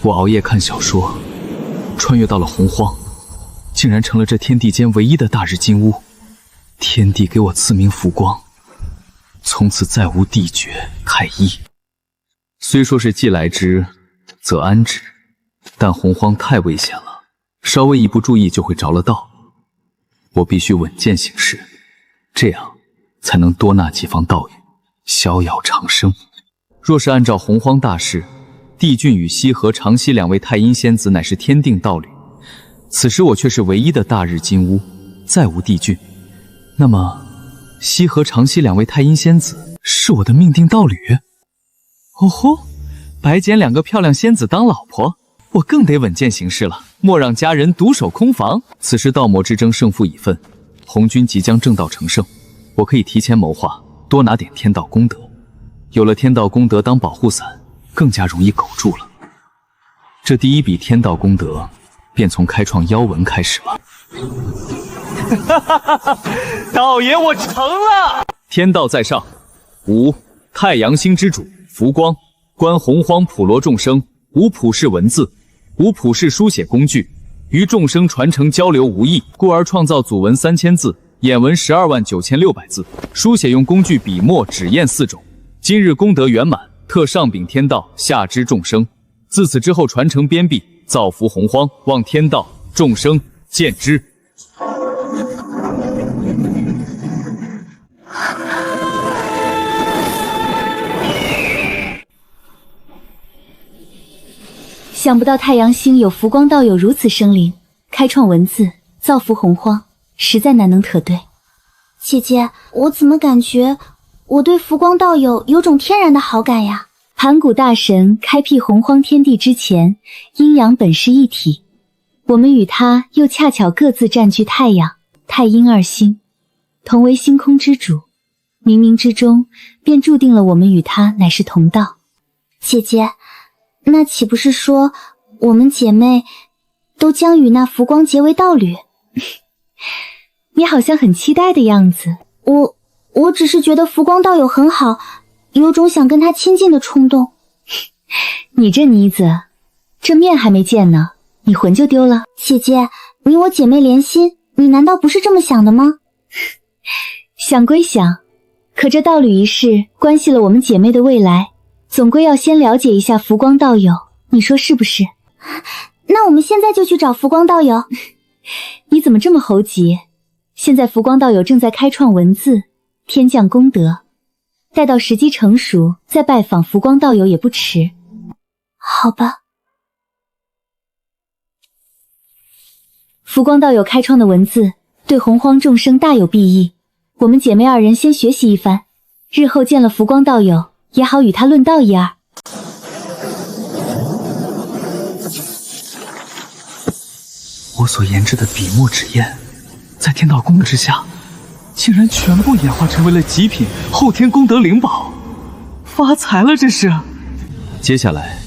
我熬夜看小说，穿越到了洪荒，竟然成了这天地间唯一的大日金乌。天帝给我赐名浮光，从此再无帝爵太一。虽说是既来之，则安之，但洪荒太危险了，稍微一不注意就会着了道。我必须稳健行事，这样才能多纳几方道友，逍遥长生。若是按照洪荒大势，帝俊与羲和长息两位太阴仙子乃是天定道侣，此时我却是唯一的大日金乌，再无帝俊。那么，羲和长息两位太阴仙子是我的命定道侣？哦吼，白捡两个漂亮仙子当老婆，我更得稳健行事了，莫让家人独守空房。此时道魔之争胜负已分，红军即将正道成胜，我可以提前谋划，多拿点天道功德。有了天道功德当保护伞，更加容易苟住了。这第一笔天道功德，便从开创妖纹开始吧。道爷，我成了！天道在上，吾太阳星之主浮光，观洪荒普罗众生，无普世文字，无普世书写工具，于众生传承交流无益，故而创造祖文3000字，眼文129600字，书写用工具笔墨纸砚4种。今日功德圆满，特上禀天道，下知众生。自此之后，传承边壁，造福洪荒，望天道众生见之。想不到太阳星有浮光道友如此生灵，开创文字，造福洪荒，实在难能可对。姐姐，我怎么感觉我对浮光道友有种天然的好感呀？盘古大神开辟洪荒天地之前，阴阳本是一体，我们与他又恰巧各自占据太阳、太阴二星，同为星空之主，冥冥之中便注定了我们与他乃是同道。姐姐，那岂不是说我们姐妹都将与那浮光结为道侣？你好像很期待的样子。我只是觉得浮光道友很好，有种想跟他亲近的冲动。你这妮子，这面还没见呢，你魂就丢了？姐姐，你我姐妹连心，你难道不是这么想的吗？想归想，可这道侣一事关系了我们姐妹的未来，总归要先了解一下浮光道友，你说是不是？那我们现在就去找浮光道友。你怎么这么猴急？现在浮光道友正在开创文字，天降功德，待到时机成熟，再拜访浮光道友也不迟。好吧。浮光道友开创的文字，对洪荒众生大有裨益。我们姐妹二人先学习一番，日后见了浮光道友，也好与他论道一二。我所研制的笔墨纸砚，在天道功德之下，竟然全部演化成为了极品后天功德灵宝，发财了这是！接下来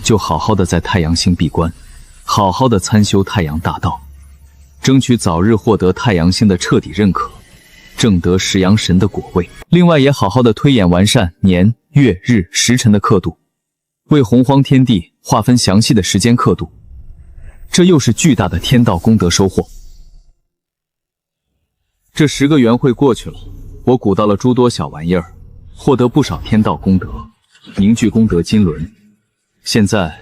就好好的在太阳星闭关，好好的参修太阳大道，争取早日获得太阳星的彻底认可，正得食阳神的果位。另外也好好的推演完善年、月、日、时辰的刻度，为洪荒天地划分详细的时间刻度，这又是巨大的天道功德收获。这10个元会过去了，我鼓到了诸多小玩意儿，获得不少天道功德，凝聚功德金轮。现在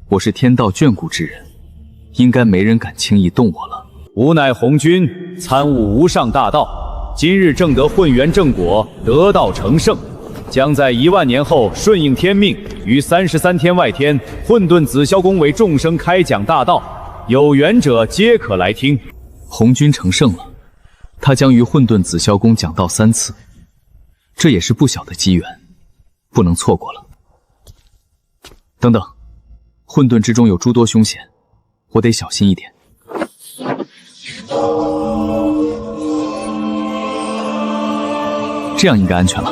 我是天道眷顾之人，应该没人敢轻易动我了。吾乃红军，参悟无上大道，今日正得混元正果，得道成圣，将在10000年后顺应天命，于33天外天混沌紫霄宫为众生开讲大道，有缘者皆可来听。红军成圣了，他将于混沌紫霄宫讲道3次，这也是不小的机缘，不能错过了。等等，混沌之中有诸多凶险，我得小心一点。这样应该安全了。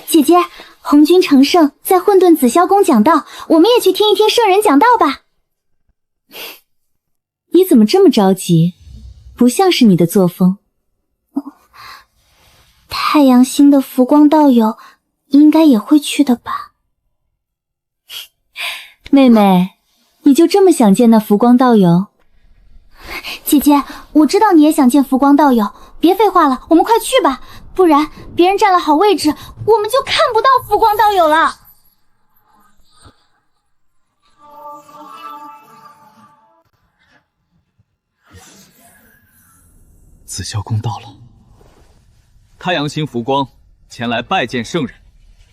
姐姐，红军成圣，在混沌紫霄宫讲道，我们也去听一听圣人讲道吧。你怎么这么着急？不像是你的作风。太太阳星的浮光道友应该也会去的吧？妹妹，你就这么想见那浮光道友？姐姐，我知道你也想见浮光道友，别废话了，我们快去吧，不然别人占了好位置，我们就看不到浮光道友了。紫霄宫到了，太阳星浮光前来拜见圣人。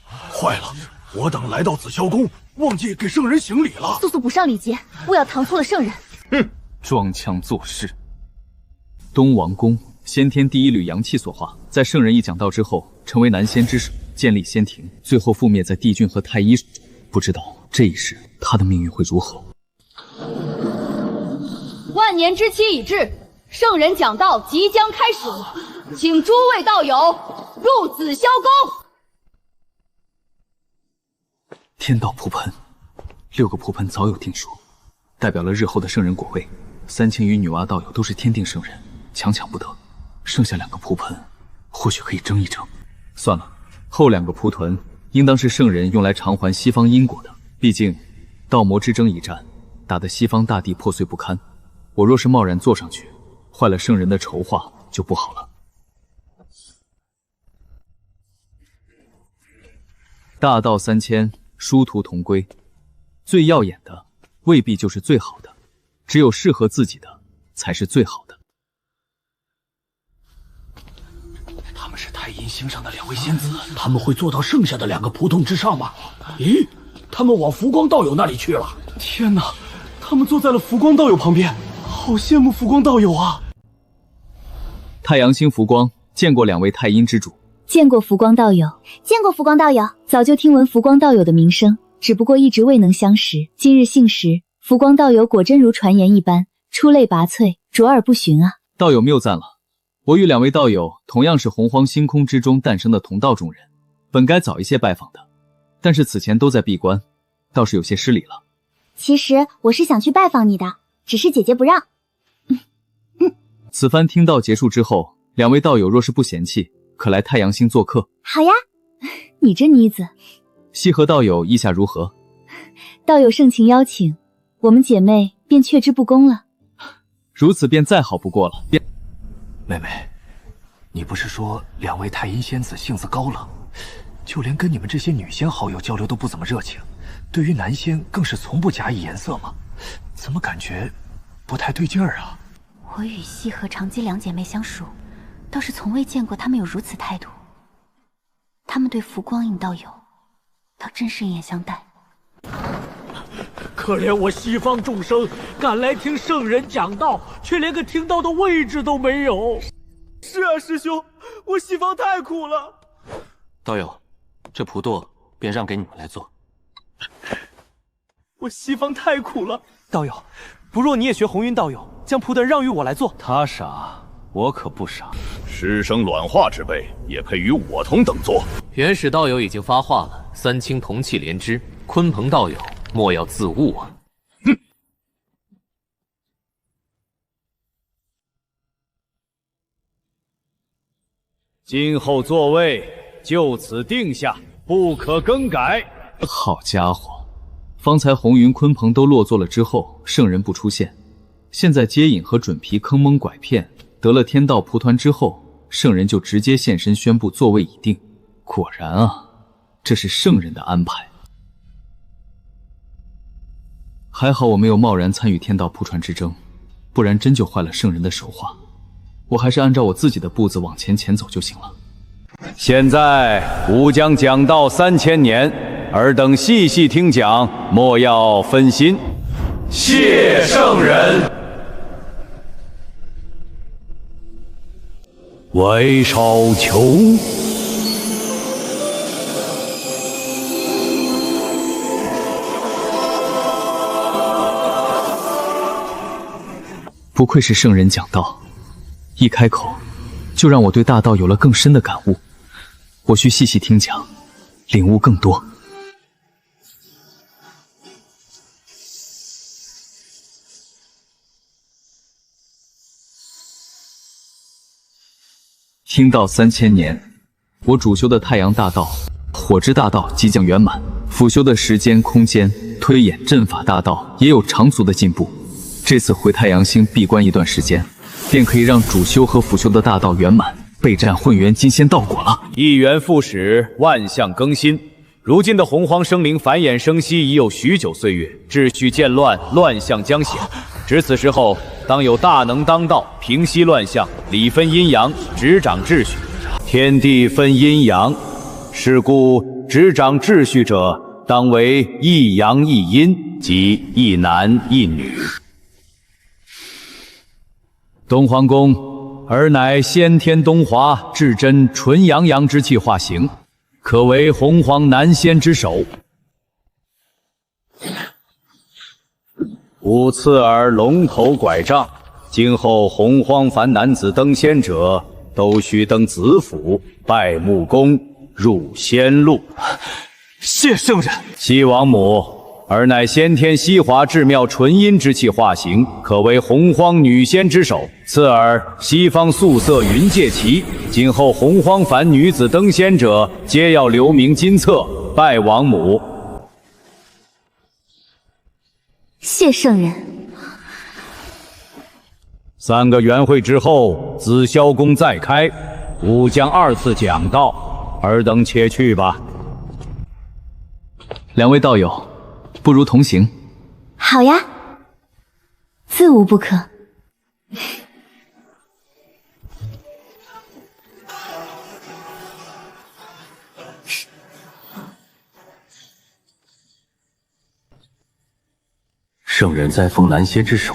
坏了，我等来到紫霄宫，忘记给圣人行礼了。速速补上礼节，不要唐突了圣人。哼，装腔作势。东王宫先天第一缕阳气所化，在圣人一讲道之后，成为南仙之首，建立仙庭，最后覆灭在帝俊和太医手中。不知道这一世他的命运会如何。万年之期已至，圣人讲道即将开始，请诸位道友入紫霄宫。天道蒲盆，6个蒲盆早有定数，代表了日后的圣人果位。3清与女娲道友都是天定圣人，强抢不得。剩下2个蒲盆，或许可以争一争。算了，后2个蒲屯应当是圣人用来偿还西方因果的。毕竟道魔之争一战，打得西方大地破碎不堪。我若是贸然坐上去，坏了圣人的筹划就不好了。大道3000，殊途同归。最耀眼的未必就是最好的，只有适合自己的才是最好的。他们是太阴星上的2位仙子，他们会坐到剩下的2个蒲筒之上吗？咦，他们往浮光道友那里去了。天哪，他们坐在了浮光道友旁边，好羡慕浮光道友啊！太阳星浮光见过2位太阴之主。见过浮光道友，见过浮光道友，早就听闻浮光道友的名声，只不过一直未能相识。今日幸识，浮光道友果真如传言一般，出类拔萃，卓尔不群啊！道友谬赞了，我与2位道友同样是洪荒星空之中诞生的同道中人，本该早一些拜访的，但是此前都在闭关，倒是有些失礼了。其实我是想去拜访你的，只是姐姐不让。此番听道结束之后，2位道友若是不嫌弃，可来太阳星做客。好呀。你这妮子。西河道友意下如何？道友盛情邀请，我们姐妹便却之不恭了。如此便再好不过了。妹妹，你不是说2位太阴仙子性子高冷，就连跟你们这些女仙好友交流都不怎么热情，对于男仙更是从不假以颜色吗？怎么感觉不太对劲儿啊？我与西河长姬2姐妹相熟，倒是从未见过她们有如此态度。她们对浮光影道友，倒真是一眼相待。可怜我西方众生，赶来听圣人讲道，却连个听道的位置都没有。是啊，师兄，我西方太苦了。道友，这蒲垛便让给你们来做。我西方太苦了。道友，不若你也学红云道友，将蒲垛让与我来做。他傻，我可不傻。师生卵化之辈，也配与我同等座？元始道友已经发话了，3清同气连枝，鲲鹏道友莫要自误啊！哼！今后座位就此定下，不可更改。好家伙，方才红云、鲲鹏都落座了之后，圣人不出现，现在接引和准皮坑蒙拐骗，得了天道蒲团之后，圣人就直接现身宣布座位已定。果然啊，这是圣人的安排。还好我没有贸然参与天道蒲船之争，不然真就坏了圣人的手画。我还是按照我自己的步子往前走就行了。现在吾将讲道3000年，尔等细细听讲，莫要分心。谢圣人。为少求。不愧是圣人讲道，一开口就让我对大道有了更深的感悟。我需细细听讲，领悟更多。听道3000年，我主修的太阳大道、火之大道即将圆满，辅修的时间、空间、推演、阵法大道也有长足的进步。这次回太阳星闭关一段时间，便可以让主修和辅修的大道圆满，备战混元金仙道果了。一元复始，万象更新。如今的洪荒生灵繁衍生息已有许久岁月，秩序渐乱，乱象将显。至此时候，当有大能当道，平息乱象，理分阴阳，执掌秩序。天地分阴阳，是故执掌秩序者，当为一阳一阴，即一男一女。东皇宫，尔乃先天东华至真纯阳阳之气化形，可为洪荒男仙之首。吾赐尔龙头拐杖，今后洪荒凡男子登仙者，都须登子府，拜木工，入仙路。谢圣人。西王母，尔乃先天西华至妙纯阴之气化形，可为洪荒女仙之首。赐尔西方素色云界旗，今后洪荒凡女子登仙者，皆要留名金册，拜王母。谢圣人。3个元会之后，紫霄宫再开，吾将2次讲道，尔等且去吧。2位道友，不如同行。好呀，自无不可。圣人再封南仙之首，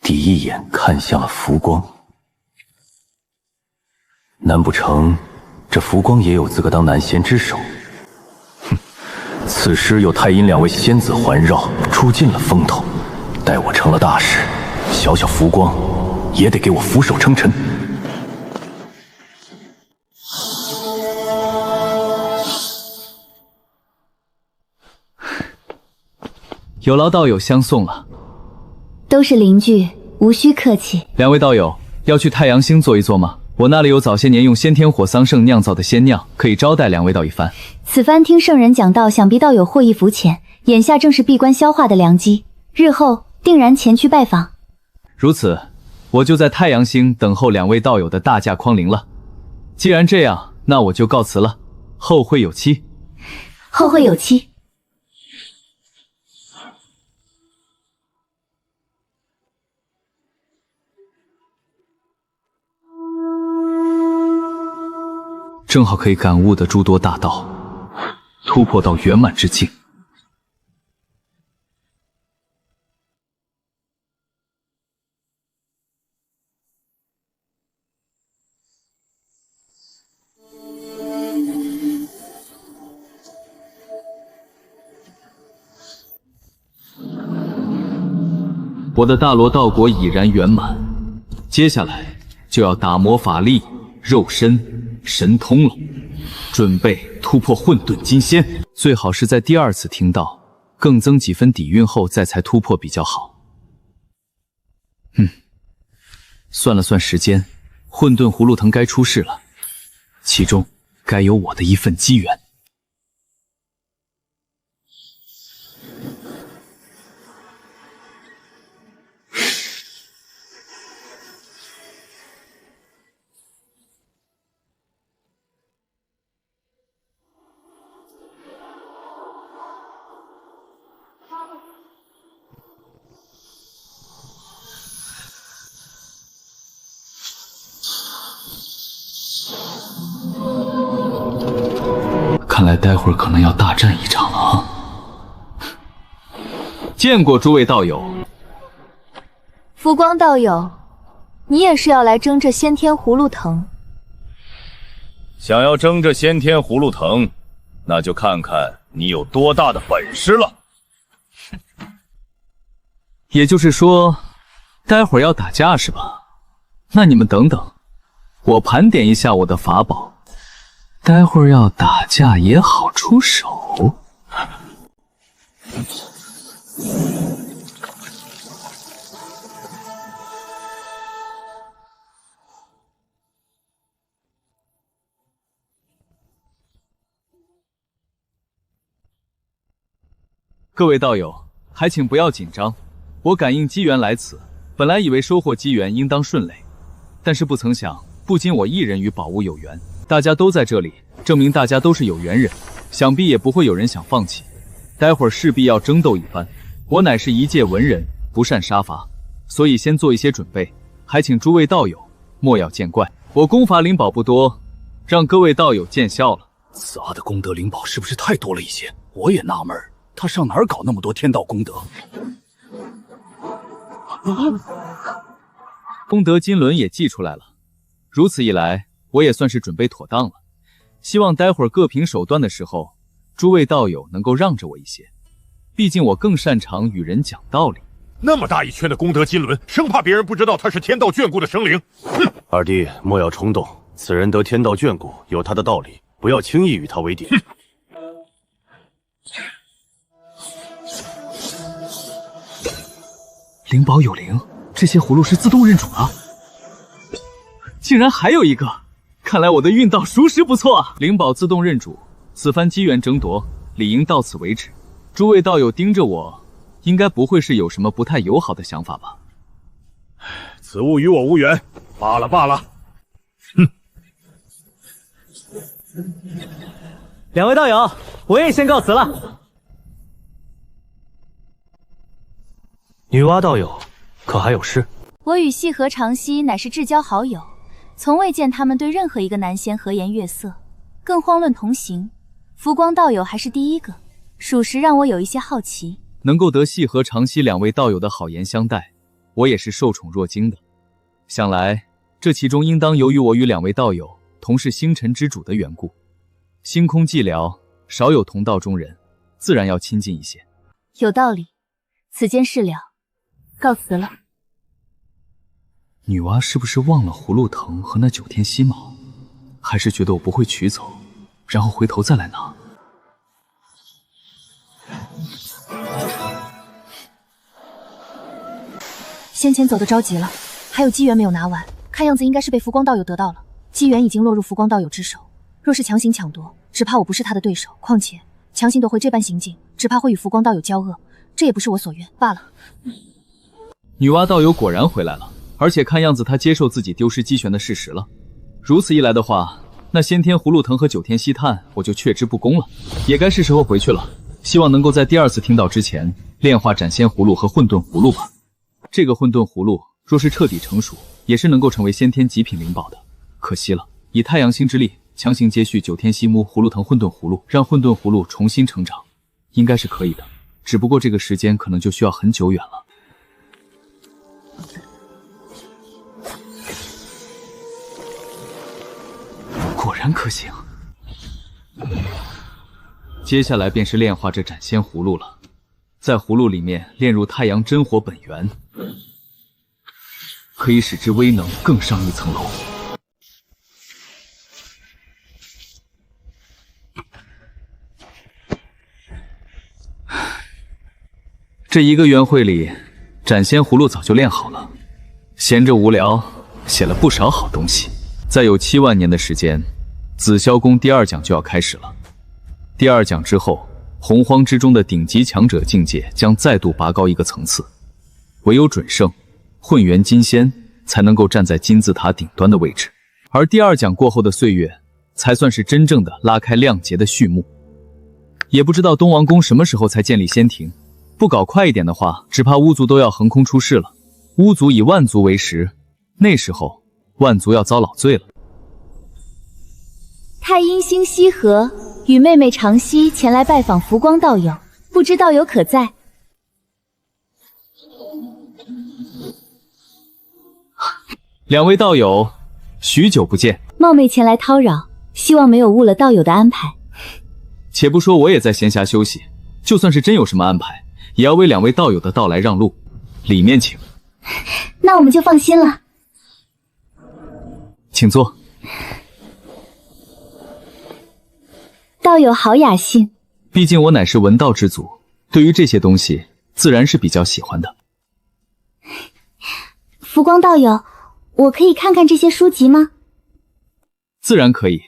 第一眼看向了浮光。难不成这浮光也有资格当南仙之首？哼！此时有太阴2位仙子环绕，出尽了风头。待我成了大事，小小浮光也得给我俯首称臣。有劳道友相送了。都是邻居，无需客气。2位道友要去太阳星坐一坐吗？我那里有早些年用先天火桑葚酿造的仙酿，可以招待2位道一番。此番听圣人讲道，想必道友获益匪浅，眼下正是闭关消化的良机，日后定然前去拜访。如此，我就在太阳星等候2位道友的大驾匡临了。既然这样，那我就告辞了，后会有期。后会有期。正好可以感悟的诸多大道，突破到圆满之境。我的大罗道果已然圆满，接下来就要打磨法力、肉身、神通了，准备突破混沌金仙。最好是在第2次听到，更增几分底蕴后再才突破比较好。算了算时间，混沌葫芦藤该出世了，其中该有我的一份机缘。看来待会儿可能要大战一场了啊！见过诸位道友。浮光道友，你也是要来争这先天葫芦藤？想要争这先天葫芦藤，那就看看你有多大的本事了。也就是说，待会儿要打架是吧？那你们等等，我盘点一下我的法宝，待会儿要打架也好出手。各位道友，还请不要紧张。我感应机缘来此，本来以为收获机缘应当顺利，但是不曾想，不仅我一人与宝物有缘，大家都在这里，证明大家都是有缘人，想必也不会有人想放弃。待会儿势必要争斗一番。我乃是一介文人，不善杀伐，所以先做一些准备，还请诸位道友莫要见怪。我功法灵宝不多，让各位道友见笑了。此阿的功德灵宝是不是太多了一些？我也纳闷，他上哪儿搞那么多天道功德？功德金轮也寄出来了，如此一来，我也算是准备妥当了。希望待会儿各凭手段的时候，诸位道友能够让着我一些，毕竟我更擅长与人讲道理。那么大一圈的功德金轮，生怕别人不知道他是天道眷顾的生灵。哼！二弟莫要冲动，此人得天道眷顾，有他的道理，不要轻易与他为敌。灵宝有灵，这些葫芦是自动认主了，竟然还有一个，看来我的运道属实不错啊！灵宝自动认主，此番机缘争夺理应到此为止。诸位道友盯着我，应该不会是有什么不太友好的想法吧？此物与我无缘，罢了罢了。哼！两位道友，我也先告辞了。女娲道友，可还有事？我与细河长溪乃是至交好友，从未见他们对任何一个男仙和颜悦色，更遑论同行。浮光道友还是第一个，属实让我有一些好奇。能够得细河长溪两位道友的好言相待，我也是受宠若惊的。想来这其中应当由于我与两位道友同是星辰之主的缘故。星空寂寥，少有同道中人，自然要亲近一些。有道理，此间事了，告辞了。女娲是不是忘了葫芦藤和那9天犀毛，还是觉得我不会取走，然后回头再来拿？先前走得着急了，还有机缘没有拿完，看样子应该是被浮光道友得到了，机缘已经落入浮光道友之手。若是强行抢夺，只怕我不是他的对手。况且强行夺回这般行径，只怕会与浮光道友交恶，这也不是我所愿罢了。女娲道友果然回来了，而且看样子她接受自己丢失机旋的事实了。如此一来的话，那先天葫芦藤和9天吸炭我就却之不恭了，也该是时候回去了。希望能够在第2次听到之前炼化斩仙葫芦和混沌葫芦吧。这个混沌葫芦若是彻底成熟，也是能够成为先天极品灵宝的。可惜了，以太阳星之力强行接续9天犀木葫芦藤混沌葫芦，让混沌葫芦重新成长，应该是可以的。只不过这个时间可能就需要很久远了。果然可行。接下来便是炼化这斩仙葫芦了，在葫芦里面炼入太阳真火本源，可以使之威能更上一层楼。这1个元会里，斩仙葫芦早就炼好了，闲着无聊，写了不少好东西。再有7万年的时间，紫霄宫第2讲就要开始了。第2讲之后，洪荒之中的顶级强者境界将再度拔高一个层次，唯有准圣、混元金仙才能够站在金字塔顶端的位置。而第2讲过后的岁月，才算是真正的拉开亮节的序幕。也不知道东王宫什么时候才建立仙庭，不搞快一点的话，只怕巫族都要横空出世了。巫族以万族为食，那时候万族要遭老罪了。太阴星西河与妹妹长溪前来拜访浮光道友，不知道友可在？两位道友，许久不见，冒昧前来叨扰，希望没有误了道友的安排。且不说我也在闲暇休息，就算是真有什么安排，也要为两位道友的到来让路。里面请。那我们就放心了。请坐。道友好雅兴，毕竟我乃是文道之祖，对于这些东西自然是比较喜欢的。浮光道友，我可以看看这些书籍吗？自然可以。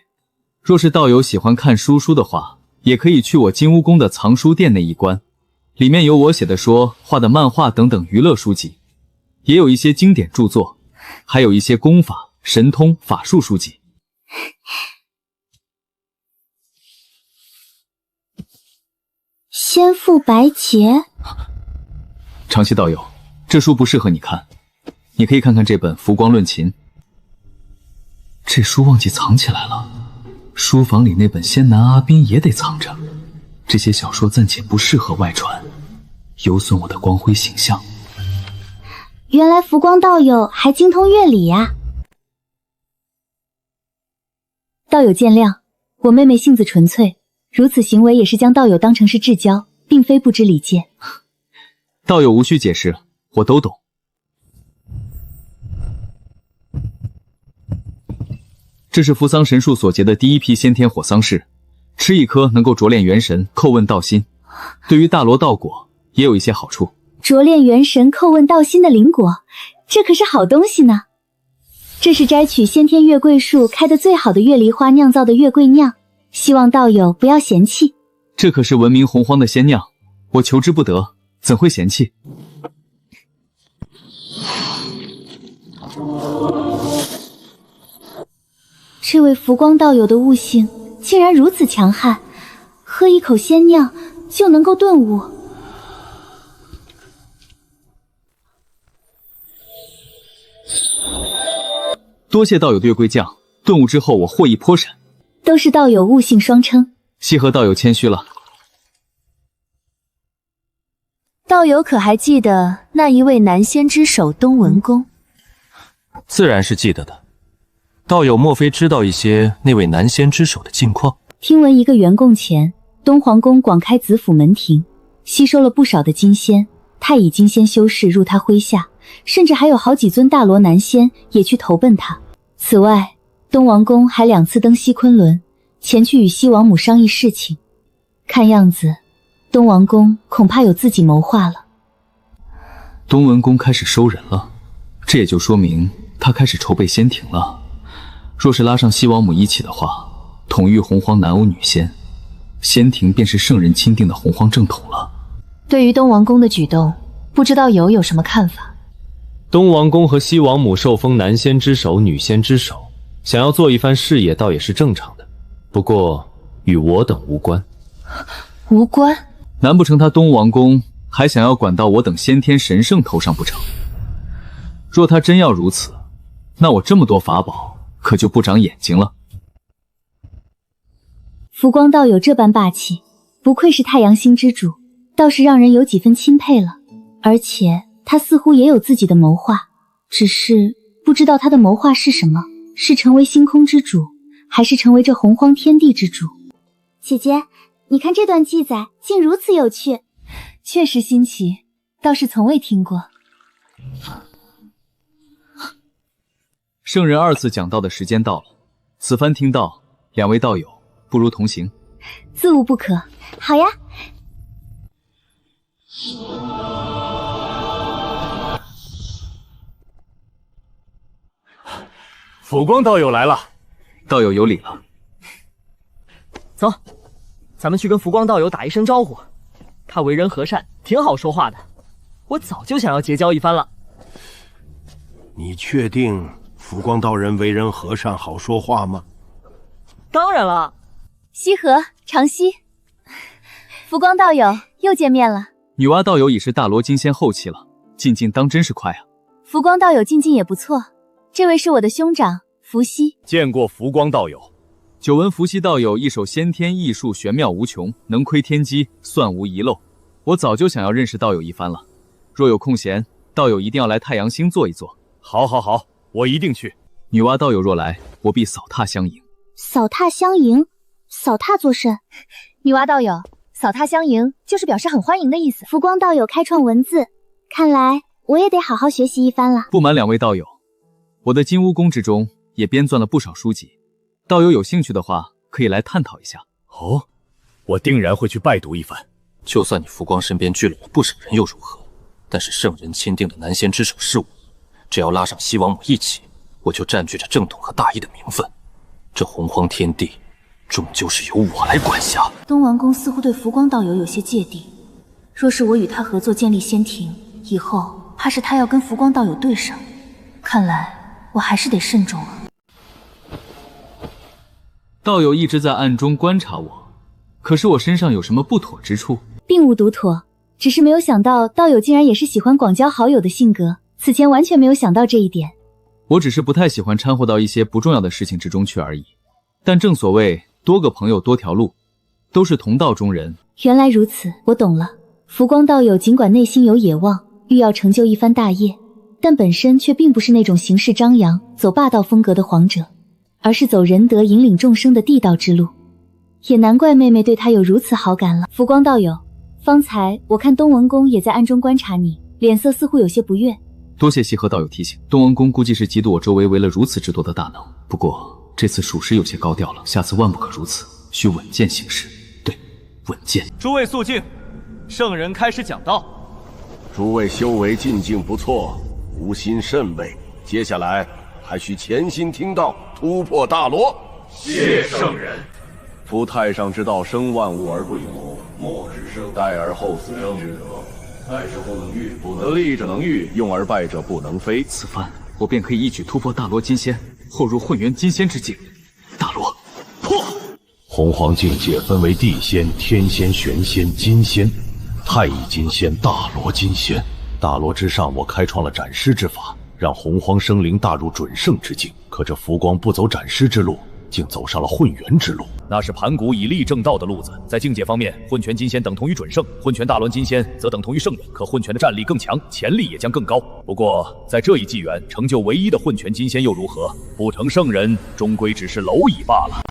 若是道友喜欢看书的话，也可以去我金乌宫的藏书店那一关，里面有我写的说、画的漫画等等娱乐书籍，也有一些经典著作，还有一些功法、神通、法术书籍。仙父白洁，长溪道友，这书不适合你看，你可以看看这本《浮光论琴》。这书忘记藏起来了，书房里那本《仙南阿宾》也得藏着。这些小说暂且不适合外传，有损我的光辉形象。原来浮光道友还精通乐理呀！道友见谅，我妹妹性子纯粹，如此行为也是将道友当成是至交，并非不知礼节。道友无需解释，我都懂。这是扶桑神树所结的第一批先天火桑氏，吃一颗能够灼炼元神、叩问道心，对于大罗道果也有一些好处。灼炼元神、叩问道心的灵果，这可是好东西呢。这是摘取先天月桂树开得最好的月梨花酿造的月桂酿，希望道友不要嫌弃。这可是闻名洪荒的仙酿，我求之不得，怎会嫌弃？这位浮光道友的悟性竟然如此强悍，喝一口仙酿就能够顿悟。多谢道友的月桂酱，顿悟之后我获益颇甚。都是道友悟性双称，西河道友谦虚了。道友可还记得那一位南仙之首东文公？自然是记得的。道友莫非知道一些那位南仙之首的近况？听闻一个元贡前，东皇宫广开子府门庭，吸收了不少的金仙、太乙金仙修士入他麾下，甚至还有好几尊大罗南仙也去投奔他。此外，东王公还2次登西昆仑，前去与西王母商议事情。看样子，东王公恐怕有自己谋划了。东文公开始收人了，这也就说明他开始筹备仙庭了。若是拉上西王母一起的话，统御洪荒南欧女仙，仙庭便是圣人钦定的洪荒正统了。对于东王公的举动，不知道有什么看法？东王公和西王母受封男仙之首、女仙之首，想要做一番事业，倒也是正常的。不过与我等无关。无关？难不成他东王公还想要管到我等先天神圣头上不成？若他真要如此，那我这么多法宝可就不长眼睛了。浮光道友这般霸气，不愧是太阳星之主，倒是让人有几分钦佩了。而且他似乎也有自己的谋划，只是不知道他的谋划是什么，是成为星空之主，还是成为这洪荒天地之主。姐姐，你看这段记载竟如此有趣，确实新奇，倒是从未听过。圣人2次讲道的时间到了，此番听到2位道友，不如同行。自无不可。好呀。浮光道友来了，道友有礼了。走，咱们去跟浮光道友打一声招呼。他为人和善，挺好说话的，我早就想要结交一番了。你确定浮光道人为人和善，好说话吗？当然了。西河、长溪，浮光道友又见面了。女娲道友已是大罗金仙后期了，进境当真是快啊。浮光道友进境也不错，这位是我的兄长伏羲。见过浮光道友。久闻伏羲道友一手先天异术玄妙无穷，能窥天机，算无遗漏。我早就想要认识道友一番了。若有空闲，道友一定要来太阳星坐一坐。好，好，好，我一定去。女娲道友若来，我必扫榻相迎。扫榻相迎？扫榻作甚？女娲道友，扫榻相迎就是表示很欢迎的意思。浮光道友开创文字，看来我也得好好学习一番了。不瞒2位道友，我的金乌宫之中也编纂了不少书籍，道友有兴趣的话，可以来探讨一下。哦，我定然会去拜读一番。就算你浮光身边聚拢了不少人又如何？但是圣人钦定的南仙之首是我，只要拉上西王母一起，我就占据着正统和大义的名分。这洪荒天地，终究是由我来管辖。东王公似乎对浮光道友有些芥蒂，若是我与他合作建立仙庭，以后怕是他要跟浮光道友对上。看来我还是得慎重啊。道友一直在暗中观察我，可是我身上有什么不妥之处？并无独妥，只是没有想到道友竟然也是喜欢广交好友的性格，此前完全没有想到这一点。我只是不太喜欢掺和到一些不重要的事情之中去而已。但正所谓多个朋友多条路，都是同道中人。原来如此，我懂了。浮光道友尽管内心有野望，欲要成就一番大业，但本身却并不是那种行事张扬、走霸道风格的皇者，而是走仁德引领众生的地道之路。也难怪妹妹对他有如此好感了。浮光道友，方才我看东文公也在暗中观察你，脸色似乎有些不悦。多谢西河道友提醒，东文公估计是嫉妒我周围围了如此之多的大能，不过这次属实有些高调了，下次万不可如此，需稳健行事。对，稳健。诸位肃静，圣人开始讲道。诸位修为进境不错，无心甚慰，接下来还需潜心听道，突破大罗。谢圣人。夫太上之道，生万物而不有，莫之生，待而后死生之德。爱者不能御，得利者能御，用而败者不能非。此番我便可以一举突破大罗金仙，后入混元金仙之境。大罗破！洪荒境界分为地仙、天仙、玄仙、金仙、太乙金仙、大罗金仙。大罗之上，我开创了斩尸之法，让洪荒生灵大入准圣之境。可这浮光不走斩尸之路，竟走上了混元之路。那是盘古以立正道的路子。在境界方面，混拳金仙等同于准圣，混拳大罗金仙则等同于圣人。可混拳的战力更强，潜力也将更高。不过在这一纪元，成就唯一的混拳金仙又如何？不成圣人，终归只是蝼蚁罢了。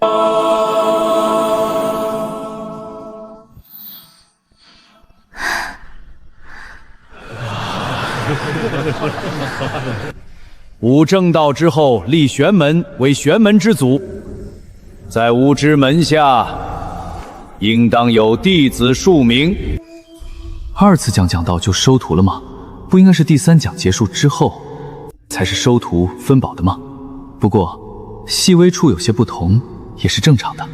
吾正道之后，立玄门为玄门之祖。在吾之门下，应当有弟子数名。二次讲道就收徒了吗？不应该是第三讲结束之后才是收徒分宝的吗？不过细微处有些不同，也是正常的。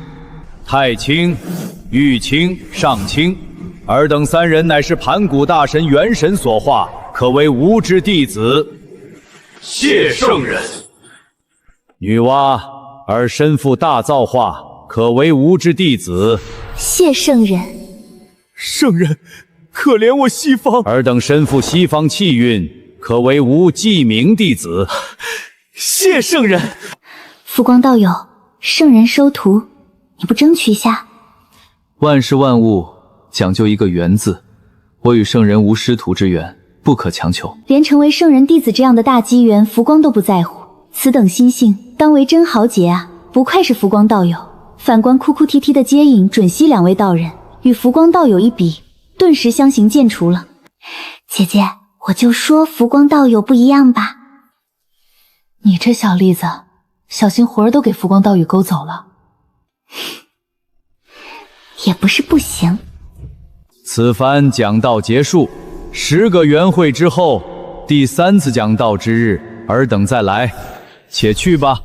太清、玉清、上清，尔等三人乃是盘古大神元神所化，可为吾之弟子。谢圣人。女娲，尔身负大造化，可为吾之弟子。谢圣人。圣人，可怜我西方。尔等身负西方气运，可为吾记名弟子。谢圣人。浮光道友，圣人收徒，你不争取一下？万事万物讲究一个缘字，我与圣人无师徒之缘，不可强求。连成为圣人弟子这样的大机缘，浮光都不在乎，此等心性，当为真豪杰啊！不愧是浮光道友。反观哭哭啼啼的接引、准熙两位道人，与浮光道友一比，顿时相形见绌了。姐姐，我就说浮光道友不一样吧。你这小栗子，小心魂儿都给浮光道友勾走了。也不是不行。此番讲道结束，10个元会之后，第3次讲道之日，尔等再来，且去吧。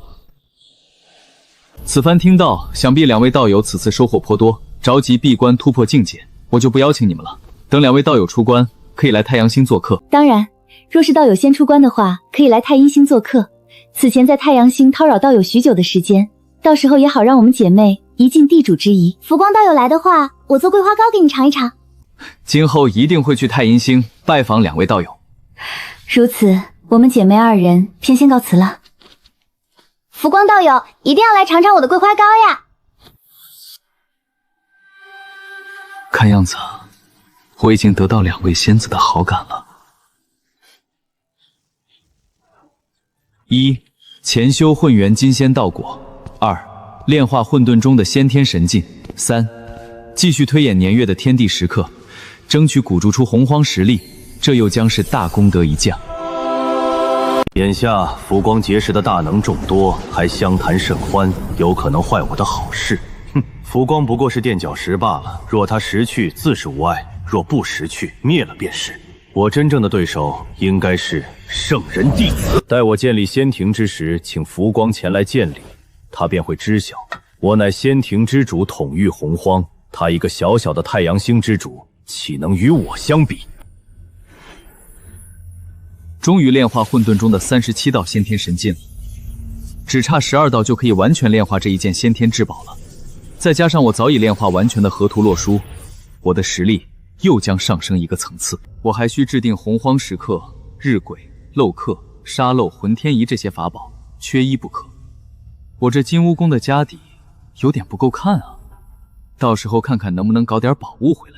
此番听到，想必两位道友此次收获颇多，着急闭关突破境界，我就不邀请你们了。等两位道友出关，可以来太阳星做客。当然，若是道友先出关的话，可以来太阴星做客。此前在太阳星叨扰道友许久的时间，到时候也好让我们姐妹一尽地主之谊。浮光道友来的话，我做桂花糕给你尝一尝。今后一定会去太阴星拜访两位道友。如此，我们姐妹二人便先告辞了。浮光道友一定要来尝尝我的桂花糕呀！看样子，我已经得到两位仙子的好感了。1. 潜修混元金仙道果。2. 炼化混沌中的先天神境。3. 继续推演年月的天地时刻，争取鼓筑出洪荒实力，这又将是大功德一降。眼下浮光结识的大能众多，还相谈甚欢，有可能坏我的好事。哼，浮光不过是垫脚石罢了，若他识去，自是无碍；若不识去，灭了便是。我真正的对手应该是圣人弟子。待我建立仙庭之时，请浮光前来见礼，他便会知晓，我乃仙庭之主，统御洪荒。他一个小小的太阳星之主，岂能与我相比？终于炼化混沌中的37道先天神剑了，只差12道就可以完全炼化这一件先天至宝了。再加上我早已炼化完全的河图洛书，我的实力又将上升一个层次。我还需制定洪荒时刻、日晷、漏刻、沙漏、魂天仪这些法宝，缺一不可。我这金乌宫的家底有点不够看啊，到时候看看能不能搞点宝物回来。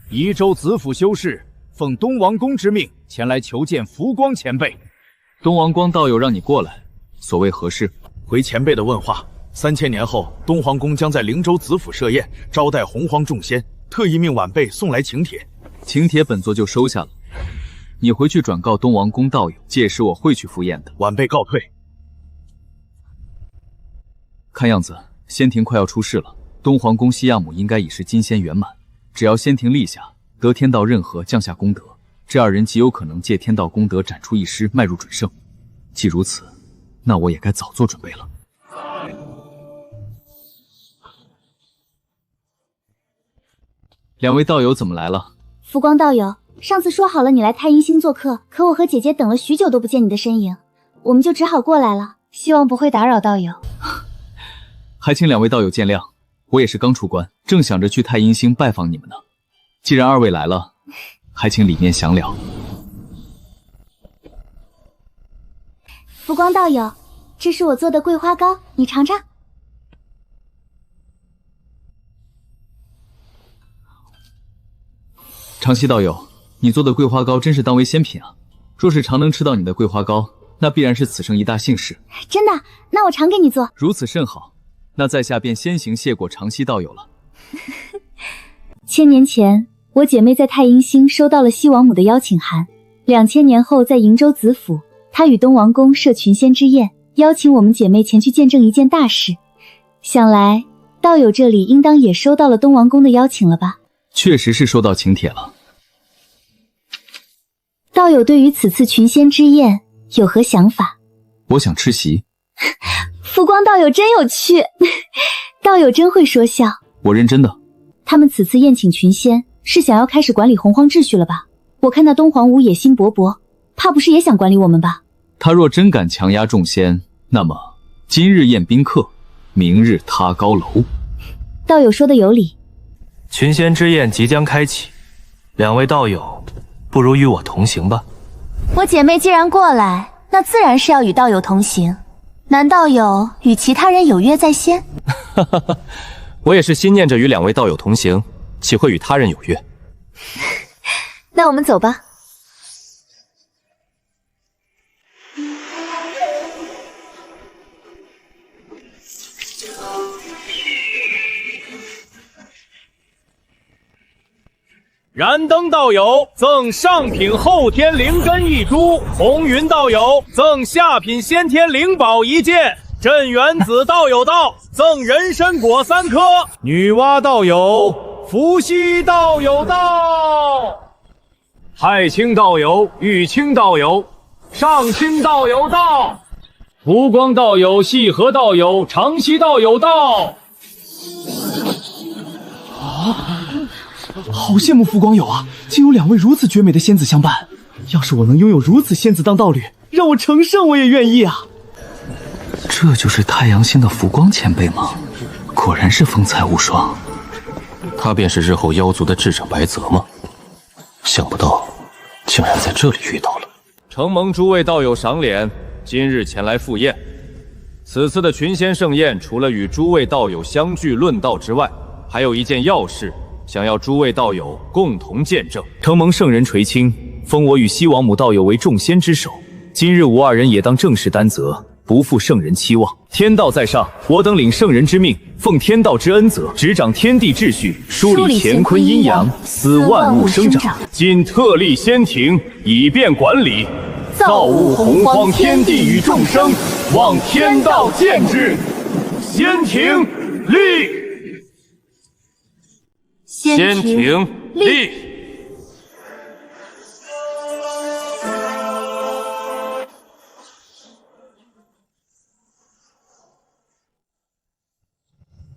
宜州子府修士奉东王公之命前来求见福光前辈。东王光道友让你过来，所谓何事？回前辈的问话。3000年后，东皇宫将在灵州子府设宴，招待洪荒众仙，特意命晚辈送来请帖。请帖本座就收下了，你回去转告东王公道友，届时我会去赴宴的。晚辈告退。看样子仙庭快要出世了，东皇宫西亚姆应该已是金仙圆满，只要仙庭立下，得天道任何降下功德，这二人极有可能借天道功德斩出一师，迈入准圣。既如此，那我也该早做准备了。两位道友怎么来了？福光道友，上次说好了你来太阴星做客，可我和姐姐等了许久都不见你的身影，我们就只好过来了，希望不会打扰道友。还请两位道友见谅，我也是刚出关，正想着去太阴星拜访你们呢。既然二位来了，还请里面详聊。福光道友，这是我做的桂花糕，你尝尝。长溪道友，你做的桂花糕真是当为仙品啊！若是常能吃到你的桂花糕，那必然是此生一大幸事。真的？那我常给你做。如此甚好，那在下便先行谢过长溪道友了。1000年前，我姐妹在太阴星收到了西王母的邀请函，2000年后在瀛州子府，她与东王公设群仙之宴，邀请我们姐妹前去见证一件大事。想来道友这里应当也收到了东王公的邀请了吧？确实是收到请帖了。道友对于此次群仙之宴有何想法？我想吃席。福光道友真有趣，道友真会说笑。我认真的。他们此次宴请群仙，是想要开始管理洪荒秩序了吧？我看那东皇武野心勃勃，怕不是也想管理我们吧？他若真敢强压众仙，那么今日宴宾客，明日他高楼。道友说的有理。群仙之宴即将开启，两位道友不如与我同行吧。我姐妹既然过来，那自然是要与道友同行。难道有与其他人有约在先？我也是心念着与两位道友同行，岂会与他人有约？那我们走吧。燃灯道友赠上品后天灵根1株，红云道友赠下品先天灵宝1件，镇元子道友道赠人参果3颗，女娲道友、伏羲道友道，太清道友、玉清道友、上清道友道，湖光道友、细河道友、长溪道友道。好羡慕福光友啊，竟有2位如此绝美的仙子相伴。要是我能拥有如此仙子当道侣，让我成圣我也愿意啊。这就是太阳星的福光前辈吗？果然是风采无双。他便是日后妖族的智者白泽吗？想不到竟然在这里遇到了。承蒙诸位道友赏脸，今日前来赴宴。此次的群仙盛宴，除了与诸位道友相聚论道之外，还有一件要事，想要诸位道友共同见证。承蒙圣人垂青，封我与西王母道友为众仙之首。今日吾二人也当正式担责，不负圣人期望。天道在上，我等领圣人之命，奉天道之恩泽，执掌天地秩序，梳理乾坤阴阳，使万物生长。今特立仙庭，以便管理，造物洪荒天地与众生，望天道见之。仙庭立。仙庭立。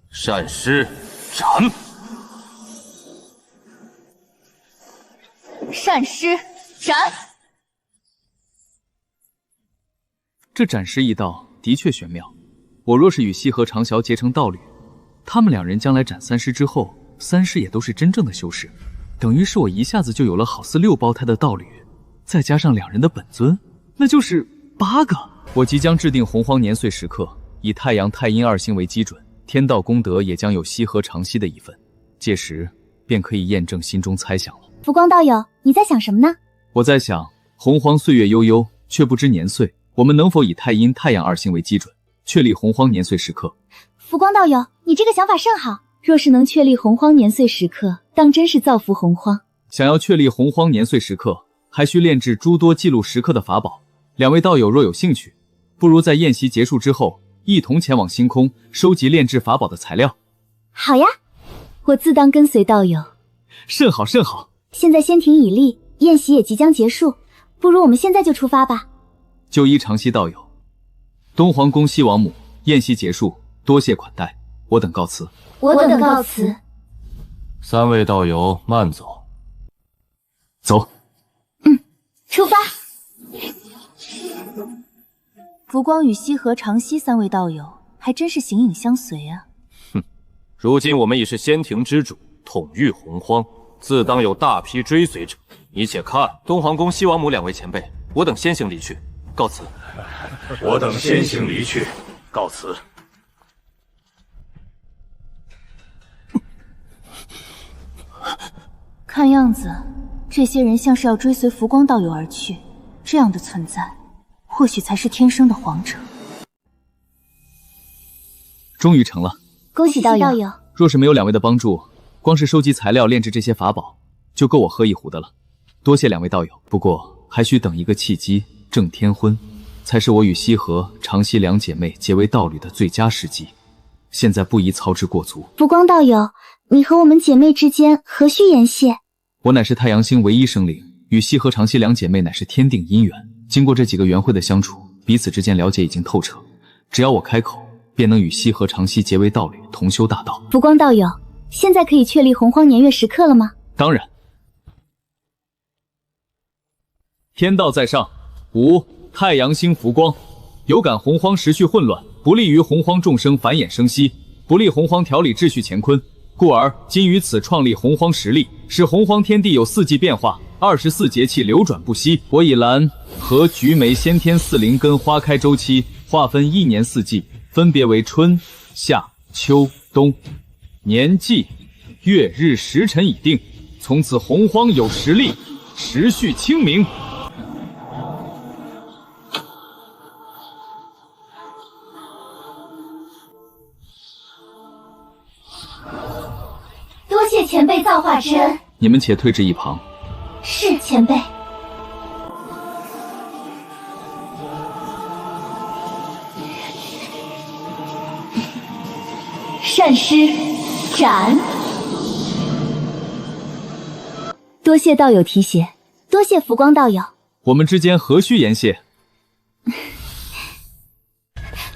闪尸斩。善师斩！这斩师一道的确玄妙。我若是与西河长啸结成道侣，他们两人将来斩三师之后，三师也都是真正的修士，等于是我一下子就有了好似6胞胎的道侣，再加上两人的本尊，那就是8个。我即将制定洪荒年岁时刻，以太阳、太阴2星为基准，天道功德也将有西河长息的一份，届时便可以验证心中猜想了。浮光道友，你在想什么呢？我在想，洪荒岁月悠悠，却不知年岁，我们能否以太阴、太阳2星为基准，确立洪荒年岁时刻？浮光道友，你这个想法甚好。若是能确立洪荒年岁时刻，当真是造福洪荒。想要确立洪荒年岁时刻，还需炼制诸多记录时刻的法宝。两位道友若有兴趣，不如在宴席结束之后，一同前往星空收集炼制法宝的材料。好呀，我自当跟随道友。甚好甚好。现在仙庭已立，宴席也即将结束，不如我们现在就出发吧。就依长息道友。东皇宫西王母，宴席结束，多谢款待，我等告辞。我等告辞。3位道友慢走。走。出发。浮光与西河长息3位道友还真是形影相随啊。如今我们已是仙庭之主，统御洪荒，自当有大批追随者。你且看，东皇宫西王母2位前辈，我等先行离去，告辞。我等先行离去，告辞。看样子，这些人像是要追随浮光道友而去，这样的存在，或许才是天生的皇者。终于成了，恭喜道友。若是没有两位的帮助，光是收集材料炼制这些法宝，就够我喝一壶的了。多谢两位道友，不过还需等一个契机，正天婚，才是我与西河、长息2姐妹结为道侣的最佳时机。现在不宜操之过足。浮光道友，你和我们姐妹之间何须言谢？我乃是太阳星唯一生灵，与西河、长息2姐妹乃是天定姻缘。经过这几个缘会的相处，彼此之间了解已经透彻。只要我开口，便能与西河、长息结为道侣，同修大道。浮光道友，现在可以确立洪荒年月时刻了吗？当然。天道在上，吾太阳星浮光，有感洪荒时序混乱，不利于洪荒众生繁衍生息，不利洪荒调理秩序乾坤，故而今于此创立洪荒实力，使洪荒天地有4季变化，24节气流转不息。我以蓝、和橘、梅先天4灵根花开周期划分1年4季，分别为春、夏、秋、冬。年纪、月日时辰已定，从此洪荒有实力，时序清明。多谢前辈造化之恩。你们且退至一旁。是前辈。善师斩。多谢道友提携，多谢浮光道友。我们之间何须言谢？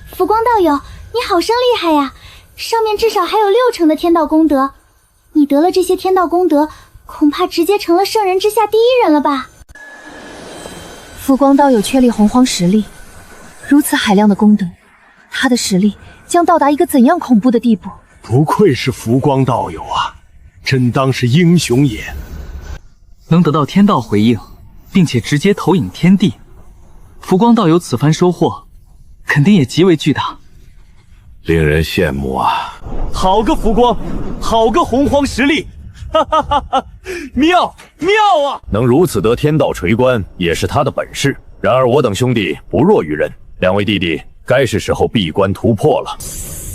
浮光道友，你好生厉害呀！上面至少还有60%的天道功德，你得了这些天道功德，恐怕直接成了圣人之下第1人了吧？浮光道友确立洪荒实力，如此海量的功德，他的实力将到达一个怎样恐怖的地步？不愧是浮光道友啊，真当是英雄也。能得到天道回应，并且直接投影天地，浮光道友此番收获，肯定也极为巨大。令人羡慕啊！好个浮光，好个洪荒实力，哈哈哈哈！妙啊！能如此得天道垂观，也是他的本事。然而我等兄弟不弱于人，两位弟弟该是时候闭关突破了。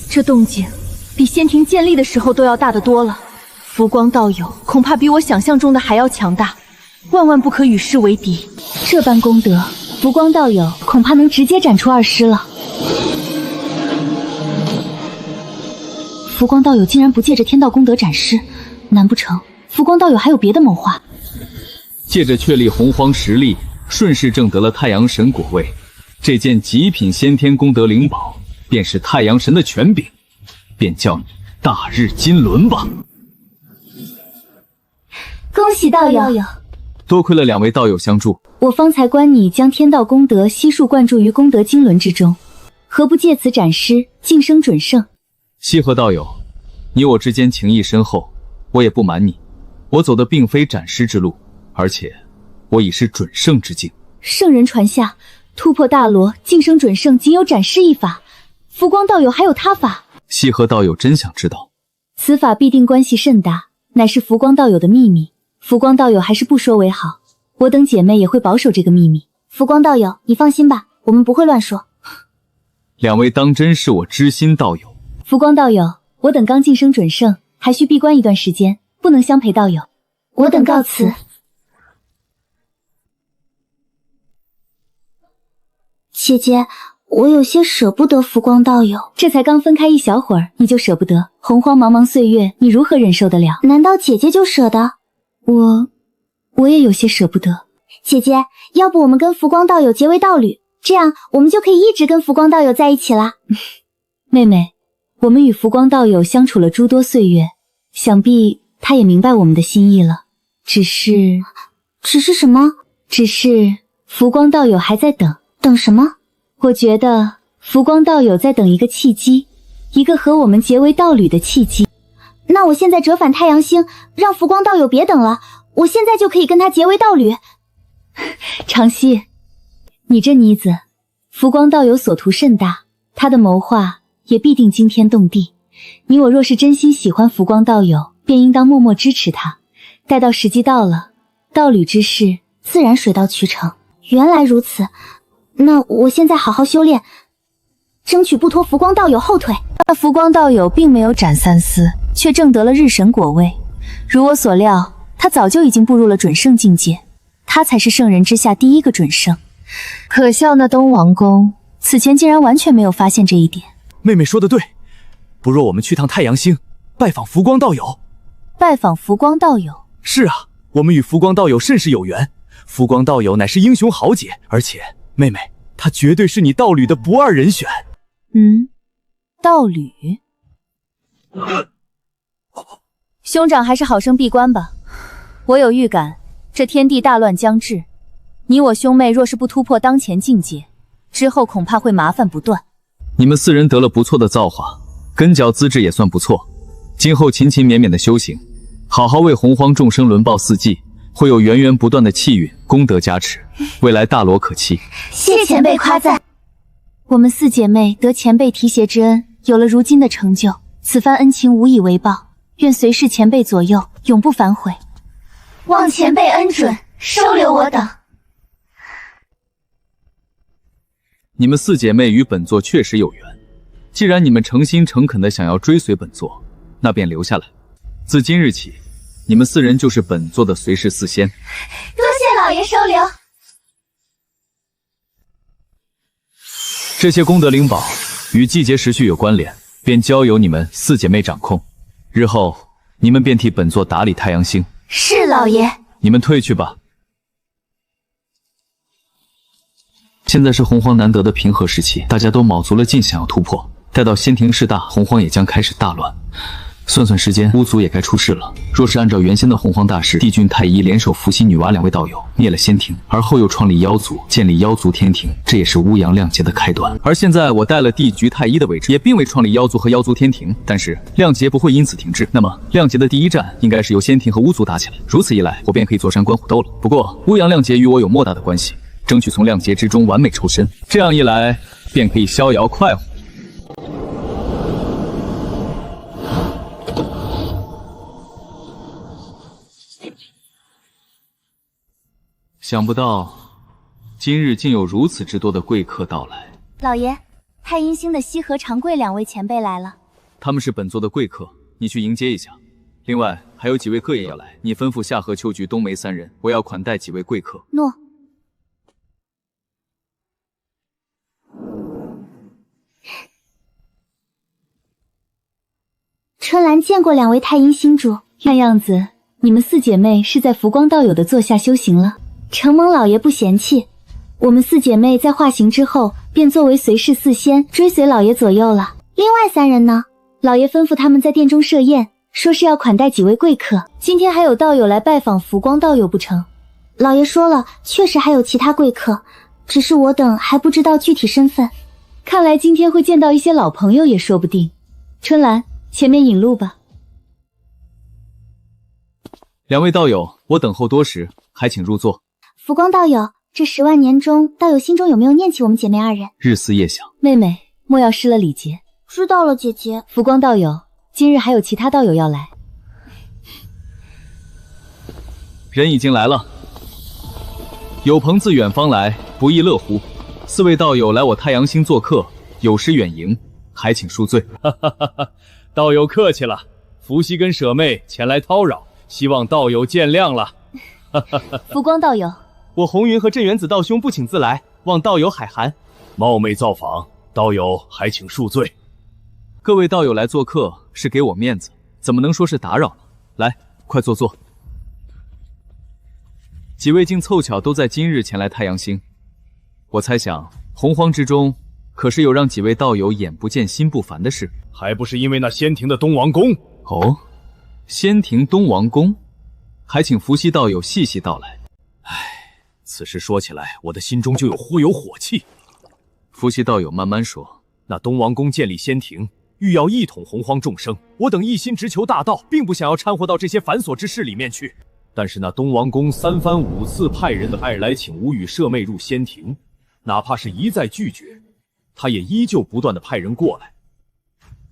这动静比仙庭建立的时候都要大得多了。浮光道友恐怕比我想象中的还要强大，万万不可与世为敌。这般功德，浮光道友恐怕能直接斩出2师了。浮光道友竟然不借着天道功德斩师，难不成浮光道友还有别的谋划？借着确立洪荒实力，顺势挣得了太阳神果位，这件极品先天功德灵宝，便是太阳神的权柄，便叫你大日金轮吧。恭喜道友。多亏了两位道友相助，我方才观你将天道功德悉数灌注于功德经轮之中，何不借此展示，晋升准圣？西河道友，你我之间情谊深厚，我也不瞒你，我走的并非斩尸之路，而且我已是准圣之境。圣人传下，突破大罗，晋升准圣，仅有斩尸一法。浮光道友还有他法？西河道友真想知道？此法必定关系甚大，乃是浮光道友的秘密。浮光道友还是不说为好，我等姐妹也会保守这个秘密。浮光道友，你放心吧，我们不会乱说。两位当真是我知心道友。浮光道友，我等刚晋升准圣，还需闭关一段时间，不能相陪道友。我等告辞。姐姐，我有些舍不得浮光道友。这才刚分开一小会儿，你就舍不得？洪荒茫茫岁月，你如何忍受得了？难道姐姐就舍得？我也有些舍不得。姐姐，要不我们跟浮光道友结为道侣，这样我们就可以一直跟浮光道友在一起啦。妹妹，我们与浮光道友相处了诸多岁月，想必他也明白我们的心意了。只是什么？只是浮光道友还在等。等什么？我觉得浮光道友在等一个契机，一个和我们结为道侣的契机。那我现在折返太阳星，让浮光道友别等了，我现在就可以跟他结为道侣。长溪，你这妮子，浮光道友所图甚大，他的谋划也必定惊天动地。你我若是真心喜欢浮光道友，便应当默默支持他。待到时机到了，道侣之事自然水到渠成。原来如此，那我现在好好修炼，争取不拖浮光道友后腿。那浮光道友并没有斩三丝，却证得了日神果位。如我所料，他早就已经步入了准圣境界，他才是圣人之下第一个准圣。可笑那东王公此前竟然完全没有发现这一点。妹妹说的对，不若我们去趟太阳星，拜访浮光道友。拜访浮光道友？是啊，我们与浮光道友甚是有缘。浮光道友乃是英雄豪杰，而且妹妹，他绝对是你道侣的不二人选。道侣？兄长还是好生闭关吧。我有预感，这天地大乱将至，你我兄妹若是不突破当前境界，之后恐怕会麻烦不断。你们四人得了不错的造化，根脚资质也算不错，今后勤勤勉勉的修行，好好为洪荒众生轮报四季，会有源源不断的气运功德加持，未来大罗可期。谢前辈夸赞。我们四姐妹得前辈提携之恩，有了如今的成就，此番恩情无以为报，愿随侍前辈左右，永不反悔。望前辈恩准，收留我等。你们四姐妹与本座确实有缘，既然你们诚心诚恳的想要追随本座，那便留下来。自今日起，你们四人就是本座的随侍四仙。多谢老爷收留。这些功德灵宝与季节时序有关联，便交由你们四姐妹掌控。日后你们便替本座打理太阳星。是老爷。你们退去吧。现在是洪荒难得的平和时期，大家都卯足了劲想要突破。待到仙庭势大，洪荒也将开始大乱。算算时间，巫族也该出世了。若是按照原先的洪荒大势，帝君太一联手伏羲、女娲两位道友灭了仙庭，而后又创立妖族，建立妖族天庭，这也是乌阳亮节的开端。而现在我带了帝局太一的位置，也并未创立妖族和妖族天庭，但是亮节不会因此停滞。那么亮节的第一战应该是由仙庭和巫族打起来，如此一来，我便可以坐山观虎斗了。不过乌阳亮节与我有莫大的关系，争取从亮节之中完美抽身，这样一来便可以逍遥快活。想不到今日竟有如此之多的贵客到来。老爷，太阴星的西河长贵两位前辈来了。他们是本座的贵客，你去迎接一下。另外还有几位客也要来，你吩咐夏河、秋菊、冬梅三人，我要款待几位贵客。诺。春兰见过两位太阴星主，看样子你们四姐妹是在浮光道友的座下修行了。承蒙老爷不嫌弃，我们四姐妹在化形之后便作为随侍四仙追随老爷左右了。另外三人呢？老爷吩咐他们在殿中设宴，说是要款待几位贵客。今天还有道友来拜访浮光道友不成？老爷说了，确实还有其他贵客，只是我等还不知道具体身份。看来今天会见到一些老朋友也说不定。春兰，前面引路吧。两位道友，我等候多时，还请入座。浮光道友，这10万年中，道友心中有没有念起我们姐妹二人？日思夜想。妹妹，莫要失了礼节。知道了，姐姐。浮光道友，今日还有其他道友要来。人已经来了。有朋自远方来，不亦乐乎？4位道友来我太阳星做客，有失远迎，还请恕罪。哈哈哈哈，道友客气了，伏羲跟舍妹前来叨扰，希望道友见谅了。浮光道友，我红云和镇元子道兄不请自来，望道友海涵。冒昧造访，道友还请恕罪。各位道友来做客是给我面子，怎么能说是打扰呢？来，快坐坐。几位竟凑巧都在今日前来太阳星，我猜想洪荒之中可是有让几位道友眼不见心不烦的事，还不是因为那仙庭的东王宫？哦，仙庭东王宫，还请伏羲道友细细道来。此事说起来，我的心中就忽有火气。伏羲道友慢慢说。那东王宫建立仙庭，欲要一统洪荒众生，我等一心直求大道，并不想要掺和到这些繁琐之事里面去。但是那东王宫3番5次派人的爱来请吾与舍妹入仙庭，哪怕是一再拒绝，他也依旧不断的派人过来，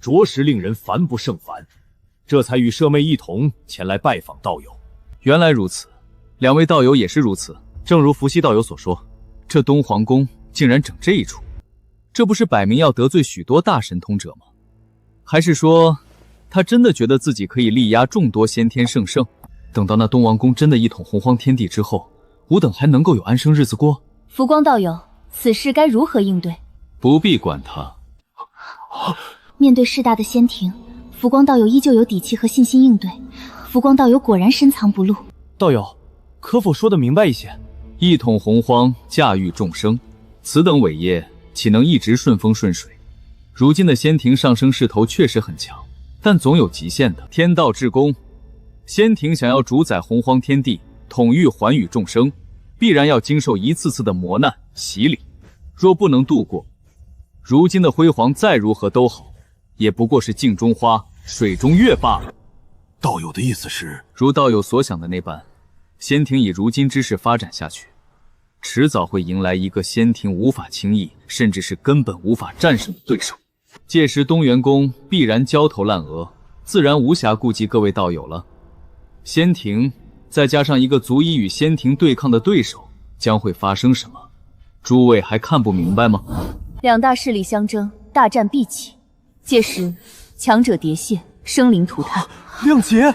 着实令人烦不胜烦，这才与舍妹一同前来拜访道友。原来如此，两位道友也是如此。正如伏羲道友所说，这东皇宫竟然整这一出，这不是摆明要得罪许多大神通者吗？还是说他真的觉得自己可以力压众多先天圣圣？等到那东王宫真的一统洪荒天地之后，吾等还能够有安生日子过？浮光道友，此事该如何应对？不必管他。面对势大的仙庭，浮光道友依旧有底气和信心应对。浮光道友果然深藏不露。道友，可否说得明白一些？一统洪荒，驾驭众生，此等伟业岂能一直顺风顺水？如今的仙庭上升势头确实很强，但总有极限的。天道至公，仙庭想要主宰洪荒天地，统御寰宇众生，必然要经受一次次的磨难洗礼。若不能度过，如今的辉煌再如何都好，也不过是镜中花，水中月罢了。道友的意思是，如道友所想的那般，仙庭以如今之势发展下去，迟早会迎来一个仙庭无法轻易，甚至是根本无法战胜的对手。届时东元宫必然焦头烂额，自然无暇顾及各位道友了。仙庭再加上一个足以与仙庭对抗的对手，将会发生什么？诸位还看不明白吗？两大势力相争，大战必起，届时强者迭现，生灵涂炭。亮劫，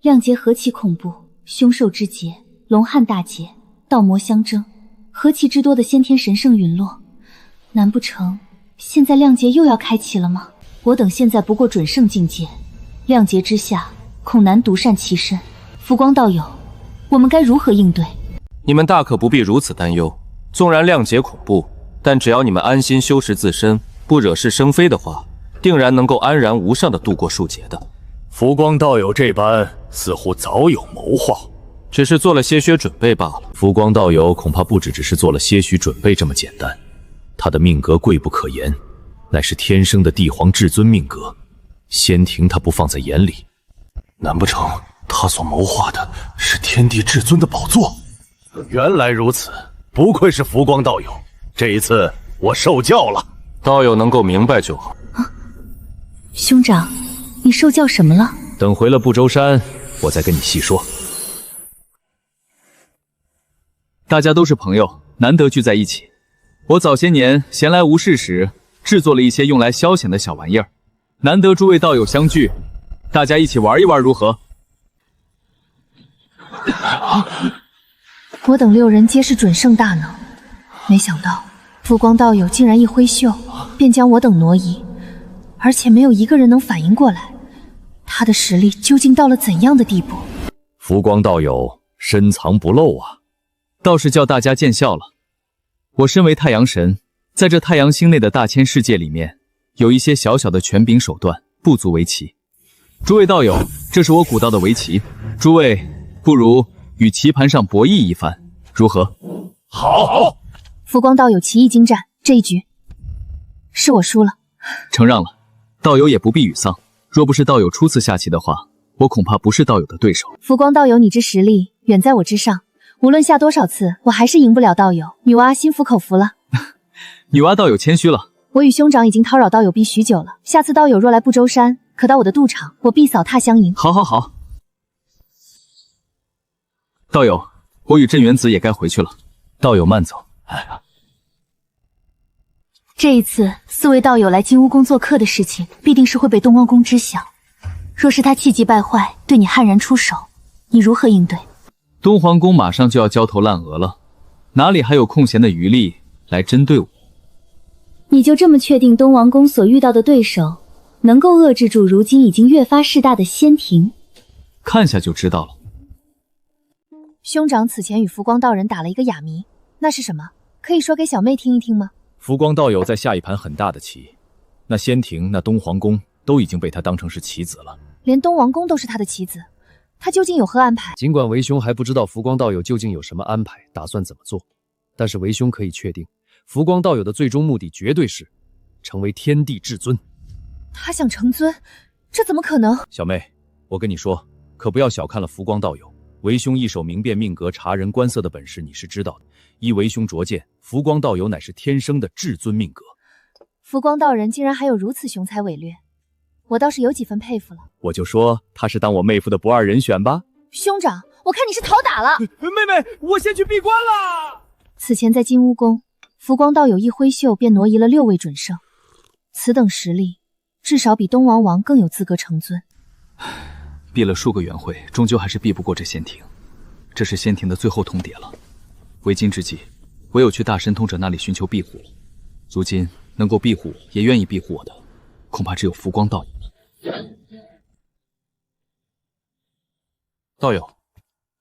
亮劫何其恐怖！凶兽之劫，龙汉大劫，道魔相争，何其之多的先天神圣陨落！难不成现在亮劫又要开启了吗？我等现在不过准圣境界，亮劫之下，恐难独善其身。浮光道友，我们该如何应对？你们大可不必如此担忧。纵然亮劫恐怖，但只要你们安心修持自身，不惹是生非的话，定然能够安然无恙地度过数劫的。浮光道友这般似乎早有谋划，只是做了些许准备罢了。浮光道友恐怕不只是做了些许准备这么简单，他的命格贵不可言，乃是天生的帝皇至尊命格。仙庭他不放在眼里，难不成他所谋划的是天地至尊的宝座？原来如此，不愧是浮光道友，这一次我受教了。道友能够明白就好。兄长，你受教什么了？等回了不周山，我再跟你细说。大家都是朋友，难得聚在一起。我早些年闲来无事时，制作了一些用来消遣的小玩意儿，难得诸位道友相聚，大家一起玩一玩如何？我等6人皆是准圣大能，没想到浮光道友竟然一挥袖便将我等挪移，而且没有一个人能反应过来，他的实力究竟到了怎样的地步？浮光道友深藏不露啊，倒是叫大家见笑了。我身为太阳神，在这太阳星内的大千世界里面，有一些小小的权柄手段，不足为奇。诸位道友，这是我古道的围棋，诸位不如与棋盘上博弈一番，如何？好。浮光道友棋艺精湛，这一局是我输了。承让了，道友也不必沮丧。若不是道友初次下棋的话，我恐怕不是道友的对手。浮光道友，你之实力远在我之上，无论下多少次，我还是赢不了道友。女娲心服口服了。女娲道友谦虚了。我与兄长已经叨扰道友逼许久了，下次道友若来不周山，可到我的赌场，我必扫踏相迎。好，好，好。道友，我与镇元子也该回去了。道友慢走。这一次四位道友来金乌宫做客的事情，必定是会被东王公知晓。若是他气急败坏，对你悍然出手，你如何应对？东皇宫马上就要焦头烂额了，哪里还有空闲的余力来针对我？你就这么确定东王宫所遇到的对手能够遏制住如今已经越发势大的仙庭？看下就知道了。兄长此前与浮光道人打了一个哑谜，那是什么？可以说给小妹听一听吗？浮光道友在下一盘很大的棋，那仙庭、那东皇宫都已经被他当成是棋子了。连东王宫都是他的棋子，他究竟有何安排？尽管为兄还不知道浮光道友究竟有什么安排，打算怎么做，但是为兄可以确定，浮光道友的最终目的绝对是成为天地至尊。他想成尊，这怎么可能？小妹，我跟你说，可不要小看了浮光道友。为兄一手明辨命格、察人观色的本事，你是知道的。依为兄拙见，浮光道友乃是天生的至尊命格。浮光道人竟然还有如此雄才伟略，我倒是有几分佩服了。我就说他是当我妹夫的不二人选吧。兄长，我看你是讨打了。妹妹，我先去闭关了。此前在金乌宫，浮光道友一挥袖便挪移了6位准圣，此等实力，至少比东王王更有资格成尊。避了数个元会，终究还是避不过这仙庭。这是仙庭的最后通牒了。为今之计，唯有去大神通者那里寻求庇护了。如今能够庇护我，也愿意庇护我的，恐怕只有浮光道友了。道友，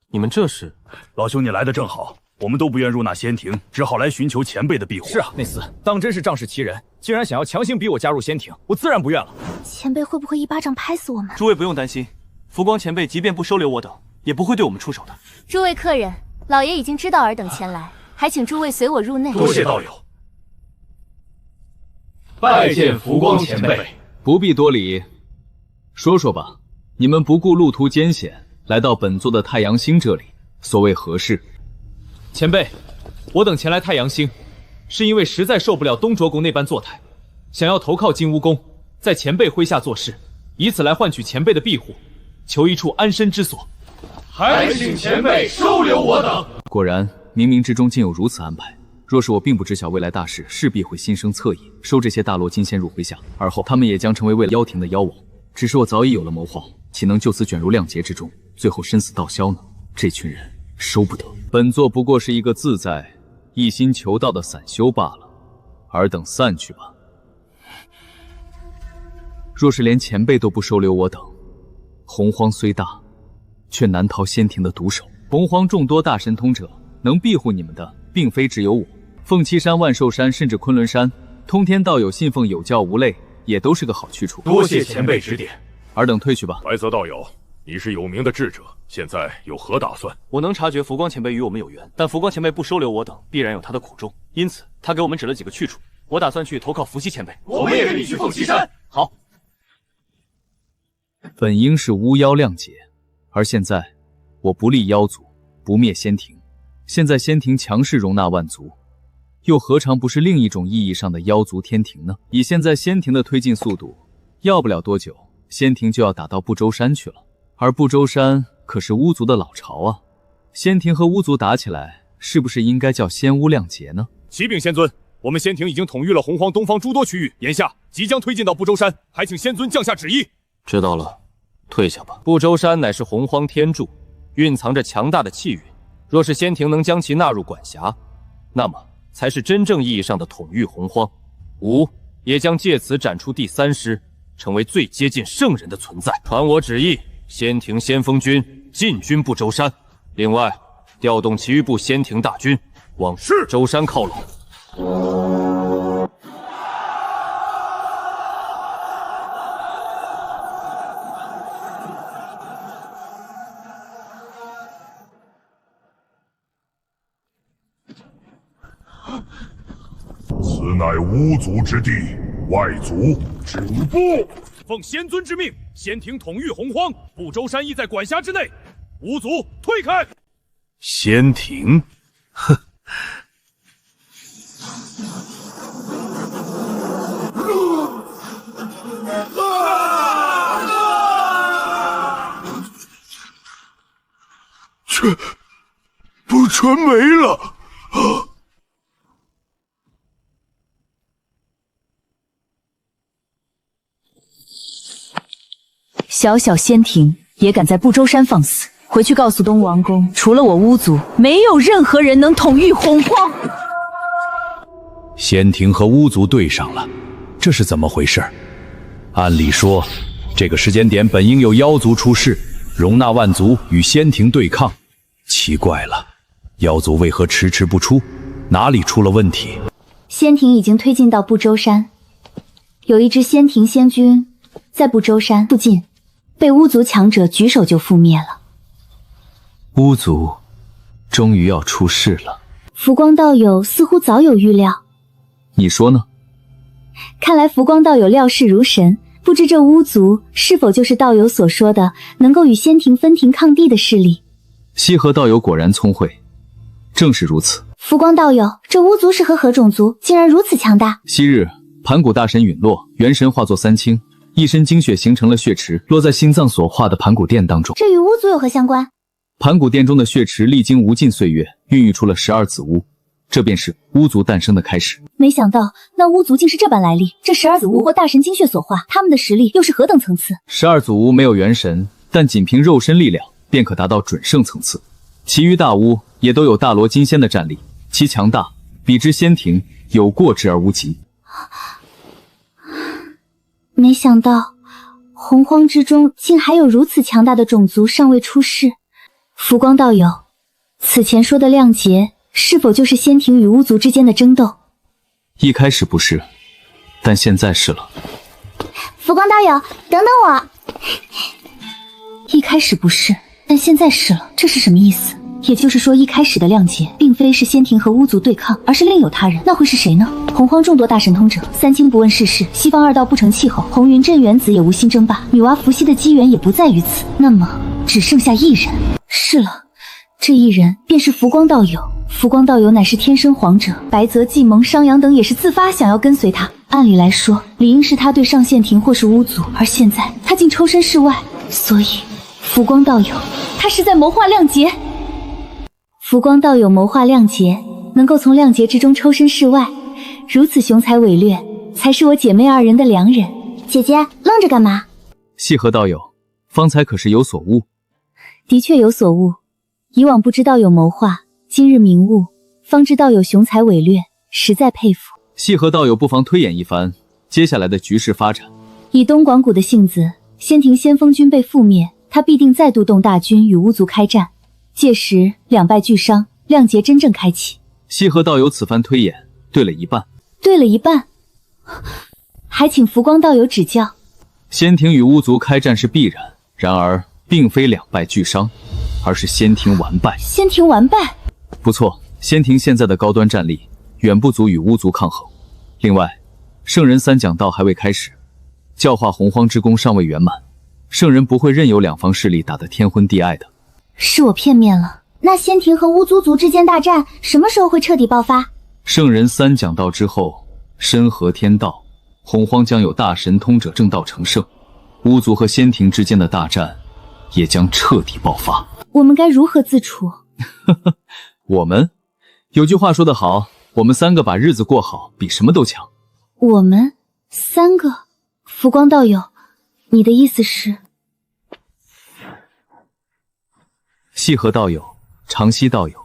你们这是？老兄，你来的正好，我们都不愿入纳仙庭，只好来寻求前辈的庇护。是啊，那厮当真是仗势欺人，竟然想要强行逼我加入仙庭，我自然不愿了。前辈会不会一巴掌拍死我们？诸位不用担心，浮光前辈即便不收留我等，也不会对我们出手的。诸位客人，老爷已经知道尔等前来，还请诸位随我入内。多谢道友。拜见浮光前辈。不必多礼。说说吧，你们不顾路途艰险，来到本座的太阳星这里，所谓何事？前辈，我等前来太阳星，是因为实在受不了东卓宫那般作态，想要投靠金乌宫，在前辈麾下做事，以此来换取前辈的庇护，求一处安身之所。还请前辈收留我等。果然，冥冥之中竟有如此安排。若是我并不知晓未来大事，势必会心生恻隐，收这些大罗金仙入麾下，而后他们也将成为为了妖庭的妖王。只是我早已有了谋划，岂能就此卷入亮劫之中，最后身死道消呢？这群人收不得。本座不过是一个自在、一心求道的散修罢了，尔等散去吧。若是连前辈都不收留我等，洪荒虽大，却难逃仙庭的毒手。洪荒众多大神通者，能庇护你们的，并非只有我。凤栖山、万寿山，甚至昆仑山，通天道友信奉有教无类，也都是个好去处。多谢前辈指点。尔等退去吧。白泽道友，你是有名的智者，现在有何打算？我能察觉浮光前辈与我们有缘，但浮光前辈不收留我等，必然有他的苦衷，因此他给我们指了几个去处。我打算去投靠伏羲前辈。我们也跟你去凤栖山。好。本应是巫妖亮劫，而现在我不立妖族，不灭仙庭。现在仙庭强势容纳万族，又何尝不是另一种意义上的妖族天庭呢？以现在仙庭的推进速度，要不了多久，仙庭就要打到不周山去了。而不周山可是巫族的老巢啊，仙庭和巫族打起来，是不是应该叫仙巫亮劫呢？启禀仙尊，我们仙庭已经统御了洪荒东方诸多区域，眼下即将推进到不周山，还请仙尊降下旨意。知道了，退下吧。不周山乃是洪荒天柱，蕴藏着强大的气运，若是仙庭能将其纳入管辖，那么才是真正意义上的统御洪荒。吾也将借此展出第3师，成为最接近圣人的存在。传我旨意，仙庭先锋军进军不周山，另外调动其余部仙庭大军往周山靠拢。乃巫族之地，外族止步！奉仙尊之命，仙庭统御洪荒，不周山亦在管辖之内。巫族退开！仙庭，哼！全没了！小小仙庭也敢在不周山放肆！回去告诉东王公，除了我巫族，没有任何人能统御洪荒。仙庭和巫族对上了，这是怎么回事？按理说，这个时间点本应有妖族出世，容纳万族与仙庭对抗。奇怪了，妖族为何迟迟不出？哪里出了问题？仙庭已经推进到不周山，有一支仙庭仙军在不周山附近，被巫族强者举手就覆灭了。巫族终于要出世了。浮光道友似乎早有预料，你说呢？看来浮光道友料事如神，不知这巫族是否就是道友所说的能够与仙庭分庭抗地的势力？西河道友果然聪慧，正是如此。浮光道友，这巫族是何种族，竟然如此强大？昔日盘古大神陨落，元神化作三清，一身精血形成了血池，落在心脏所化的盘古殿当中。这与巫族有何相关？盘古殿中的血池历经无尽岁月，孕育出了12子巫，这便是巫族诞生的开始。没想到那巫族竟是这般来历，这12子巫或大神精血所化，他们的实力又是何等层次？12子巫没有元神，但仅凭肉身力量便可达到准圣层次。其余大巫也都有大罗金仙的战力，其强大比之仙庭有过之而无及。没想到洪荒之中竟还有如此强大的种族尚未出世。浮光道友，此前说的亮劫是否就是仙庭与巫族之间的争斗？一开始不是，但现在是了。浮光道友，等等我。一开始不是，但现在是了，这是什么意思？也就是说，一开始的亮劫并非是仙庭和巫族对抗，而是另有他人。那会是谁呢？洪荒众多大神通者，三清不问世事，西方二道不成气候，红云镇元子也无心争霸，女娲伏羲的机缘也不在于此。那么只剩下一人。是了，这一人便是浮光道友。浮光道友乃是天生皇者，白泽、季蒙、商阳等也是自发想要跟随他。按理来说，理应是他对上仙庭或是巫族，而现在他竟抽身事外，所以浮光道友他是在谋划亮劫。浮光道友谋划亮劫，能够从亮劫之中抽身事外，如此雄才伟略，才是我姐妹二人的良人。姐姐愣着干嘛？西河道友，方才可是有所悟？的确有所悟，以往不知道有谋划，今日明悟，方知道有雄才伟略，实在佩服。西河道友不妨推演一番接下来的局势发展。以东广谷的性子，仙庭先锋军被覆灭，他必定再度动大军与巫族开战，届时两败俱伤，亮劫真正开启。西河道友此番推演对了一半。对了一半，还请浮光道友指教。仙庭与巫族开战是必然，然而并非两败俱伤，而是仙庭完败。仙庭完败？不错，仙庭现在的高端战力远不足与巫族抗衡。另外，圣人三讲道还未开始，教化洪荒之功尚未圆满，圣人不会任由两方势力打得天昏地暗的。是我片面了。那仙庭和巫族之间大战什么时候会彻底爆发？圣人三讲道之后，身合天道，洪荒将有大神通者正道成圣，巫族和仙庭之间的大战也将彻底爆发。我们该如何自处？我们有句话说得好，我们三个把日子过好比什么都强。我们三个？浮光道友，你的意思是？西河道友，长溪道友，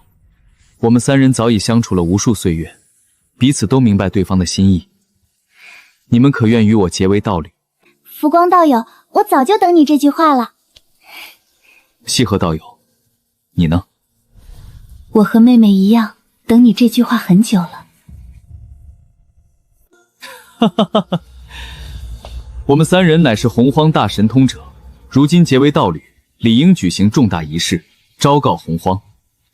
我们三人早已相处了无数岁月，彼此都明白对方的心意。你们可愿与我结为道侣？浮光道友，我早就等你这句话了。西河道友，你呢？我和妹妹一样，等你这句话很久了。哈哈哈哈！我们三人乃是洪荒大神通者，如今结为道侣，理应举行重大仪式，昭告洪荒。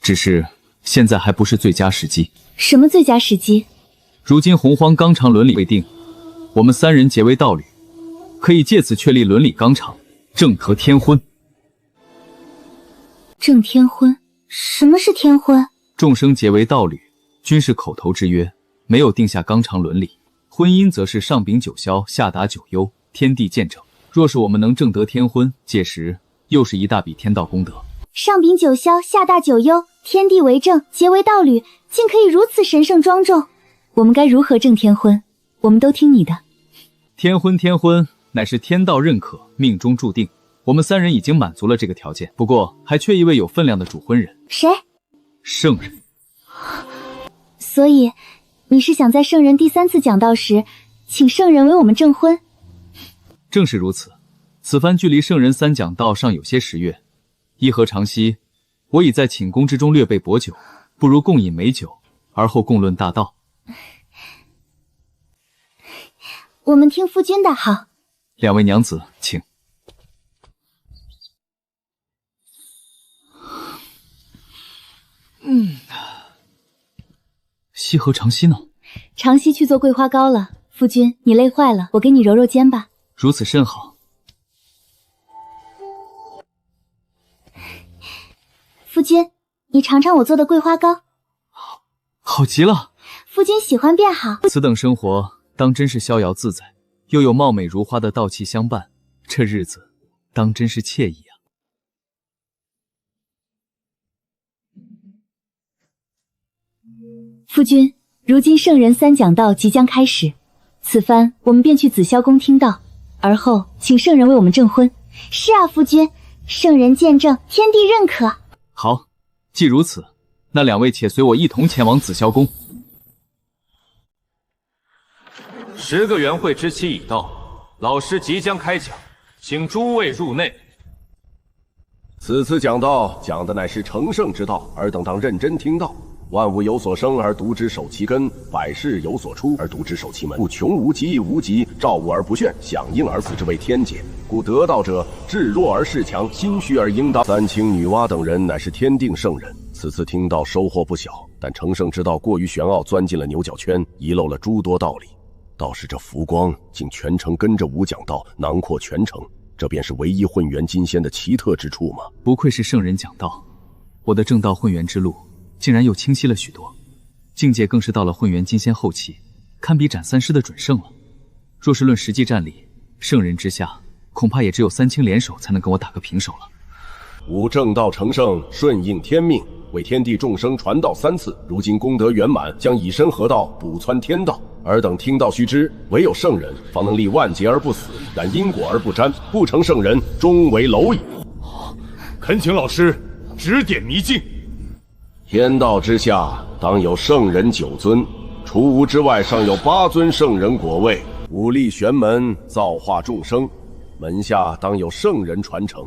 只是现在还不是最佳时机。什么最佳时机？如今洪荒纲常伦理未定，我们三人结为道侣，可以借此确立伦理纲常，正得天婚。正天婚？什么是天婚？众生结为道侣，均是口头之约，没有定下纲常伦理。婚姻则是上秉九霄，下达九幽，天地见证。若是我们能正得天婚，届时又是一大笔天道功德。上秉九霄，下达九幽，天地为证，结为道侣，竟可以如此神圣庄重。我们该如何正天婚？我们都听你的。天婚乃是天道认可，命中注定。我们三人已经满足了这个条件，不过还缺一位有分量的主婚人。谁？圣人。所以你是想在圣人第3次讲道时，请圣人为我们证婚？正是如此。此番距离圣人3讲道尚有些时月，依和长息，我已在寝宫之中略备薄酒，不如共饮美酒，而后共论大道。我们听夫君的好。两位娘子，请。西河长息呢？长息去做桂花糕了。夫君，你累坏了，我给你揉揉肩吧。如此甚好。夫君，你尝尝我做的桂花糕。好极了。夫君喜欢便好。此等生活当真是逍遥自在，又有貌美如花的道气相伴，这日子当真是惬意啊。夫君，如今圣人3讲道即将开始，此番我们便去紫霄宫听道，而后请圣人为我们证婚。是啊，夫君，圣人见证，天地认可。好，既如此，那两位且随我一同前往紫霄宫。10个元会之期已到，老师即将开讲，请诸位入内。此次讲道讲的乃是成圣之道，尔等当认真听道。万物有所生而独之守其根，百事有所出而独之守其门。故穷无极，无极照物而不炫，响应而死之谓天解。故得道者，志弱而势强，心虚而应当。三清女娲等人乃是天定圣人，此次听道收获不小，但成圣之道过于玄奥，钻进了牛角圈，遗漏了诸多道理。倒是这浮光竟全程跟着吾讲道，囊括全程，这便是唯一混元金仙的奇特之处吗？不愧是圣人讲道，我的正道混元之路竟然又清晰了许多，境界更是到了混元金仙后期，堪比斩三师的准圣了。若是论实际战力，圣人之下，恐怕也只有三清联手才能跟我打个平手了。吾正道成圣，顺应天命，为天地众生传道3次，如今功德圆满，将以身合道，补穿天道。尔等听道须知，唯有圣人方能立万劫而不死，染因果而不沾，不成圣人，终为蝼蚁。恳请老师指点迷津。天道之下，当有圣人9尊，除吾之外，尚有8尊圣人果位。吾立玄门，造化众生，门下当有圣人传承。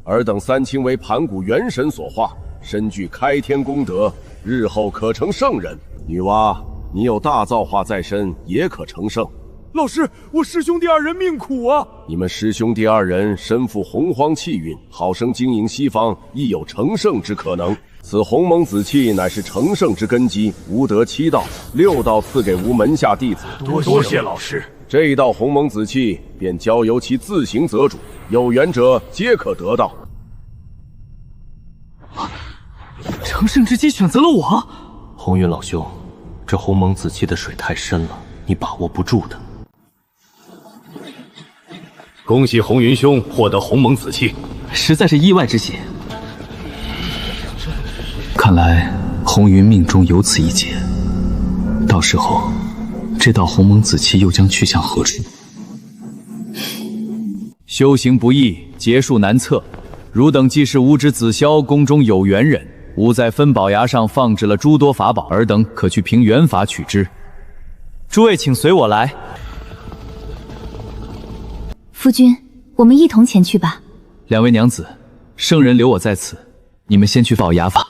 尔等三清为盘古元神所化，身具开天功德，日后可成圣人。女娲，你有大造化在身，也可成圣。老师，我师兄弟2人命苦啊！你们师兄弟2人身负洪荒气运，好生经营西方，亦有成圣之可能。此鸿蒙子气乃是成圣之根基，吾得7道，6道赐给吾门下弟子。多谢老师。这一道鸿蒙子气便交由其自行择主，有缘者皆可得到。成圣之机选择了我。鸿运老兄，这鸿蒙子气的水太深了，你把握不住的。恭喜鸿云兄获得鸿蒙子气，实在是意外之喜。看来鸿云命中有此一劫，到时候这道鸿蒙子气又将去向何处？修行不易，劫数难测。汝等既是吾之紫霄宫中有缘人，吾在分宝崖上放置了诸多法宝，尔等可去凭缘法取之。诸位请随我来。夫君，我们一同前去吧。两位娘子，圣人留我在此，你们先去宝崖吧。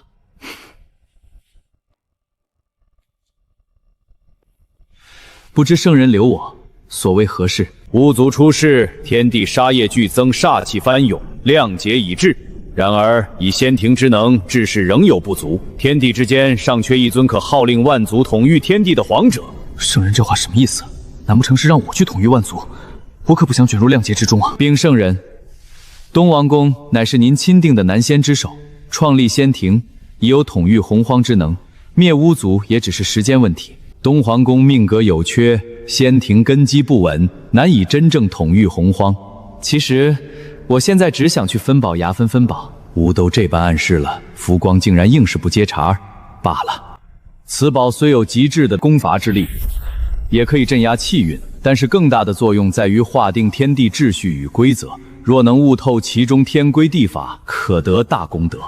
不知圣人留我，所为何事？巫族出世，天地杀业剧增，煞气翻涌，量劫已至。然而以仙庭之能，治世仍有不足。天地之间尚缺一尊可号令万族、统御天地的皇者。圣人这话什么意思？难不成是让我去统御万族？我可不想卷入亮劫之中啊！禀圣人，东王公乃是您钦定的南仙之首，创立仙庭，已有统御洪荒之能，灭巫族也只是时间问题。东皇宫命格有缺，仙庭根基不稳，难以真正统御洪荒。其实，我现在只想去分宝崖分宝。吾都这般暗示了，浮光竟然硬是不接茬儿罢了。此宝虽有极致的攻伐之力，也可以镇压气运，但是更大的作用在于划定天地秩序与规则。若能悟透其中天规地法，可得大功德。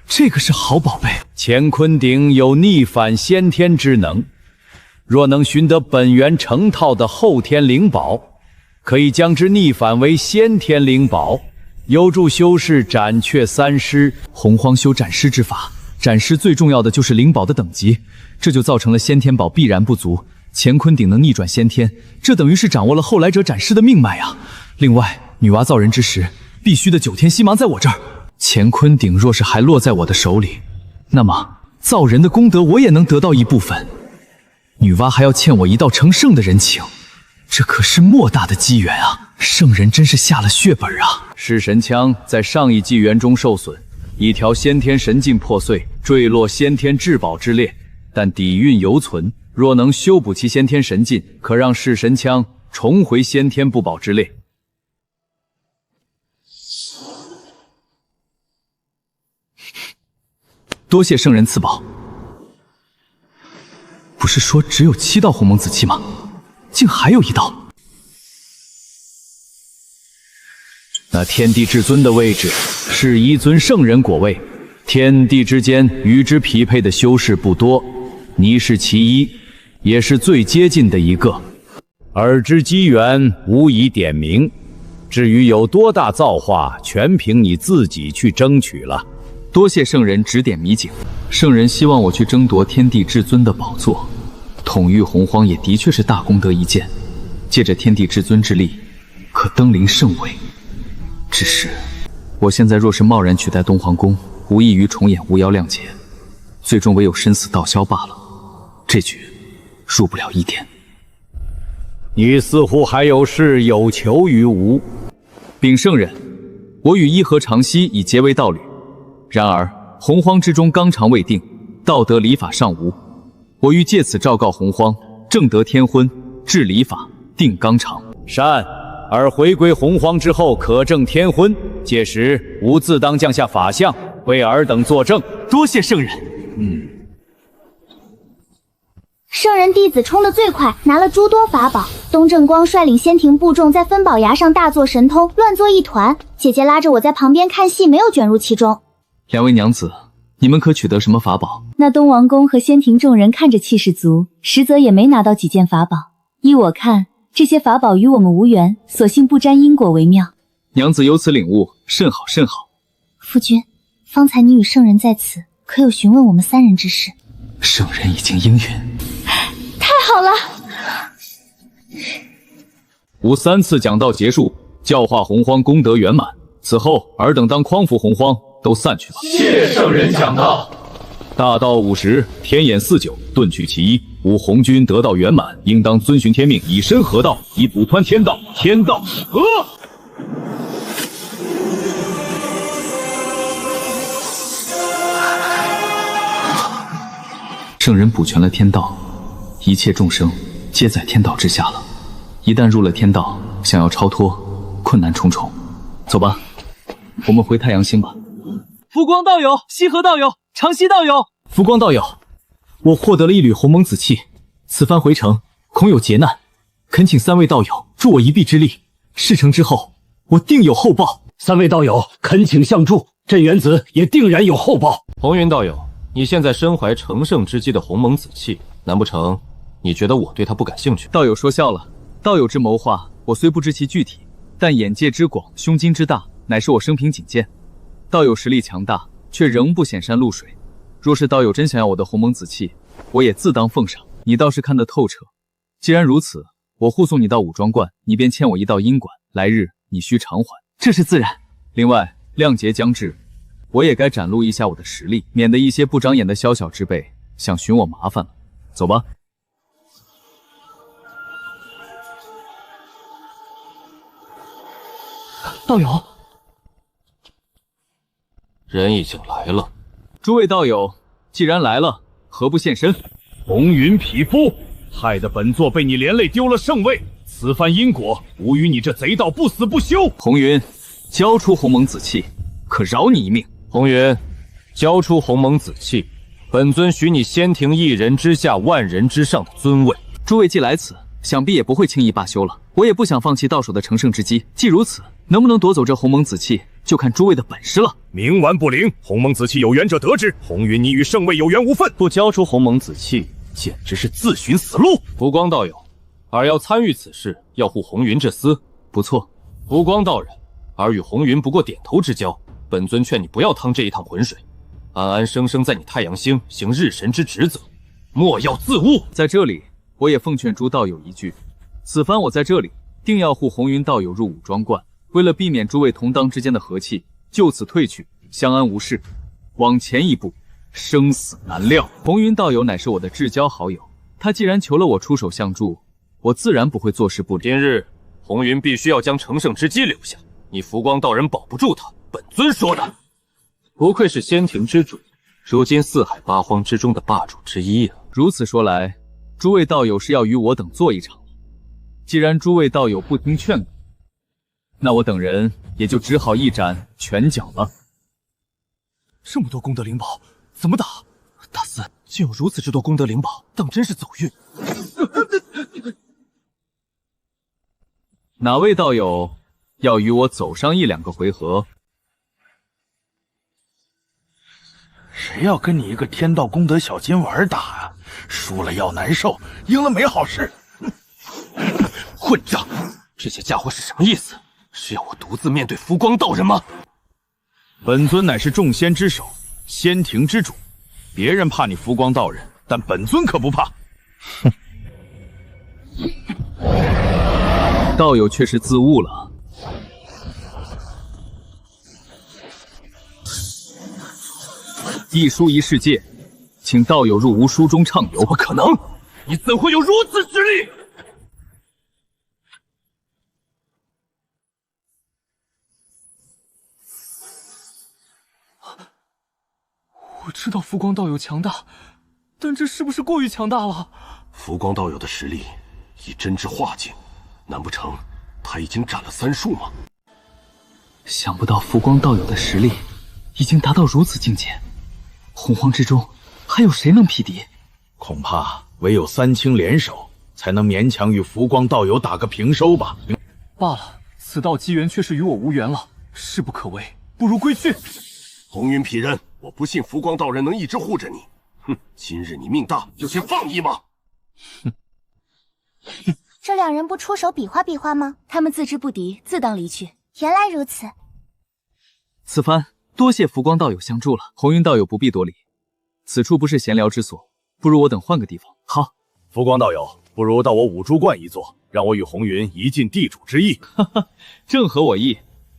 这个是好宝贝。乾坤鼎有逆反先天之能，若能寻得本源成套的后天灵宝，可以将之逆反为先天灵宝，有助修士斩却三尸。洪荒修斩尸之法，斩尸最重要的就是灵宝的等级，这就造成了先天宝必然不足。乾坤鼎能逆转先天，这等于是掌握了后来者斩尸的命脉啊！另外，女娲造人之时，必须的9天西芒在我这儿。乾坤鼎若是还落在我的手里，那么造人的功德我也能得到一部分。女娲还要欠我一道成圣的人情，这可是莫大的机缘啊！圣人真是下了血本啊！噬神枪在上一纪元中受损，一条先天神镜破碎，坠落先天至宝之列，但底蕴犹存。若能修补其先天神镜，可让噬神枪重回先天不宝之列。多谢圣人赐宝。不是说只有7道鸿蒙紫气吗？竟还有1道。那天地至尊的位置是一尊圣人果位，天地之间与之匹配的修士不多，你是其一，也是最接近的一个。而之机缘无以点明，至于有多大造化，全凭你自己去争取了。多谢圣人指点迷津。圣人希望我去争夺天地至尊的宝座，统御洪荒也的确是大功德一件。借着天地至尊之力，可登临圣位。只是，我现在若是贸然取代东皇宫，无异于重演巫妖亮劫，最终唯有身死道消罢了。这局入不了1点。你似乎还有事有求于吾。禀圣人，我与伊和长息已结为道侣。然而洪荒之中纲常未定，道德礼法尚无。我欲借此昭告洪荒，正得天婚，治礼法，定纲常。善。而回归洪荒之后，可正天婚，届时吾自当降下法相，为尔等作证。多谢圣人。圣人弟子冲得最快，拿了诸多法宝。东正光率领仙庭部众在分宝崖上大做神通，乱作一团。姐姐拉着我在旁边看戏，没有卷入其中。两位娘子，你们可取得什么法宝？那东王公和仙庭众人看着气势足，实则也没拿到几件法宝。依我看，这些法宝与我们无缘，索性不沾因果为妙。娘子有此领悟，甚好甚好。夫君，方才你与圣人在此，可有询问我们3人之事？圣人已经应允。太好了！吾3次讲道结束，教化洪荒功德圆满。此后尔等当匡扶洪荒，都散去吧。谢圣人讲道。大道50，天眼49，顿去其一。吾红军得道圆满，应当遵循天命，以身合道，以补穿天道。天道合。圣人补全了天道，一切众生皆在天道之下了。一旦入了天道，想要超脱，困难重重。走吧，我们回太阳星吧。浮光道友、西河道友、长息道友，浮光道友，我获得了一缕鸿蒙紫气，此番回城恐有劫难，恳请3位道友助我一臂之力。事成之后，我定有厚报。3位道友恳请相助，镇元子也定然有厚报。红云道友，你现在身怀成圣之机的鸿蒙紫气，难不成你觉得我对他不感兴趣？道友说笑了，道友之谋划，我虽不知其具体，但眼界之广，胸襟之大，乃是我生平仅见。道友实力强大，却仍不显山露水。若是道友真想要我的鸿蒙紫气，我也自当奉上。你倒是看得透彻。既然如此，我护送你到武装观，你便欠我一道阴管，来日你需偿还，这是自然。另外，亮劫将至，我也该展露一下我的实力，免得一些不长眼的宵小之辈想寻我麻烦了。走吧。道友，人已经来了。诸位道友，既然来了，何不现身？红云匹夫，害得本座被你连累丢了圣位，此番因果，吾与你这贼道不死不休。红云，交出鸿蒙紫气，可饶你一命。红云，交出鸿蒙紫气，本尊许你仙庭一人之下，万人之上的尊位。诸位既来此，想必也不会轻易罢休了。我也不想放弃到手的成圣之机，既如此，能不能夺走这鸿蒙紫气，就看诸位的本事了。冥顽不灵，鸿蒙紫气有缘者得之。红云，你与圣位有缘无分，不交出鸿蒙紫气，简直是自寻死路。浮光道友，尔要参与此事，要护红云这厮，不错。浮光道人，尔与红云不过点头之交，本尊劝你不要趟这一趟浑水，安安生生在你太阳星行日神之职责，莫要自误。在这里，我也奉劝诸道友一句，此番我在这里，定要护红云道友入武装观。为了避免诸位同当之间的和气，就此退去，相安无事。往前一步，生死难料。红云道友乃是我的至交好友，他既然求了我出手相助，我自然不会坐视不理。今日红云必须要将成圣之机留下，你浮光道人保不住他，本尊说的。不愧是仙庭之主，如今四海八荒之中的霸主之一啊！如此说来，诸位道友是要与我等做一场了。既然诸位道友不听劝告，那我等人也就只好一展拳脚了。这么多功德灵宝，怎么打？大师，竟有如此之多功德灵宝，当真是走运。哪位道友要与我走上1-2个回合？谁要跟你一个天道功德小金丸打啊？输了要难受，赢了没好事。混账！这些家伙是什么意思？是要我独自面对浮光道人吗？本尊乃是众仙之首，仙庭之主，别人怕你浮光道人，但本尊可不怕。哼！道友却是自误了。一书一世界，请道友入吾书中畅游。怎么可能？你怎会有如此实力？我知道浮光道友强大，但这是不是过于强大了？浮光道友的实力已臻至化境，难不成他已经斩了3术吗？想不到浮光道友的实力已经达到如此境界，洪荒之中还有谁能匹敌？恐怕唯有3清联手，才能勉强与浮光道友打个平手吧。罢了，此道机缘却是与我无缘了，势不可为，不如归去。红云匹人，我不信浮光道人能一直护着你。哼，今日你命大，就先放一马。这2人不出手比划比划吗？他们自知不敌，自当离去。原来如此。此番多谢浮光道友相助了，红云道友不必多礼。此处不是闲聊之所，不如我等换个地方。好，浮光道友，不如到我五珠观一坐，让我与红云一尽地主之谊。哈哈，正合我意。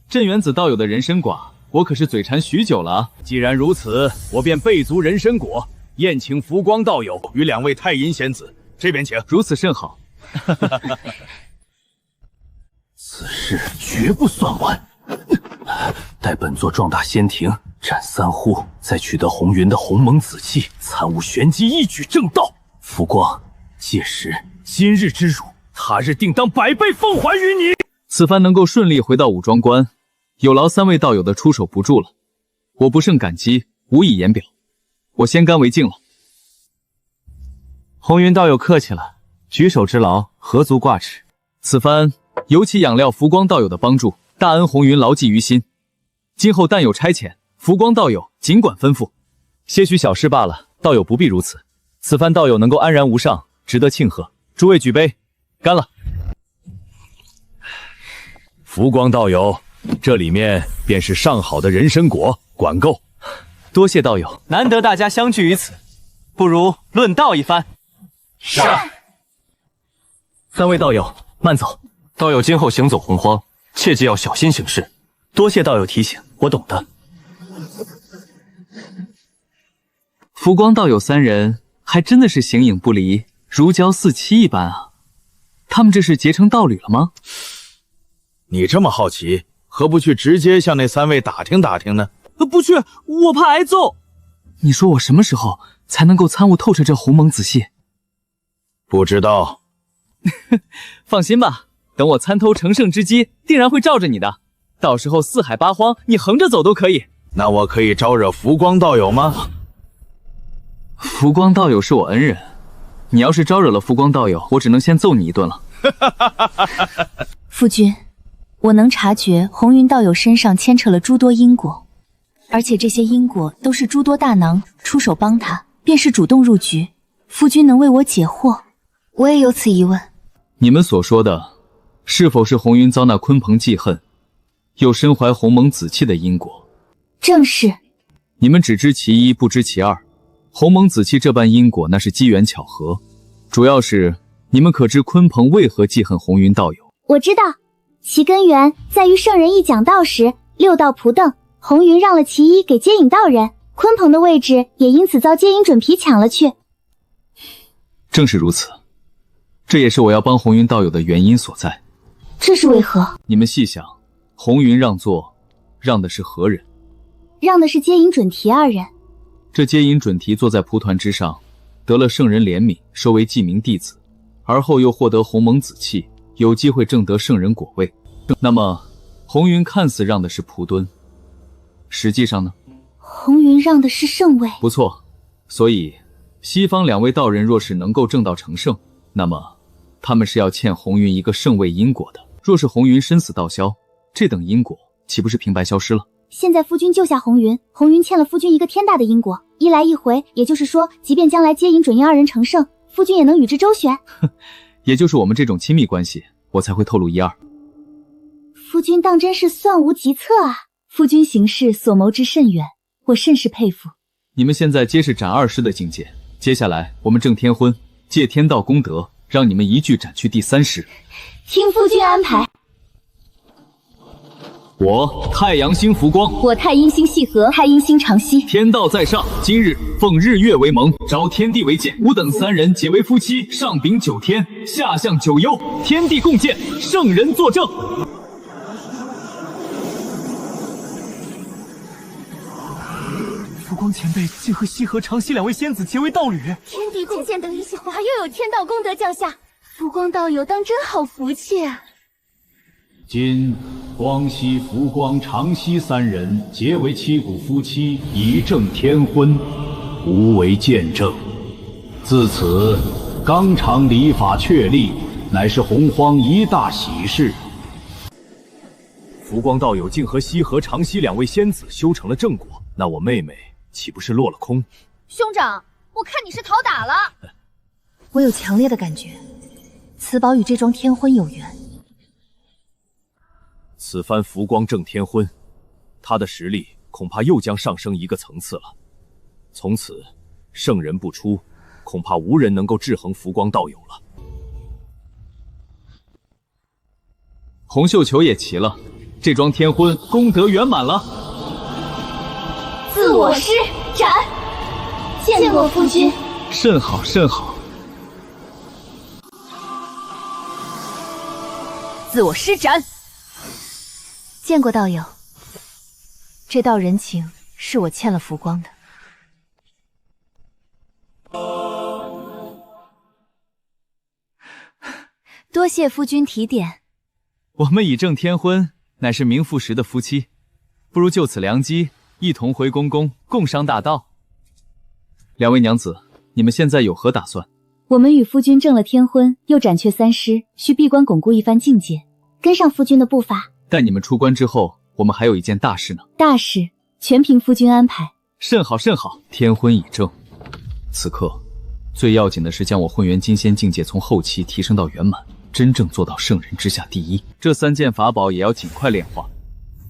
镇元子道友的人参quả，我可是嘴馋许久了啊！既然如此，我便备足人参果，宴请浮光道友与2位太阴仙子。这边请。如此甚好。此事绝不算晚。待本座壮大仙庭，斩3户，再取得红云的鸿蒙紫气，参悟玄机，一举正道。浮光，届时今日之辱，他日定当100倍奉还于你。此番能够顺利回到武装关，有劳3位道友的出手不助了，我不胜感激，无以言表。我先干为敬了。红云道友客气了，举手之劳，何足挂齿。此番尤其仰料浮光道友的帮助，大恩红云牢记于心。今后但有差遣，浮光道友尽管吩咐。些许小事罢了，道友不必如此。此番道友能够安然无恙，值得庆贺。诸位举杯，干了！浮光道友，这里面便是上好的人参果，管够。多谢道友，难得大家相聚于此，不如论道一番。是。3位道友，慢走。道友今后行走洪荒，切记要小心行事。多谢道友提醒，我懂得。浮光道友3人还真的是形影不离，如胶似漆一般啊！他们这是结成道侣了吗？你这么好奇，何不去直接向那3位打听打听呢？不去，我怕挨揍。你说我什么时候才能够参悟透彻这鸿蒙子系？不知道。放心吧，等我参透成圣之机，定然会罩着你的。到时候四海八荒，你横着走都可以。那我可以招惹浮光道友吗？浮光道友是我恩人，你要是招惹了浮光道友，我只能先揍你一顿了。夫君，我能察觉红云道友身上牵扯了诸多因果，而且这些因果都是诸多大囊出手帮他，便是主动入局。夫君能为我解惑，我也有此疑问。你们所说的，是否是红云遭那鲲鹏记恨，又身怀鸿蒙子气的因果？正是。你们只知其一，不知其二。鸿蒙子气这般因果，那是机缘巧合。主要是你们可知鲲鹏为何记恨红云道友？我知道，其根源在于圣人一讲道时，6道蒲凳，红云让了其一给接引道人，鲲鹏的位置也因此遭接引准皮抢了去。正是如此，这也是我要帮红云道友的原因所在。这是为何？你们细想，红云让座，让的是何人？让的是接引准提2人。这接引准提坐在蒲团之上，得了圣人怜悯，收为记名弟子，而后又获得鸿蒙子气，有机会证得圣人果位。那么，红云看似让的是蒲敦，实际上呢？红云让的是圣位。不错，所以西方2位道人若是能够证道成圣，那么他们是要欠红云一个圣位因果的。若是红云身死道消，这等因果岂不是平白消失了？现在夫君救下红云，红云欠了夫君一个天大的因果，一来一回，也就是说，即便将来接引准阴2人成圣，夫君也能与之周旋。也就是我们这种亲密关系，我才会透露一二。夫君当真是算无极策啊！夫君行事所谋之甚远，我甚是佩服。你们现在皆是斩2师的境界，接下来我们正天婚，借天道功德，让你们一举斩去第3师。听夫君安排。我太阳星浮光，我太阴星细河，太阴星长息。天道在上，今日奉日月为盟，招天地为鉴，吾等3人结为夫妻，上禀9天，下向9幽，天地共鉴，圣人作证。浮光前辈竟和西河、长息2位仙子结为道侣，天地共鉴等一句话，又有天道功德降下，浮光道友当真好福气啊！今光熙、浮光、长息3人结为七股夫妻，以正天婚，吾为见证。自此，纲常礼法确立，乃是洪荒一大喜事。浮光道友竟和西河、长息2位仙子修成了正果，那我妹妹岂不是落了空？兄长，我看你是讨打了。我有强烈的感觉，此宝与这桩天婚有缘。此番浮光正天婚，他的实力恐怕又将上升一个层次了。从此，圣人不出，恐怕无人能够制衡浮光道友了。红绣球也齐了，这桩天婚功德圆满了。自我施展，见过夫君。甚好，甚好。自我施展。见过道友，这道人情是我欠了浮光的。多谢夫君提点。我们以正天婚，乃是名副实的夫妻，不如就此良机，一同回宫宫，共商大道。2位娘子，你们现在有何打算？我们与夫君正了天婚，又斩却3师，需闭关巩固一番境界，跟上夫君的步伐。待你们出关之后，我们还有一件大事呢。大事全凭夫君安排。甚好，甚好。天婚已正，此刻最要紧的是将我混元金仙境界从后期提升到圆满，真正做到圣人之下第一。这3件法宝也要尽快炼化，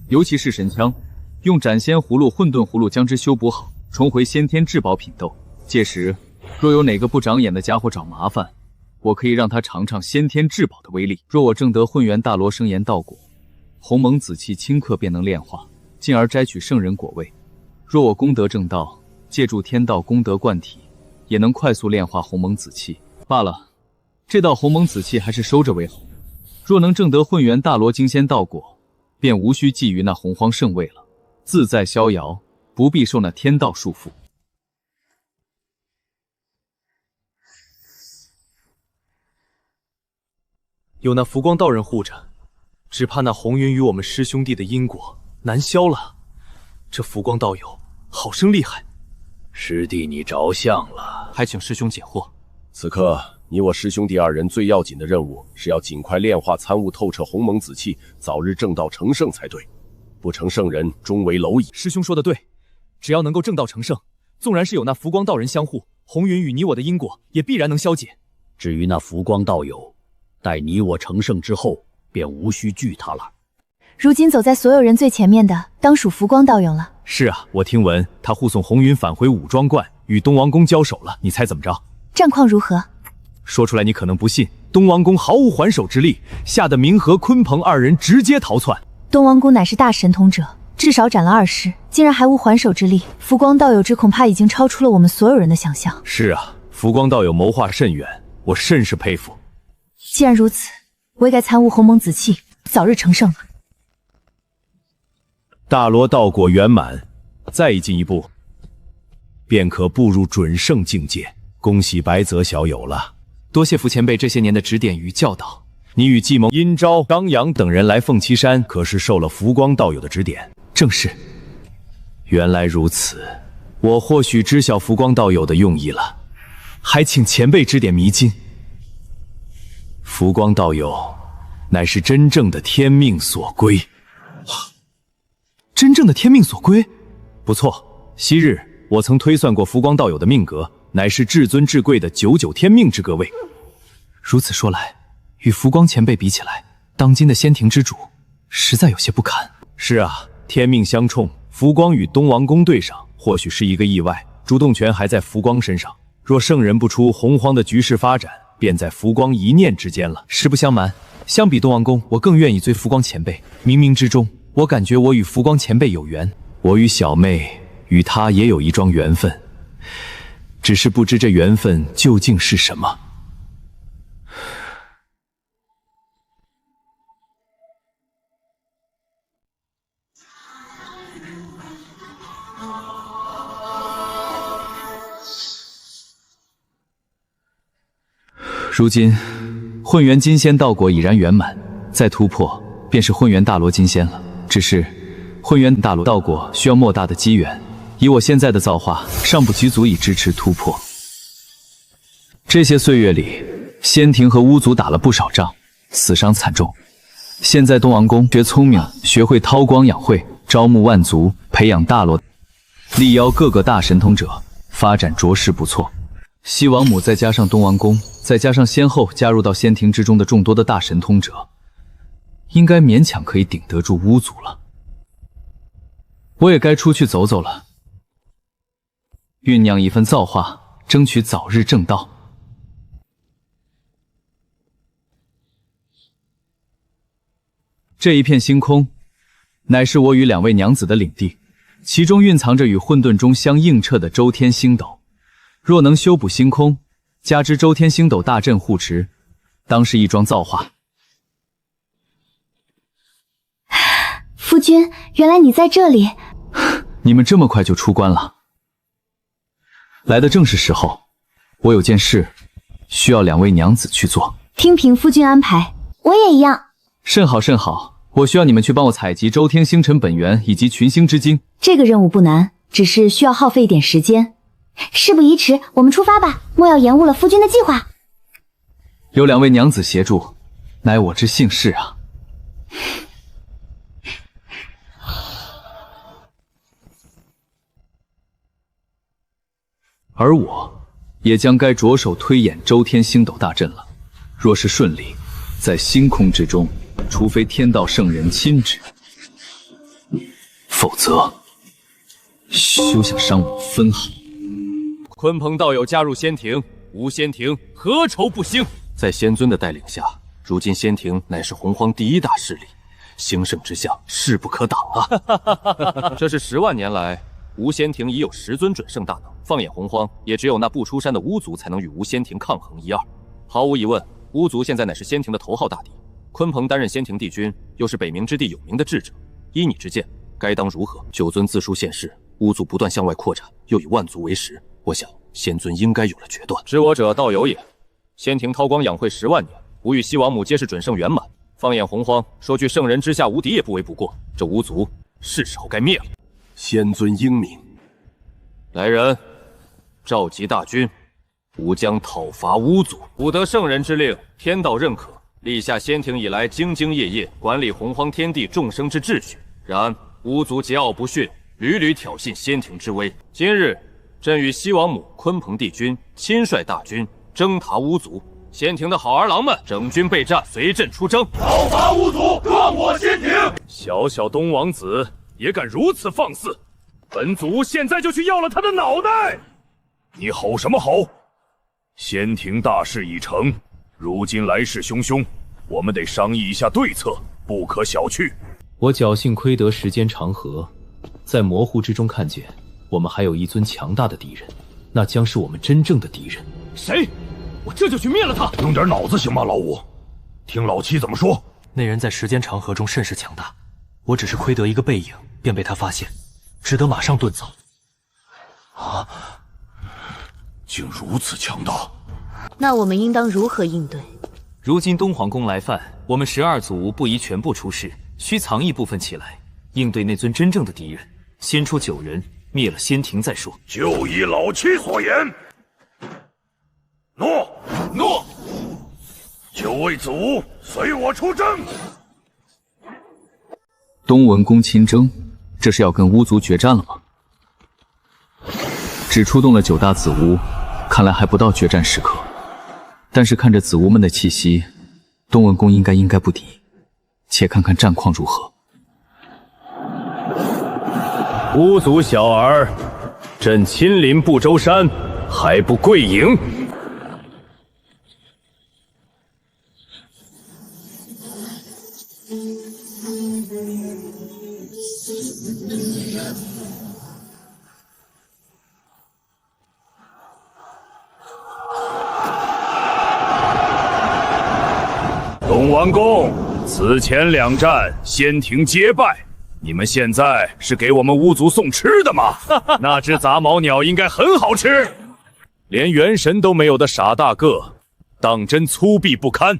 尤其是神枪，用斩仙葫芦、混沌葫芦将之修补好，重回先天至宝品斗。届时若有哪个不长眼的家伙找麻烦，我可以让他尝尝先天至宝的威力。若我正得混元大罗生岩道果，鸿蒙子气顷刻便能炼化，进而摘取圣人果位。若我功德正道，借助天道功德灌体，也能快速炼化鸿蒙子气。罢了，这道鸿蒙子气还是收着为好。若能正得混元大罗金仙道果，便无需觊觎那洪荒圣位了，自在逍遥，不必受那天道束缚。有那浮光道人护着，只怕那红云与我们师兄弟的因果难消了。这浮光道友好生厉害。师弟你着相了，还请师兄解惑。此刻你我师兄弟二人最要紧的任务是要尽快炼化参悟透彻鸿蒙子气，早日正道成圣才对。不成圣人，终为蝼蚁。师兄说的对，只要能够正道成圣，纵然是有那浮光道人相护，红云与你我的因果也必然能消解。至于那浮光道友，待你我成圣之后，便无需惧他了。如今走在所有人最前面的，当属浮光道友了。是啊，我听闻他护送红云返回武庄观，与东王公交手了。你猜怎么着？战况如何？说出来你可能不信，东王公毫无还手之力，吓得明和、鲲鹏二人直接逃窜。东王公乃是大神通者，至少斩了2尸，竟然还无还手之力。浮光道友之恐怕已经超出了我们所有人的想象。是啊，浮光道友谋划甚远，我甚是佩服。既然如此，我也该参悟鸿蒙子气，早日成圣了。大罗道果圆满，再进一步，便可步入准圣境界。恭喜白泽小友了，多谢福前辈这些年的指点与教导。你与计谋、殷昭、张扬等人来凤栖山，可是受了浮光道友的指点？正是。原来如此，我或许知晓浮光道友的用意了，还请前辈指点迷津。浮光道友乃是真正的天命所归。真正的天命所归？不错，昔日我曾推算过浮光道友的命格，乃是至尊至贵的99天命之格位。如此说来，与浮光前辈比起来，当今的仙庭之主实在有些不堪。是啊，天命相冲，浮光与东王公对上，或许是一个意外，主动权还在浮光身上。若圣人不出，洪荒的局势发展便在浮光一念之间了。实不相瞒，相比东王公，我更愿意追浮光前辈。冥冥之中，我感觉我与浮光前辈有缘。我与小妹与他也有一桩缘分，只是不知这缘分究竟是什么。如今混元金仙道果已然圆满，再突破便是混元大罗金仙了。只是混元大罗道果需要莫大的机缘，以我现在的造化，尚不及足以支持突破。这些岁月里，仙庭和巫族打了不少仗，死伤惨重。现在东王公学聪明，学会韬光养晦，招募万族，培养大罗，力邀各个大神通者，发展着实不错。西王母再加上东王公，再加上先后加入到仙庭之中的众多的大神通者，应该勉强可以顶得住巫族了。我也该出去走走了，酝酿一份造化，争取早日正道。这一片星空，乃是我与2位娘子的领地，其中蕴藏着与混沌中相映彻的周天星斗。若能修补星空，加之周天星斗大阵护持，当是一桩造化。夫君，原来你在这里。你们这么快就出关了？来的正是时候，我有件事需要2位娘子去做。听凭夫君安排。我也一样。甚好甚好，我需要你们去帮我采集周天星辰本源以及群星之精。这个任务不难，只是需要耗费一点时间。事不宜迟，我们出发吧，莫要延误了夫君的计划。有2位娘子协助，乃我之幸事啊。而我也将该着手推演周天星斗大阵了。若是顺利，在星空之中，除非天道圣人亲旨，否则休想伤我分毫。鲲鹏道友加入仙庭，无仙庭何愁不兴？在仙尊的带领下，如今仙庭乃是洪荒第1大势力，兴盛之象，势不可挡啊！这是10万年来，无仙庭已有10尊准圣大能。放眼洪荒，也只有那不出山的巫族才能与无仙庭抗衡1、2。毫无疑问，巫族现在乃是仙庭的头号大敌。鲲鹏担任仙庭帝君，又是北冥之地有名的智者，依你之见，该当如何？九尊自述现世，巫族不断向外扩展，又以万族为食，我想仙尊应该有了决断。知我者道友也。仙庭韬光养晦10万年，吾与西王母皆是准圣圆满。放眼洪荒，说句圣人之下无敌也不为不过。这巫族是时候该灭了。仙尊英明。来人，召集大军，吾将讨伐巫族。吾得圣人之令，天道认可，立下仙庭以来兢兢业业管理洪荒天地众生之秩序。然巫族桀骜不驯，屡屡挑衅仙庭之威。今日朕与西王母、鲲鹏帝君亲率大军征伐巫族。仙庭的好儿郎们，整军备战，随朕出征，讨伐巫族，壮我仙庭！小小东王子也敢如此放肆！本族现在就去要了他的脑袋！你吼什么吼？仙庭大势已成，如今来势汹汹，我们得商议一下对策，不可小觑。我侥幸窥得时间长河，在模糊之中看见，我们还有一尊强大的敌人，那将是我们真正的敌人。谁？我这就去灭了他！用点脑子行吗，老五？听老七怎么说？那人在时间长河中甚是强大，我只是窥得一个背影，便被他发现，只得马上遁走。啊！竟如此强大！那我们应当如何应对？如今东皇宫来犯，我们12族不宜全部出世，需藏一部分起来，应对那尊真正的敌人。先出9人，灭了仙庭再说。就依老七所言。诺。9位子吾随我出征。东文公亲征，这是要跟巫族决战了吗？只出动了9大子巫，看来还不到决战时刻。但是看着子巫们的气息，东文公应该不敌。且看看战况如何。巫族小儿，朕亲临不周山，还不跪迎？东王公，此前2战，仙庭皆败。你们现在是给我们巫族送吃的吗？那只杂毛鸟应该很好吃，连元神都没有的傻大个，当真粗鄙不堪。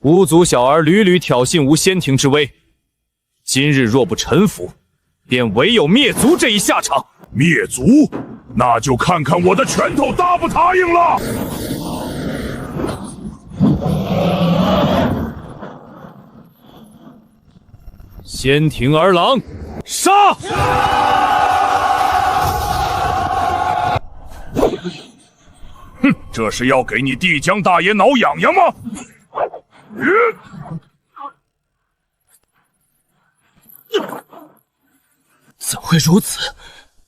巫族小儿屡屡挑衅吾仙庭之威，今日若不臣服，便唯有灭族这一下场。灭族？那就看看我的拳头答不答应了。仙庭儿郎，杀！哼，这是要给你帝江大爷挠痒痒吗？怎会如此？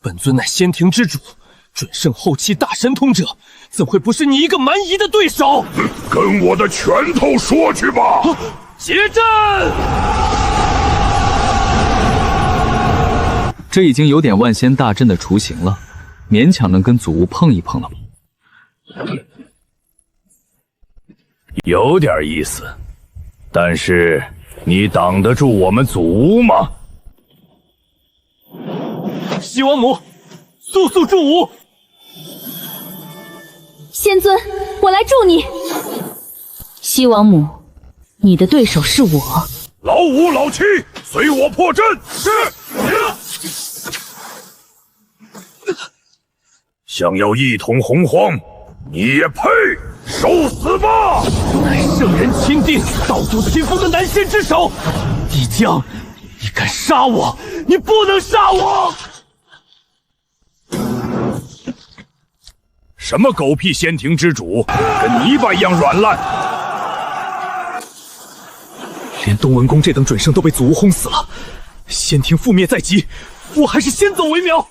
本尊乃仙庭之主，准圣后期大神通者，怎会不是你一个蛮夷的对手？跟我的拳头说去吧！结阵！这已经有点万仙大阵的雏形了，勉强能跟祖巫碰一碰了吧？有点意思，但是你挡得住我们祖巫吗？西王母，速速助吾！仙尊，我来助你。西王母，你的对手是我。老五、老七，随我破阵！是。想要一统洪荒，你也配受死吧！乃圣人钦定、道主亲封的南仙之首，帝江，你敢杀我？你不能杀我！什么狗屁仙庭之主，跟泥巴一样软烂！连东文公这等准圣都被祖巫轰死了，仙庭覆灭在即，我还是先走为妙。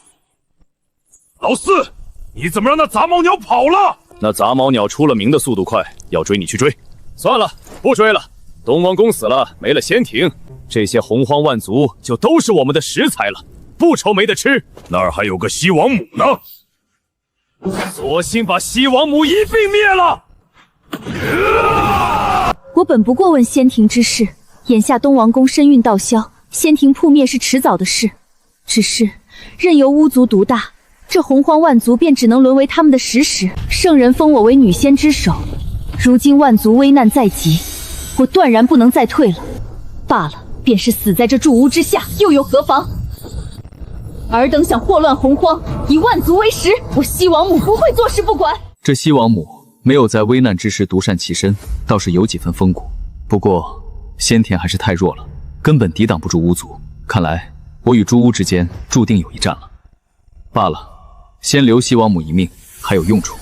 老四，你怎么让那杂毛鸟跑了？那杂毛鸟出了名的速度快，要追你去追。算了，不追了。东王公死了，没了仙庭，这些洪荒万族就都是我们的食材了，不愁没得吃。那儿还有个西王母呢，索性把西王母一并灭了。我本不过问仙庭之事，眼下东王宫身运道消，仙庭扑灭是迟早的事。只是任由巫族独大，这洪荒万族便只能沦为他们的食食。圣人封我为女仙之首，如今万族危难在即，我断然不能再退了。罢了，便是死在这筑屋之下，又有何妨？尔等想祸乱洪荒，以万族为食，我西王母不会坐视不管。这西王母没有在危难之时独善其身，倒是有几分风骨。不过先田还是太弱了，根本抵挡不住巫族。看来我与朱巫之间注定有一战了。罢了，先留西王母一命，还有用处。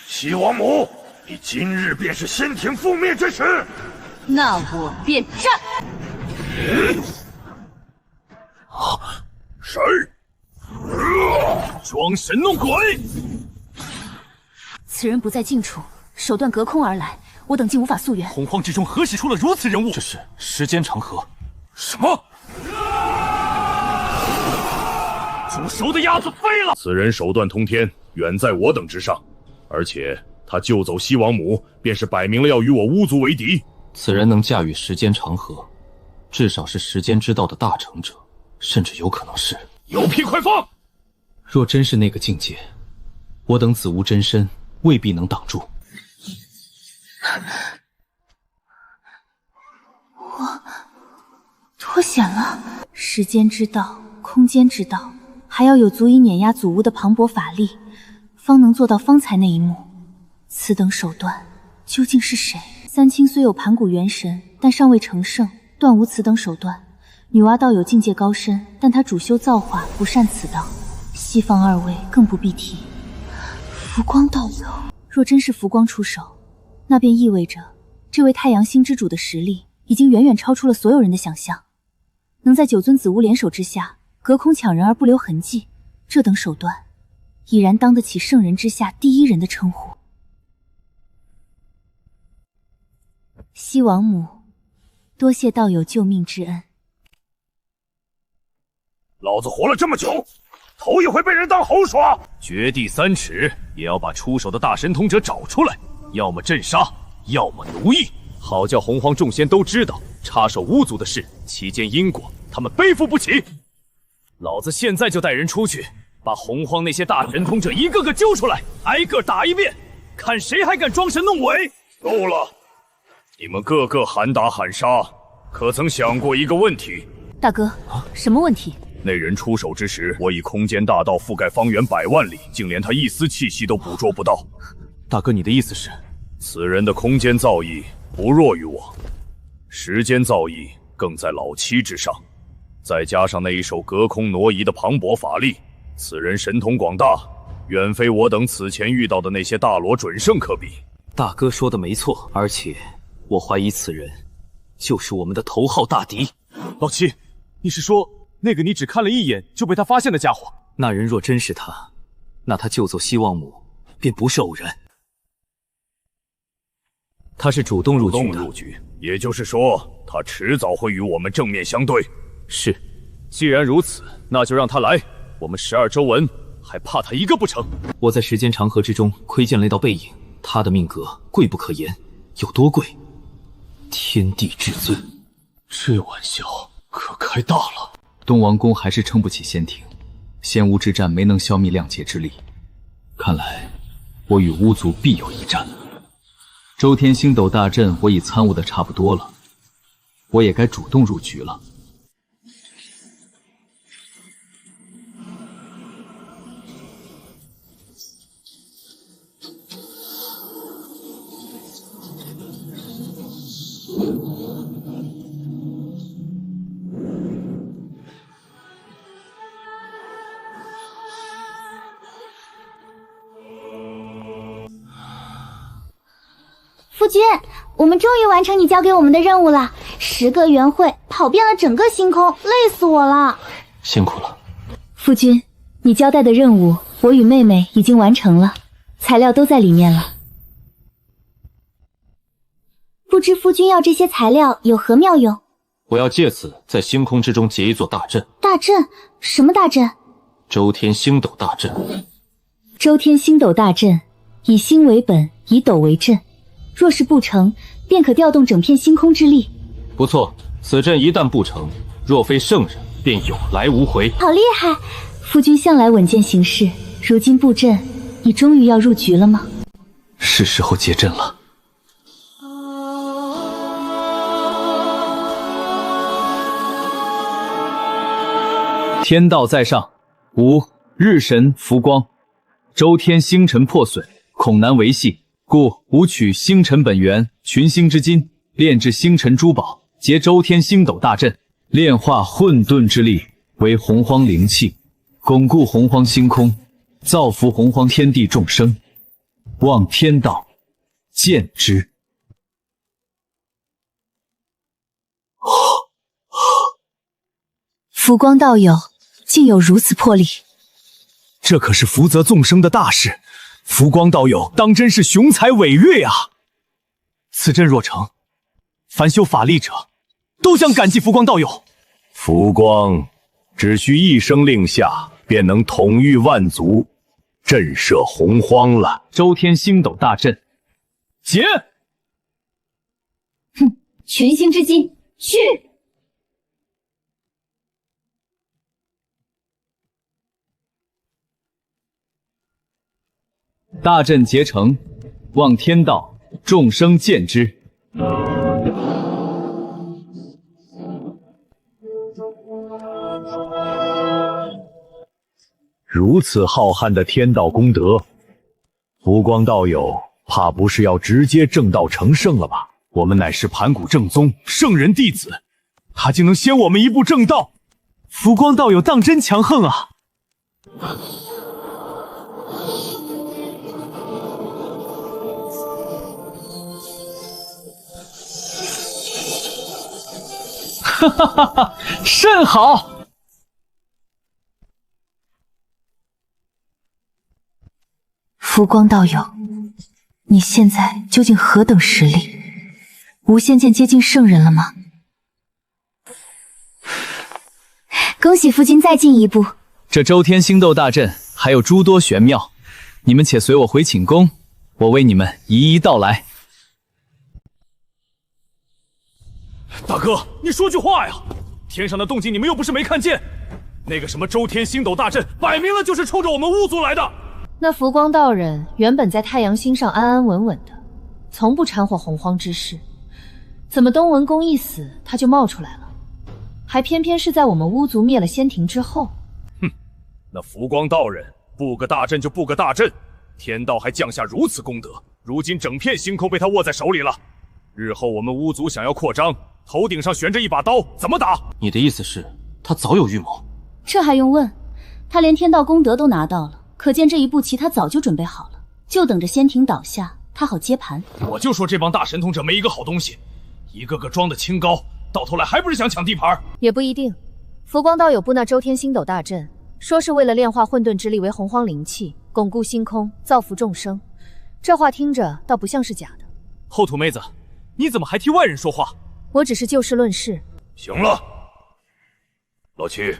西王母，你今日便是仙庭覆灭之时，那我便战。谁？装神弄鬼！此人不在近处，手段隔空而来，我等竟无法溯源。洪荒之中何时出了如此人物？这是时间长河。什么？煮熟的鸭子飞了！此人手段通天，远在我等之上。而且他救走西王母，便是摆明了要与我巫族为敌。此人能驾驭时间长河，至少是时间之道的大成者，甚至有可能是……有屁快放！若真是那个境界，我等子无真身，未必能挡住。我脱险了。时间之道，空间之道，还要有足以碾压祖屋的磅礴法力，方能做到方才那一幕。此等手段究竟是谁？三清虽有盘古元神，但尚未成圣，断无此等手段。女娲道友境界高深，但她主修造化，不善此道。西方二位更不必提。浮光道友，若真是浮光出手，那便意味着这位太阳星之主的实力已经远远超出了所有人的想象。能在九尊子巫联手之下隔空抢人而不留痕迹，这等手段已然当得起圣人之下第一人的称呼。西王母，多谢道友救命之恩。老子活了这么久，头一回被人当猴耍。掘地3尺，也要把出手的大神通者找出来，要么镇杀，要么奴役，好叫洪荒众仙都知道插手巫族的事，其间因果他们背负不起。老子现在就带人出去，把洪荒那些大神通者一个个揪出来，挨个打一遍，看谁还敢装神弄鬼。够了，你们个个喊打喊杀，可曾想过一个问题？大哥，什么问题？那人出手之时，我以空间大道覆盖方圆100万里，竟连他一丝气息都捕捉不到。大哥，你的意思是，此人的空间造诣不弱于我，时间造诣更在老七之上，再加上那一手隔空挪移的磅礴法力，此人神通广大，远非我等此前遇到的那些大罗准圣可比。大哥说的没错，而且我怀疑此人就是我们的头号大敌。老七，你是说那个你只看了一眼就被他发现的家伙？那人若真是他，那他救走西王母便不是偶然。他是主动入局的，也就是说，他迟早会与我们正面相对。是，既然如此，那就让他来。我们12州文还怕他一个不成？我在时间长河之中窥见了一道背影，他的命格贵不可言，有多贵？天地至尊。这玩笑可开大了。东王宫还是撑不起仙庭，仙巫之战没能消灭亮劫之力，看来我与巫族必有一战。周天星斗大阵我已参悟的差不多了，我也该主动入局了。夫君，我们终于完成你交给我们的任务了。10个元会跑遍了整个星空，累死我了。辛苦了。夫君，你交代的任务，我与妹妹已经完成了，材料都在里面了。不知夫君要这些材料有何妙用？我要借此在星空之中结一座大阵。大阵？什么大阵？周天星斗大阵。周天星斗大阵，以星为本，以斗为阵。若是不成，便可调动整片星空之力。不错，此阵一旦不成，若非圣人，便有来无回。好厉害！夫君向来稳健行事，如今布阵，你终于要入局了吗？是时候结阵了。天道在上，吾日神浮光。周天星辰破损，恐难维系，故吾取星辰本源群星之金，炼制星辰珠宝，结周天星斗大阵，炼化混沌之力为洪荒灵气，巩固洪荒星空，造福洪荒天地众生。望天道见之。浮光道友竟有如此魄力，这可是福泽众生的大事，浮光道友当真是雄才伟略啊！此阵若成，凡修法力者都将感激浮光道友。浮光只需一声令下，便能统御万族，震慑洪荒了。周天星斗大阵，结！哼，群星之金，去！大阵结成，望天道众生见之。如此浩瀚的天道功德，浮光道友怕不是要直接正道成圣了吧？我们乃是盘古正宗圣人弟子，他竟能先我们一步正道，浮光道友当真强横啊！哈哈哈哈，甚好！浮光道友，你现在究竟何等实力？无仙剑接近圣人了吗？恭喜夫君再进一步。这周天星斗大阵还有诸多玄妙，你们且随我回寝宫，我为你们一一道来。大哥，你说句话呀！天上的动静你们又不是没看见，那个什么周天星斗大阵，摆明了就是冲着我们巫族来的。那浮光道人原本在太阳星上安安稳稳的，从不掺和洪荒之事，怎么东文公一死他就冒出来了？还偏偏是在我们巫族灭了仙庭之后。哼，那浮光道人布个大阵就布个大阵，天道还降下如此功德，如今整片星空被他握在手里了。日后我们巫族想要扩张，头顶上悬着一把刀，怎么打？你的意思是，他早有预谋？这还用问？他连天道功德都拿到了，可见这一步棋他早就准备好了，就等着仙庭倒下，他好接盘。我就说这帮大神通者没一个好东西，一个个装的清高，到头来还不是想抢地盘？也不一定。浮光道友布那周天星斗大阵，说是为了炼化混沌之力为洪荒灵气，巩固星空，造福众生。这话听着倒不像是假的。后土妹子，你怎么还替外人说话？我只是就事论事。行了，老七，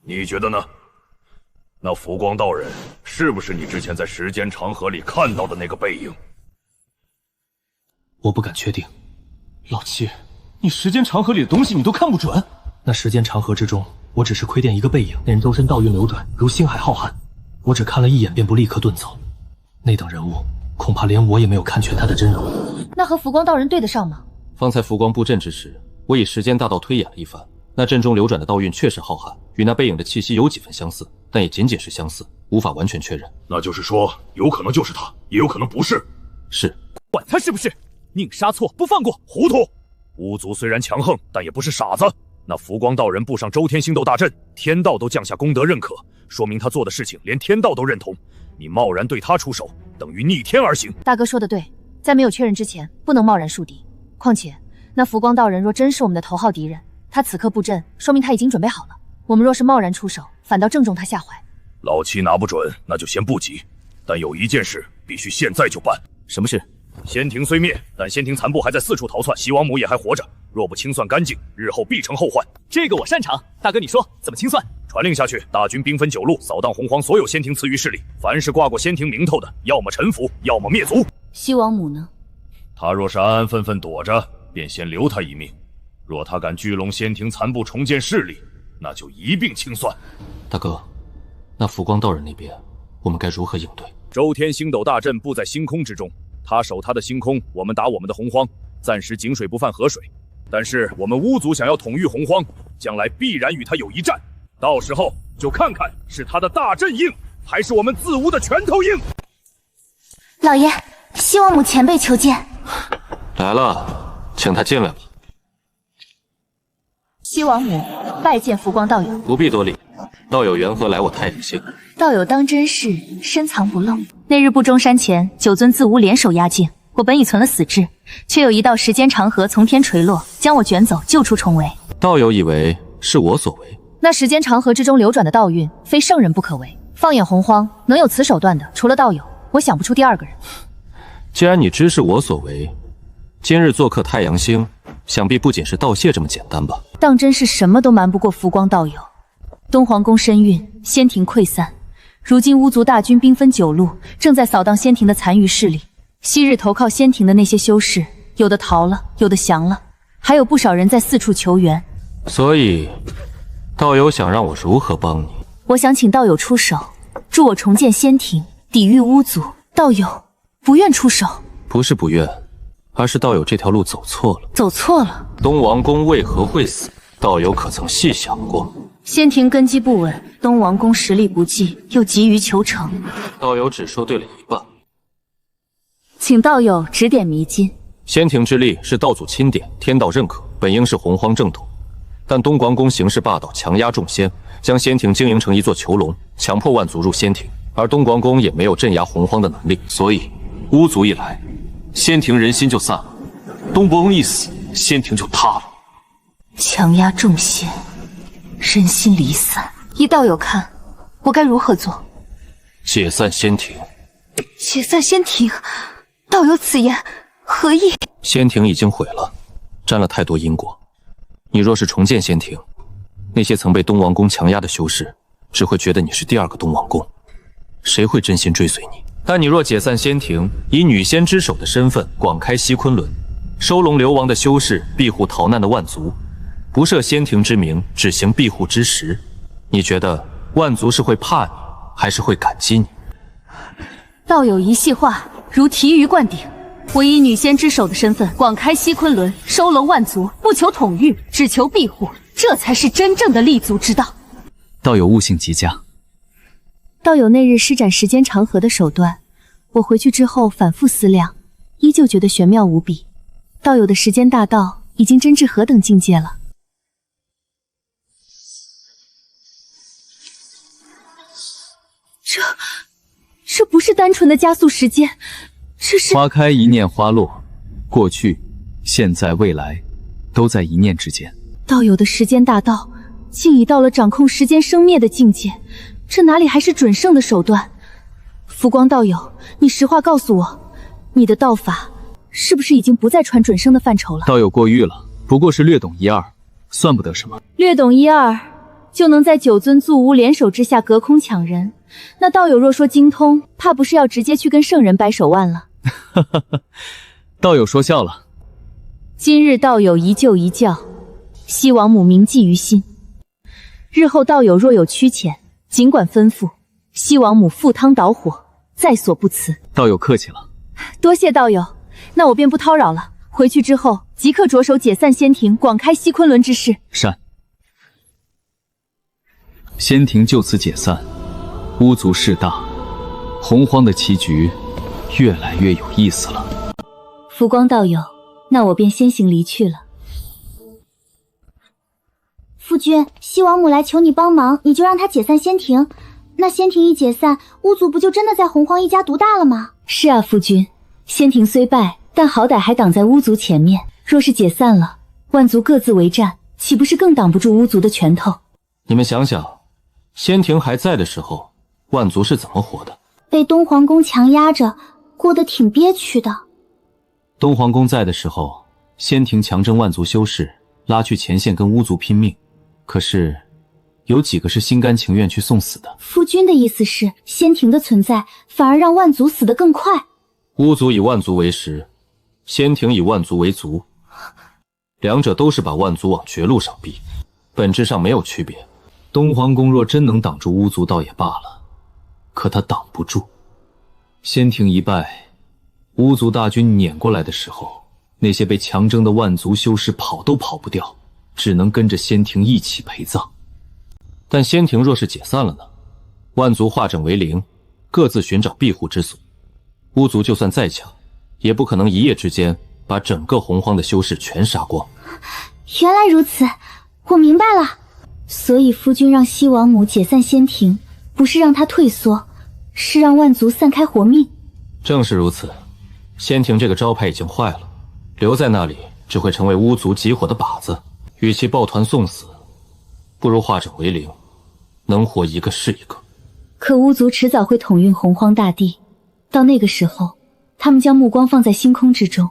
你觉得呢？那浮光道人是不是你之前在时间长河里看到的那个背影？我不敢确定。老七，你时间长河里的东西你都看不准？那时间长河之中，我只是窥见一个背影，那人周身道运流转，如星海浩瀚。我只看了一眼，便不立刻遁走。那等人物，恐怕连我也没有看全他的真容。那和浮光道人对得上吗？方才浮光布阵之时，我以时间大道推演了一番，那阵中流转的道运确实浩瀚，与那背影的气息有几分相似，但也仅仅是相似，无法完全确认。那就是说，有可能就是他，也有可能不是。是，管他是不是，宁杀错不放过。糊涂！巫族虽然强横，但也不是傻子。那浮光道人布上周天星斗大阵，天道都降下功德认可，说明他做的事情连天道都认同。你贸然对他出手，等于逆天而行。大哥说的对，在没有确认之前，不能贸然树敌。况且，那浮光道人若真是我们的头号敌人，他此刻布阵，说明他已经准备好了。我们若是贸然出手，反倒正中他下怀。老七拿不准，那就先不急。但有一件事必须现在就办。什么事？仙庭虽灭，但仙庭残部还在四处逃窜，西王母也还活着。若不清算干净，日后必成后患。这个我擅长。大哥，你说怎么清算？传令下去，大军兵分9路，扫荡洪荒所有仙庭赐予势力。凡是挂过仙庭名头的，要么臣服，要么灭族。西王母呢？他若是安安分分躲着，便先留他一命；若他敢聚拢仙庭残部，重建势力，那就一并清算。大哥，那浮光道人那边，我们该如何应对？周天星斗大阵布在星空之中，他守他的星空，我们打我们的洪荒，暂时井水不犯河水。但是我们巫族想要统御洪荒，将来必然与他有一战，到时候就看看是他的大阵硬，还是我们自巫的拳头硬。老爷，西王母前辈求见。来了，请他进来吧。西王母拜见浮光道友。不必多礼，道友缘何来我太阳星？道友当真是深藏不露。那日不中山前，9尊自巫联手压境，我本已存了死志，却有一道时间长河从天垂落，将我卷走，救出重围。道友以为是我所为？那时间长河之中流转的道运，非圣人不可为。放眼洪荒，能有此手段的，除了道友，我想不出第二个人。既然你知是我所为，今日做客太阳星，想必不仅是道谢这么简单吧？当真是什么都瞒不过浮光道友。东皇宫深蕴，仙庭溃散，如今巫族大军兵分9路，正在扫荡仙庭的残余势力。昔日投靠仙庭的那些修士，有的逃了，有的降了，还有不少人在四处求援。所以，道友想让我如何帮你？我想请道友出手，助我重建仙庭，抵御巫族。道友不愿出手？不是不愿，而是道友这条路走错了。走错了？东王公为何会死？道友可曾细想过？仙庭根基不稳，东王公实力不济，又急于求成。道友只说对了一半，请道友指点迷津。仙庭之力是道祖钦点，天道认可，本应是洪荒正统。但东王公行事霸道，强压众仙，将仙庭经营成一座囚笼，强迫万族入仙庭。而东王公也没有镇压洪荒的能力，所以巫族一来，仙庭人心就散了；东伯公一死，仙庭就塌了。强压众仙，人心离散。依道友看，我该如何做？解散仙庭。解散仙庭？道友此言何意？仙庭已经毁了，沾了太多因果。你若是重建仙庭，那些曾被东王公强压的修士，只会觉得你是第二个东王公，谁会真心追随你？但你若解散仙庭，以女仙之首的身份广开西昆仑，收拢流亡的修士，庇护逃难的万族，不设仙庭之名，只行庇护之实，你觉得万族是会怕你，还是会感激你？道友一席话，如醍醐灌顶。我以女仙之首的身份广开西昆仑，收拢万族，不求统御，只求庇护，这才是真正的立足之道。道友悟性极佳。道友那日施展时间长河的手段，我回去之后反复思量，依旧觉得玄妙无比。道友的时间大道已经真至何等境界了？这不是单纯的加速时间，这是花开一念花落，过去、现在、未来，都在一念之间。道友的时间大道，竟已到了掌控时间生灭的境界，这哪里还是准圣的手段？浮光道友，你实话告诉我，你的道法是不是已经不再传准圣的范畴了？道友过誉了，不过是略懂一二，算不得什么。略懂一二，就能在9尊祖巫联手之下隔空抢人。那道友若说精通，怕不是要直接去跟圣人掰手腕了。道友说笑了。今日道友一救一教，西王母铭记于心。日后道友若有缺欠，尽管吩咐，西王母赴汤蹈火，在所不辞。道友客气了。多谢道友，那我便不叨扰了。回去之后，即刻着手解散仙庭，广开西昆仑之事。善。仙庭就此解散，巫族势大，洪荒的棋局越来越有意思了。浮光道友，那我便先行离去了。夫君，西王母来求你帮忙，你就让她解散仙庭。那仙庭一解散，巫族不就真的在洪荒一家独大了吗？是啊，夫君，仙庭虽败，但好歹还挡在巫族前面。若是解散了，万族各自为战，岂不是更挡不住巫族的拳头？你们想想，仙庭还在的时候，万族是怎么活的？被东皇宫强压着，过得挺憋屈的。东皇宫在的时候，仙庭强征万族修士，拉去前线跟巫族拼命，可是有几个是心甘情愿去送死的？夫君的意思是，仙庭的存在反而让万族死得更快？巫族以万族为食，仙庭以万族为族，两者都是把万族往绝路上逼，本质上没有区别。东皇宫若真能挡住巫族倒也罢了，可他挡不住。仙庭一败，巫族大军撵过来的时候，那些被强征的万族修士跑都跑不掉，只能跟着仙庭一起陪葬。但仙庭若是解散了呢？万族化整为零，各自寻找庇护之所。巫族就算再强，也不可能一夜之间把整个洪荒的修士全杀光。原来如此，我明白了。所以夫君让西王母解散仙庭，不是让他退缩，是让万族散开活命。正是如此，仙庭这个招牌已经坏了，留在那里只会成为巫族集火的靶子。与其抱团送死，不如化整为零，能活一个是一个。可巫族迟早会统运洪荒大地，到那个时候，他们将目光放在星空之中，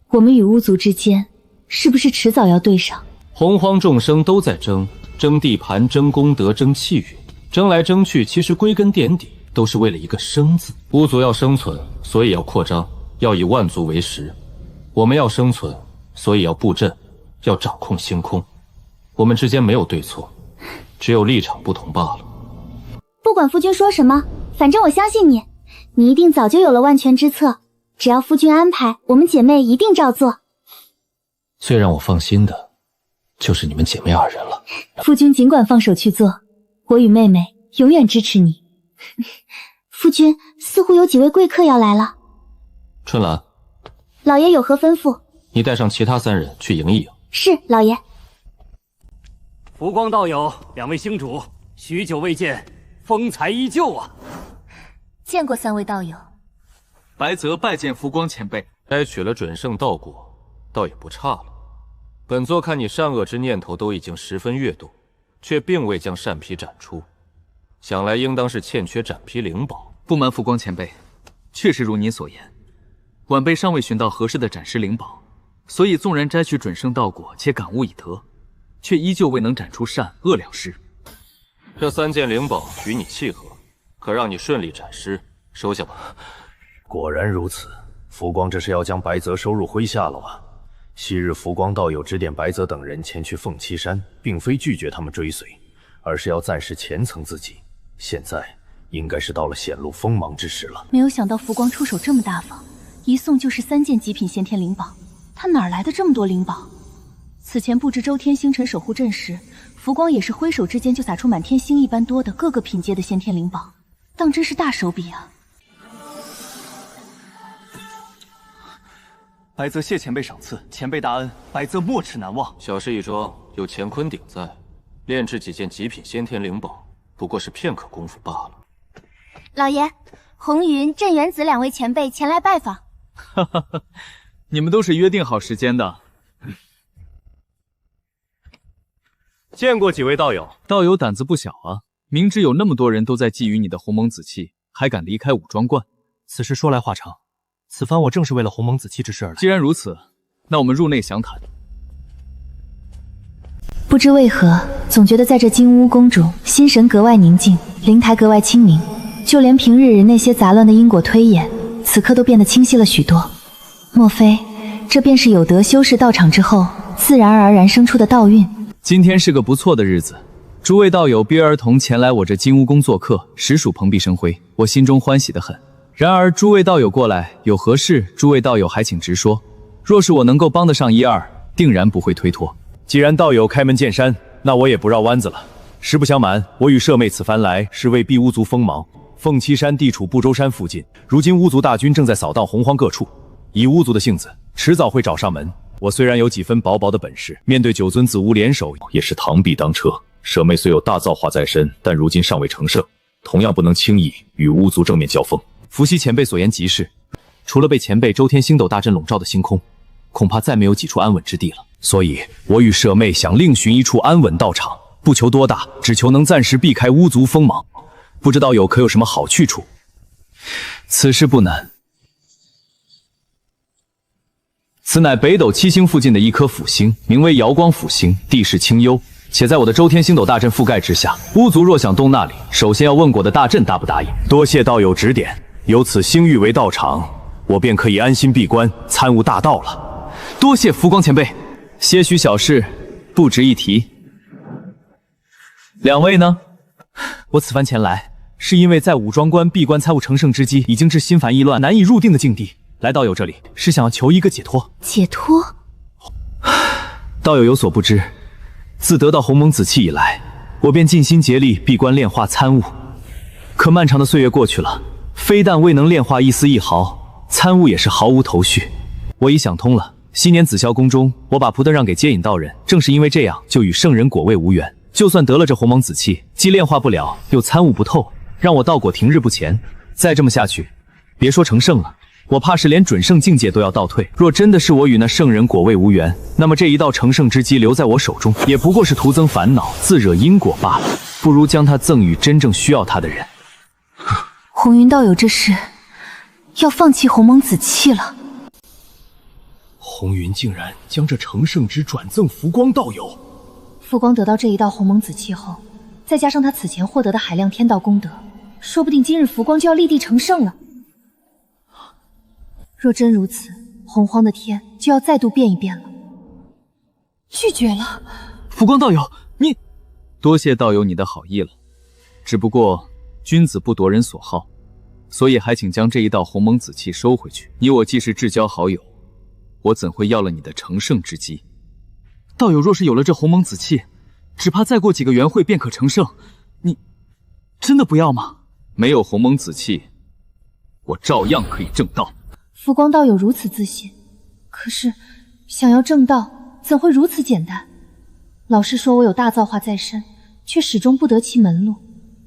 我们与巫族之间，是不是迟早要对上？洪荒众生都在争地盘、争功德、争气运，争来争去，其实归根点底都是为了一个生字。巫族要生存，所以要扩张，要以万族为食；我们要生存，所以要布阵，要掌控星空。我们之间没有对错，只有立场不同罢了。不管夫君说什么，反正我相信你，你一定早就有了万全之策。只要夫君安排，我们姐妹一定照做。最让我放心的，就是你们姐妹二人了。夫君尽管放手去做，我与妹妹永远支持你。夫君，似乎有几位贵客要来了。春兰，老爷有何吩咐？你带上其他3人去迎一迎。是，老爷。浮光道友，2位星主，许久未见，风采依旧啊。见过3位道友。白泽拜见浮光前辈。摘取了准圣道果，倒也不差了。本座看你善恶之念头都已经十分跃动，却并未将善批展出，想来应当是欠缺斩批灵宝。不瞒浮光前辈，确实如您所言，晚辈尚未寻到合适的斩尸灵宝，所以纵然摘取准圣道果且感悟已得，却依旧未能斩出善恶两尸。这3件灵宝与你契合，可让你顺利斩尸，收下吧。果然如此，浮光这是要将白泽收入麾下了啊！昔日浮光道友指点白泽等人前去凤栖山，并非拒绝他们追随，而是要暂时前层自己。现在应该是到了显露锋芒之时了。没有想到浮光出手这么大方，一送就是3件极品先天灵宝，他哪来的这么多灵宝？此前布置周天星辰守护阵时，浮光也是挥手之间就撒出满天星一般多的各个品阶的先天灵宝，当真是大手笔啊！白泽谢前辈赏赐，前辈大恩，白泽没齿难忘。小事一桩，有乾坤鼎在，炼制几件极品先天灵宝，不过是片刻功夫罢了。老爷，红云、镇元子2位前辈前来拜访。哈哈哈，你们都是约定好时间的。见过几位道友。道友胆子不小啊，明知有那么多人都在觊觎你的鸿蒙紫气，还敢离开武装观。此事说来话长，此番我正是为了鸿蒙紫气之事而来。既然如此，那我们入内详谈。不知为何，总觉得在这金乌宫中，心神格外宁静，灵台格外清明，就连平日里那些杂乱的因果推演，此刻都变得清晰了许多。莫非，这便是有德修士到场之后，自然而然生出的道运？今天是个不错的日子，诸位道友不约而同前来我这金乌宫做客，实属蓬荜生辉，我心中欢喜得很。然而诸位道友过来有何事，诸位道友还请直说，若是我能够帮得上一二，定然不会推脱。既然道友开门见山，那我也不绕弯子了。实不相瞒，我与舍妹此番来是为避巫族锋芒。凤栖山地处不周山附近，如今巫族大军正在扫荡洪荒各处，以巫族的性子，迟早会找上门。我虽然有几分薄薄的本事，面对9尊紫巫联手，也是螳臂当车。舍妹虽有大造化在身，但如今尚未成圣，同样不能轻易与巫族正面交锋。伏羲前辈所言极是，除了被前辈周天星斗大阵笼罩的星空，恐怕再没有几处安稳之地了。所以，我与舍妹想另寻一处安稳道场，不求多大，只求能暂时避开巫族锋芒。不知道有可有什么好去处？此事不难，此乃北斗七星附近的一颗辅星，名为瑶光辅星，地势清幽，且在我的周天星斗大阵覆盖之下。巫族若想动那里，首先要问过的大阵答不答应。多谢道友指点，有此星域为道场，我便可以安心闭关，参悟大道了。多谢浮光前辈，些许小事不值一提。两位呢？我此番前来，是因为在武庄关闭关参悟成圣之机，已经至心烦意乱、难以入定的境地。来道友这里，是想要求一个解脱。解脱？道友有所不知，自得到鸿蒙紫气以来，我便尽心竭力闭关炼化参悟。可漫长的岁月过去了，非但未能炼化一丝一毫，参悟也是毫无头绪。我已想通了，昔年紫霄宫中，我把蒲德让给接引道人，正是因为这样，就与圣人果位无缘。就算得了这鸿蒙紫气，既炼化不了，又参悟不透，让我道果停日不前。再这么下去，别说成圣了，我怕是连准圣境界都要倒退。若真的是我与那圣人果位无缘，那么这一道成圣之机留在我手中，也不过是徒增烦恼，自惹因果罢了。不如将它赠予真正需要它的人。红云道友这是要放弃鸿蒙紫气了？红云竟然将这成圣之转赠浮光道友。浮光得到这一道鸿蒙紫气后，再加上他此前获得的海量天道功德，说不定今日浮光就要立地成圣了。若真如此，洪荒的天就要再度变一变了。拒绝了。浮光道友，你多谢道友你的好意了。只不过君子不夺人所好，所以还请将这一道鸿蒙紫气收回去。你我既是至交好友，我怎会要了你的成圣之机？道友若是有了这鸿蒙紫气，只怕再过几个元会便可成圣。你真的不要吗？没有鸿蒙紫气，我照样可以正道。浮光道友如此自信，可是想要正道，怎会如此简单？老师说我有大造化在身，却始终不得其门路。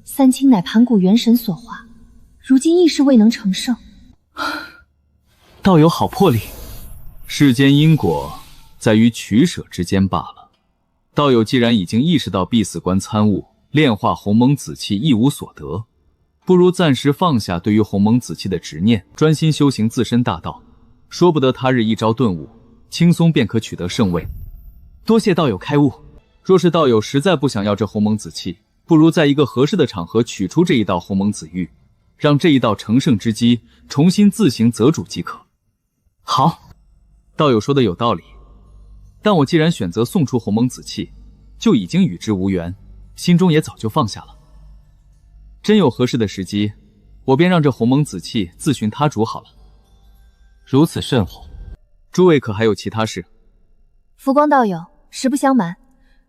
三清乃盘古元神所化，如今亦是未能成圣。道友好魄力。世间因果在于取舍之间罢了。道友既然已经意识到必死关参悟，炼化鸿蒙紫气一无所得，不如暂时放下对于鸿蒙紫气的执念，专心修行自身大道，说不得他日一朝顿悟，轻松便可取得圣位。多谢道友开悟。若是道友实在不想要这鸿蒙紫气，不如在一个合适的场合取出这一道鸿蒙紫玉，让这一道成圣之机重新自行择主即可。好，道友说的有道理，但我既然选择送出鸿蒙紫气，就已经与之无缘，心中也早就放下了。真有合适的时机，我便让这鸿蒙紫气自寻他主好了。如此甚好。诸位可还有其他事？浮光道友，实不相瞒，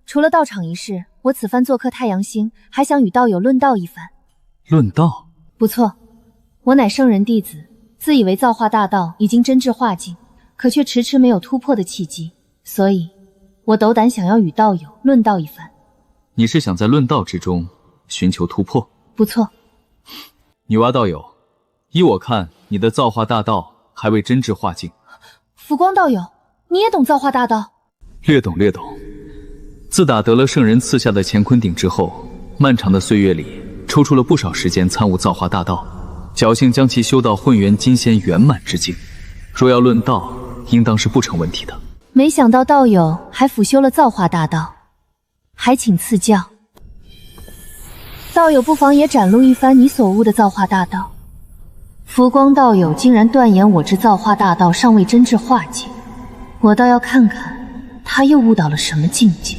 除了道场一事，我此番做客太阳星，还想与道友论道一番。论道？不错，我乃圣人弟子，自以为造化大道已经真至化境，可却迟迟没有突破的契机，所以我斗胆想要与道友论道一番。你是想在论道之中寻求突破？不错。女娲道友，依我看，你的造化大道还未真至化境。浮光道友，你也懂造化大道？略懂略懂。自打得了圣人赐下的乾坤鼎之后，漫长的岁月里，抽出了不少时间参悟造化大道，侥幸将其修到混元金仙圆满之境。若要论道，应当是不成问题的。没想到道友还辅修了造化大道，还请赐教。道友不妨也展露一番你所悟的造化大道。浮光道友竟然断言我之造化大道尚未真至化境，我倒要看看他又悟到了什么境界。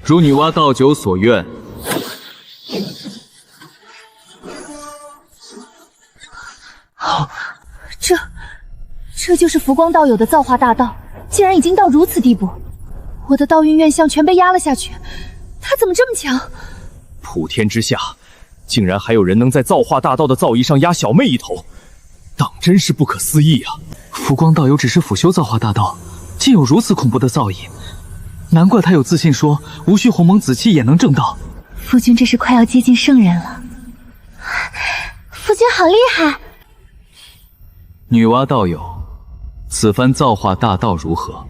如女娲道久所愿。这就是浮光道友的造化大道，竟然已经到如此地步，我的道运愿象全被压了下去，他怎么这么强？普天之下，竟然还有人能在造化大道的造诣上压小妹一头，当真是不可思议啊！浮光道友只是辅修造化大道，竟有如此恐怖的造诣，难怪他有自信说无需鸿蒙紫气也能正道。夫君这是快要接近圣人了，夫君好厉害！女娲道友，此番造化大道如何？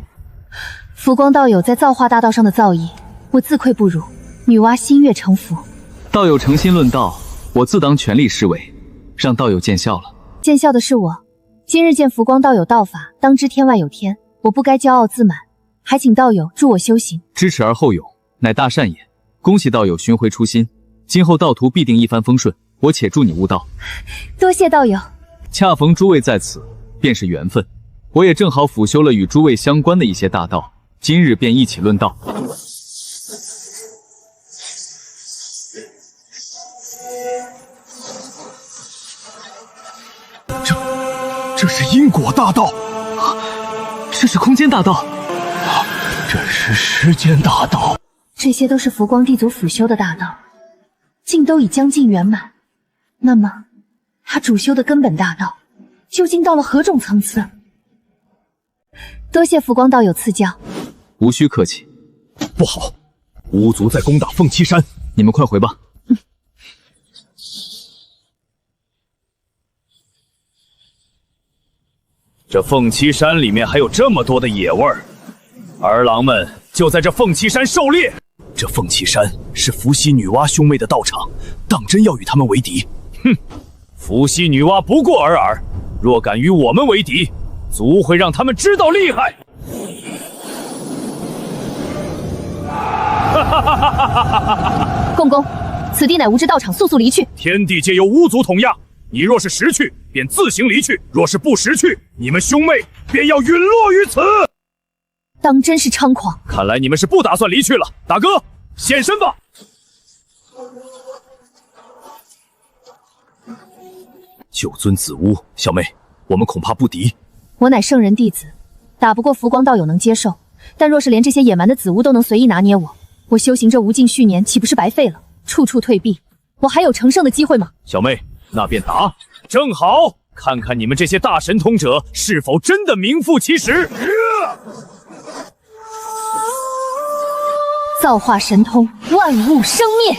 浮光道友在造化大道上的造诣，我自愧不如，女娲心悦诚服。道友诚心论道，我自当全力施为，让道友见笑了。见笑的是我，今日见浮光道友道法，当知天外有天，我不该骄傲自满，还请道友助我修行。知耻而后勇，乃大善也。恭喜道友寻回初心，今后道途必定一帆风顺。我且祝你悟道。多谢道友。恰逢诸位在此，便是缘分。我也正好辅修了与诸位相关的一些大道，今日便一起论道。这是因果大道，这是空间大道，这是时间大道，这些都是浮光地族辅修的大道，竟都已将近圆满。那么，他主修的根本大道，究竟到了何种层次？多谢浮光道友赐教。无需客气。不好，巫族在攻打凤栖山，你们快回吧。这凤栖山里面还有这么多的野味儿，儿郎们就在这凤栖山狩猎。这凤栖山是伏羲女娲兄妹的道场，当真要与他们为敌？哼！伏羲女娲不过尔尔，若敢与我们为敌，族会让他们知道厉害。共工，此地乃无知道场，速速离去。天地皆由巫族统压，你若是识趣，便自行离去；若是不识趣，你们兄妹便要陨落于此。当真是猖狂！看来你们是不打算离去了。大哥，现身吧！九尊子巫，小妹，我们恐怕不敌。我乃圣人弟子，打不过浮光道友能接受，但若是连这些野蛮的子巫都能随意拿捏我修行这无尽续年岂不是白费了？处处退避，我还有成圣的机会吗？小妹，那便打，正好看看你们这些大神通者是否真的名副其实。造化神通，万物生灭。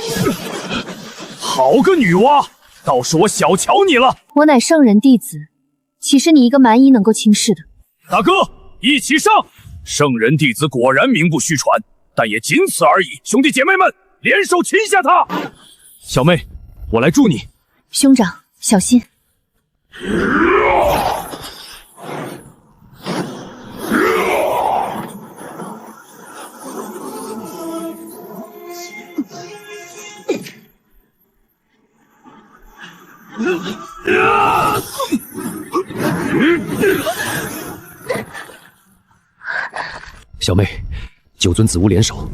好个女娲，倒是我小瞧你了。我乃圣人弟子，岂是你一个蛮夷能够轻视的？大哥，一起上！圣人弟子果然名不虚传，但也仅此而已。兄弟姐妹们，联手擒下他！小妹，我来助你。兄长，小心！小妹，九尊子巫联手，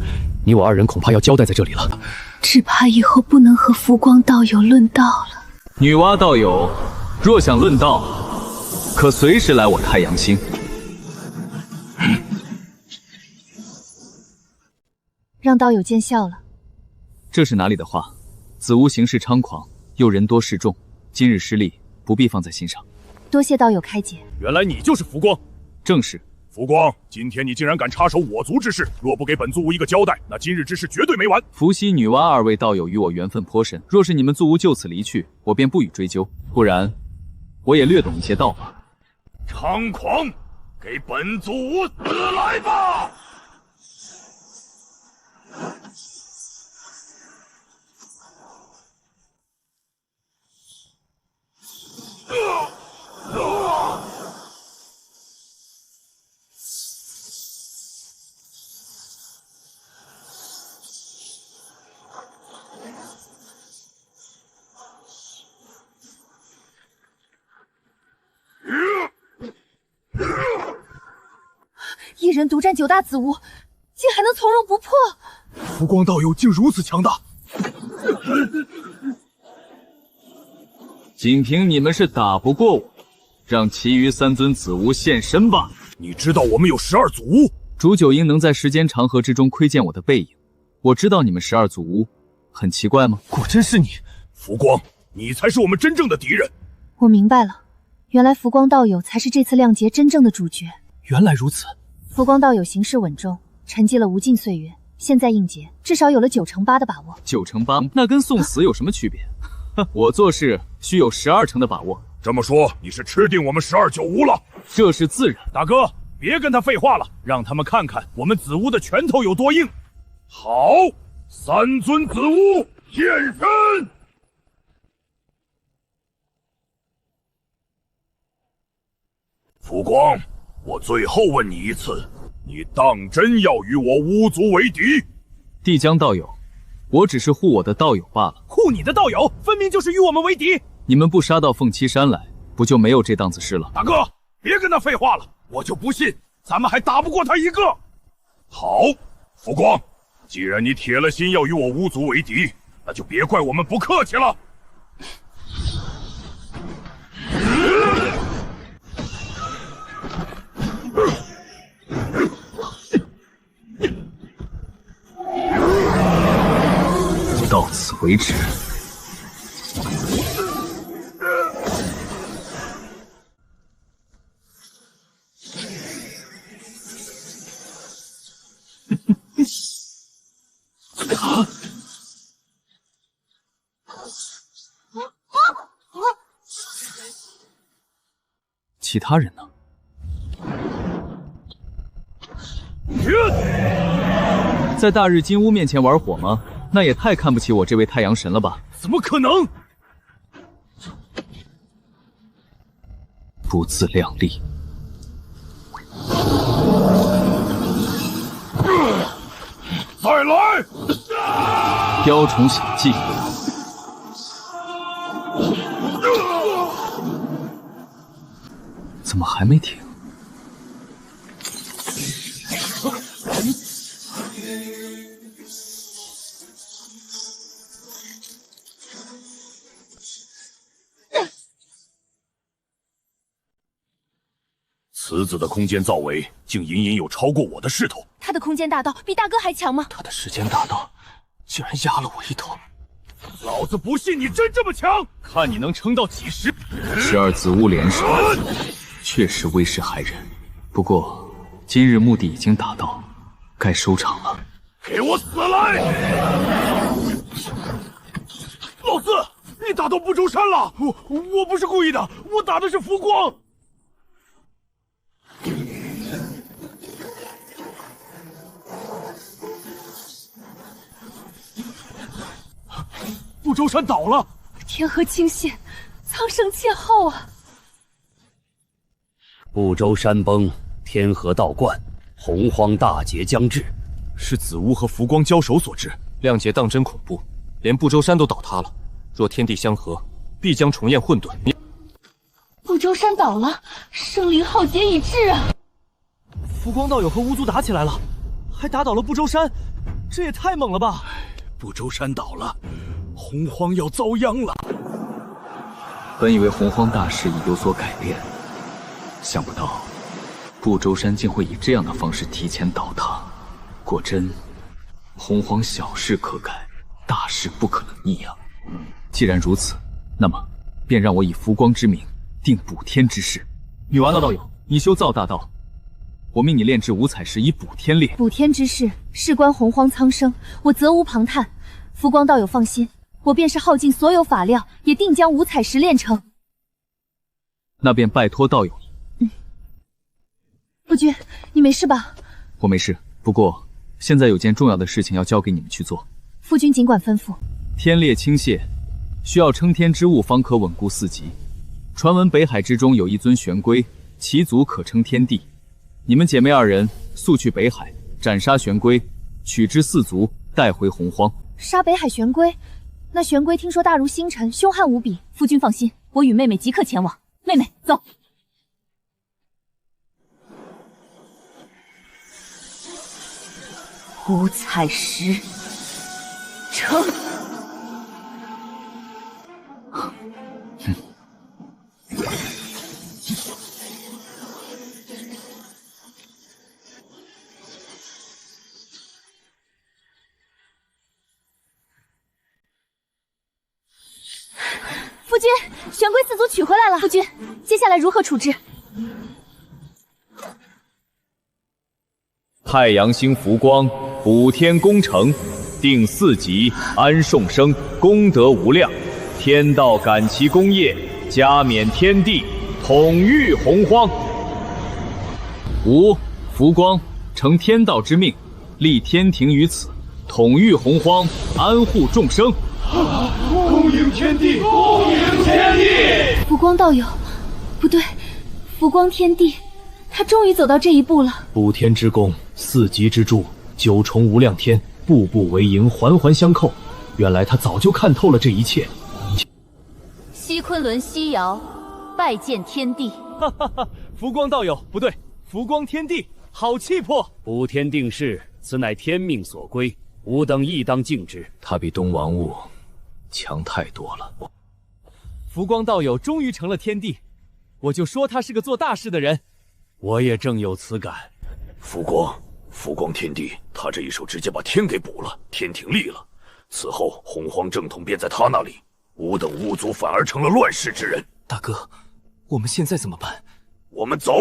你我二人恐怕要交代在这里了。只怕以后不能和浮光道友论道了。女娲道友，若想论道，可随时来我太阳星。让道友见笑了。这是哪里的话？子巫行事猖狂，又人多势众，今日失利，不必放在心上。多谢道友开解。原来你就是浮光。正是。浮光，今天你竟然敢插手我族之事，若不给本族巫一个交代，那今日之事绝对没完。伏羲、女娲二位道友与我缘分颇深，若是你们族巫就此离去，我便不予追究。不然，我也略懂一些道法。猖狂，给本族巫死来吧！一人独占9大子巫，竟还能从容不迫。浮光道友竟如此强大，仅凭你们是打不过我，让其余3尊子巫现身吧。你知道我们有12祖巫，煮酒应能在时间长河之中窥见我的背影，我知道你们12祖巫，很奇怪吗？果真是你，浮光，你才是我们真正的敌人。我明白了，原来浮光道友才是这次亮劫真正的主角。原来如此。浮光道友行事稳重，沉寂了无尽岁月，现在应劫至少有了9成8的把握。9成8，那跟送死有什么区别？我做事需有12成的把握。这么说，你是吃定我们12九巫了？这是自然。大哥，别跟他废话了，让他们看看我们子巫的拳头有多硬。好，3尊子巫现身！浮光，我最后问你一次，你当真要与我巫族为敌？帝江道友，我只是护我的道友罢了。护你的道友，分明就是与我们为敌。你们不杀到凤栖山来，不就没有这档子事了？大哥，别跟他废话了，我就不信咱们还打不过他一个。好，浮光，既然你铁了心要与我巫族为敌，那就别怪我们不客气了。到此为止。其他人呢？在大日金乌面前玩火吗？那也太看不起我这位太阳神了吧？怎么可能？不自量力！再来！雕虫小技！怎么还没停？此子的空间造为竟隐隐有超过我的势头。他的空间大道比大哥还强吗？他的时间大道竟然压了我一头。老子不信你真这么强，看你能撑到几时？12子乌联手，确实威势骇人。不过今日目的已经达到，该收场了。给我死来！老四，你打到不周山了！我不是故意的，我打的是浮光。不周山倒了，天河清县，苍生剑号啊！不周山崩，天河道观，洪荒大劫将至，是子乌和浮光交手所致。亮劫当真恐怖，连不周山都倒塌了。若天地相合，必将重现混沌。不周山倒了，生灵浩劫已至啊！浮光道友和巫族打起来了，还打倒了不周山，这也太猛了吧！不周山倒了，洪荒要遭殃了。本以为洪荒大势已有所改变，想不到不周山竟会以这样的方式提前倒塌。果真，洪荒小事可改，大事不可能逆啊！既然如此，那么便让我以浮光之名定补天之事。女娲道友，你修造大道，我命你炼制五彩石以补天炼。补天之事事关洪荒苍生，我责无旁贷。浮光道友放心，我便是耗尽所有法量，也定将五彩石炼成。那便拜托道友。夫君，你没事吧？我没事，不过现在有件重要的事情要交给你们去做。夫君尽管吩咐。天裂倾泻，需要撑天之物方可稳固四极。传闻北海之中有一尊玄龟，其足可撑天地。你们姐妹二人速去北海，斩杀玄龟，取之四足，带回洪荒。杀北海玄龟？那玄龟听说大如星辰，凶悍无比。夫君放心，我与妹妹即刻前往。妹妹，走。五彩石成。夫君，玄龟四足取回来了。夫君，接下来如何处置？太阳星浮光，补天功成，定四极，安众生，功德无量。天道感其功业，加冕天地，统御洪荒。吾浮光承天道之命，立天庭于此，统御洪荒，安护众生。恭迎天地，恭迎天地！浮光道友，不对，浮光天帝，他终于走到这一步了。补天之功，4极之柱，9重无量天，步步为营，环环相扣。原来他早就看透了这一切。西昆仑西瑶，拜见天帝。哈哈哈！浮光道友不对，浮光天帝，好气魄！补天定势，此乃天命所归，吾等亦当敬之。他比东王物强太多了。浮光道友终于成了天帝，我就说他是个做大事的人。我也正有此感。浮光天帝，他这一手直接把天给补了，天庭立了。此后洪荒正统便在他那里，吾等巫族反而成了乱世之人。大哥，我们现在怎么办？我们走。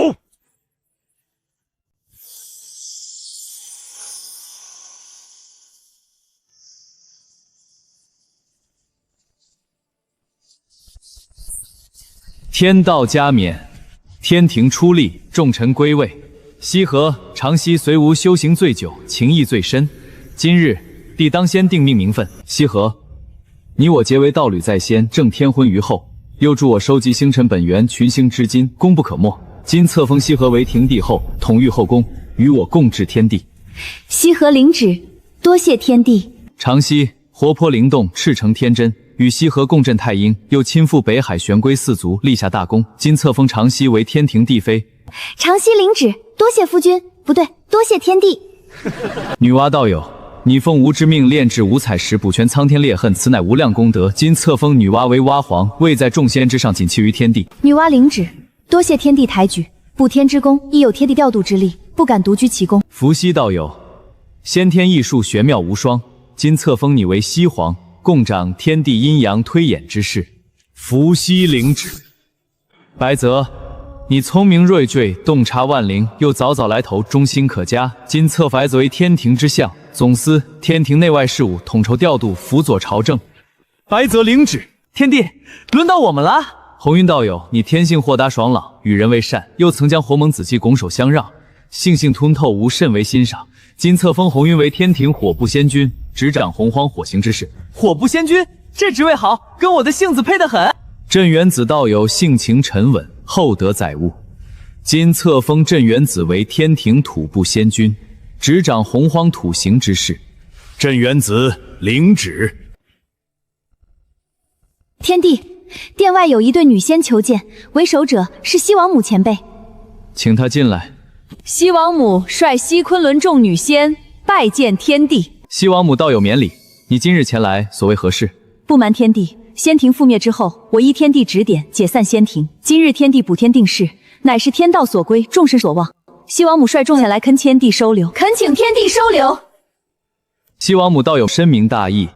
天道加冕，天庭出力，众臣归位。羲和、长羲随吾修行最久，情谊最深。今日帝当先定命名分。羲和，你我结为道侣在先，正天婚于后，又助我收集星辰本源，群星之金，功不可没。今册封羲和为庭帝后，统御后宫，与我共治天地。羲和领旨，多谢天帝。长羲活泼灵动，赤诚天真，与羲和共振太阴，又亲赴北海玄龟4族，立下大功。今册封长羲为天庭帝妃。长羲领旨，多谢夫君，不对，多谢天帝。女娲道友，你奉吾之命炼制五彩石，补全苍天裂恨，此乃无量功德。今册封女娲为娲皇，位在众仙之上，仅次于天地。女娲领旨，多谢天帝抬举，补天之功亦有天地调度之力，不敢独居其功。伏羲道友，先天异术玄妙无双，今册封你为羲皇，共掌天地阴阳推演之事。伏羲领旨。白泽，你聪明睿智，洞察万灵，又早早来投，忠心可嘉。今册白泽为天庭之相，总司天庭内外事务，统筹调度，辅佐朝政。白泽领旨。天帝，轮到我们了。红云道友，你天性豁达爽朗，与人为善，又曾将鸿蒙子期拱手相让，性性通透，吾甚为欣赏。今册封红云为天庭火部仙君，执掌洪荒火行之事。火部仙君，这职位好，跟我的性子配得很。镇元子道友性情沉稳，厚德载物，今册封镇元子为天庭土部仙君，执掌洪荒土行之事。镇元子领旨。天帝，殿外有一对女仙求见，为首者是西王母前辈，请她进来。西王母率西昆仑众女仙拜见天帝。西王母道友免礼，你今日前来所为何事？不瞒天帝，仙庭覆灭之后，我依天帝指点解散仙庭。今日天帝补天定势，乃是天道所归，众神所望。西王母率众前来恳天帝收留，恳请天帝收留。西王母道友深明大义，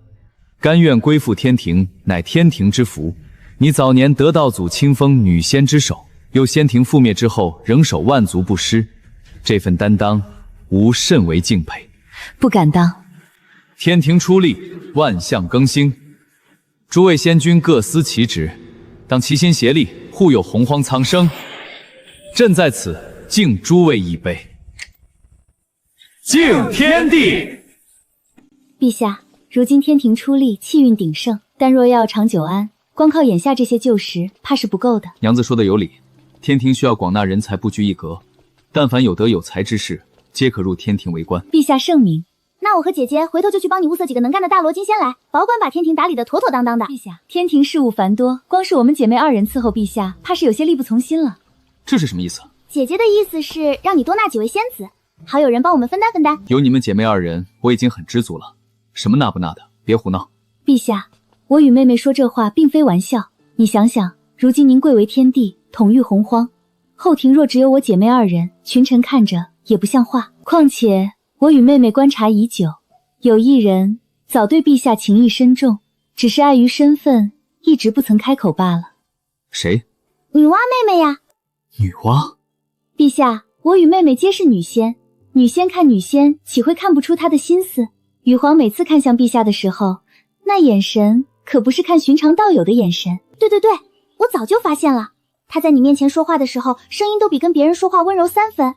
甘愿归附天庭，乃天庭之福。你早年得道祖亲封女仙之首，又仙庭覆灭之后仍守万族不失，这份担当，吾甚为敬佩。不敢当。天庭出力，万象更新，诸位仙君各司其职，当齐心协力，护佑洪荒苍生。朕在此敬诸位一杯。敬天帝！陛下，如今天庭出力，气运鼎盛，但若要长久安，光靠眼下这些旧时，怕是不够的。娘子说的有理，天庭需要广纳人才，布局一阁，但凡有德有才之士，皆可入天庭为官。陛下圣明。那我和姐姐回头就去帮你物色几个能干的大罗金仙来，保管把天庭打理得妥妥当当的。陛下，天庭事务繁多，光是我们姐妹2人伺候陛下，怕是有些力不从心了。这是什么意思？姐姐的意思是让你多纳几位仙子，好有人帮我们分担分担。有你们姐妹2人，我已经很知足了。什么纳不纳的，别胡闹。陛下，我与妹妹说这话并非玩笑。你想想，如今您贵为天帝，统御洪荒，后庭若只有我姐妹2人，群臣看着也不像话。况且我与妹妹观察已久，有一人早对陛下情意深重，只是碍于身份，一直不曾开口罢了。谁？女娲妹妹呀。女娲？陛下，我与妹妹皆是女仙，女仙看女仙，岂会看不出她的心思？羽皇每次看向陛下的时候，那眼神可不是看寻常道友的眼神。对，我早就发现了，她在你面前说话的时候，声音都比跟别人说话温柔3分。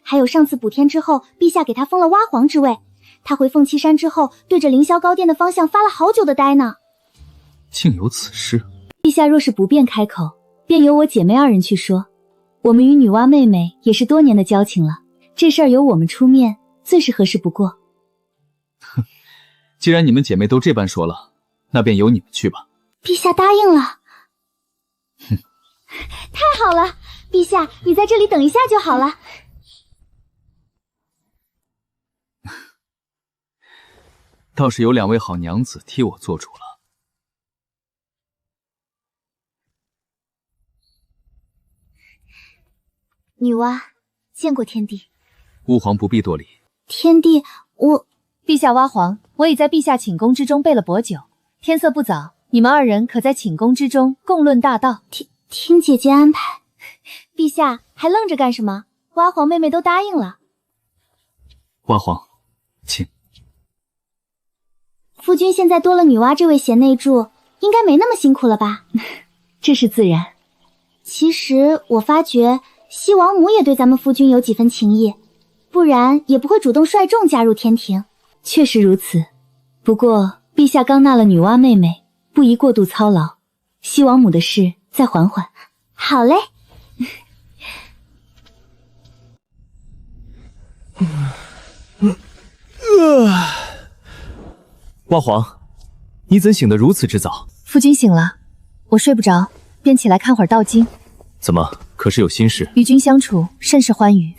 还有上次补天之后，陛下给她封了娲皇之位，她回凤栖山之后，对着凌霄高殿的方向发了好久的呆呢。竟有此事！陛下若是不便开口，便由我姐妹2人去说。我们与女娲妹妹也是多年的交情了，这事儿由我们出面，最是合适不过。既然你们姐妹都这般说了，那便由你们去吧。陛下答应了。太好了，陛下，你在这里等一下就好了。倒是有2位好娘子替我做主了。女娲，见过天帝。吾皇不必多礼。天帝，陛下娲皇，我已在陛下寝宫之中备了薄酒，天色不早，你们2人可在寝宫之中共论大道。听姐姐安排。陛下还愣着干什么？娲皇妹妹都答应了。娲皇，请。夫君现在多了女娲这位贤内助，应该没那么辛苦了吧？这是自然。其实我发觉西王母也对咱们夫君有几分情谊，不然也不会主动率众加入天庭。确实如此，不过陛下刚纳了女娲妹妹，不宜过度操劳。西王母的事再缓缓。好嘞。娲皇，你怎醒得如此之早？夫君醒了，我睡不着，便起来看会儿道经。怎么，可是有心事？与君相处甚是欢愉，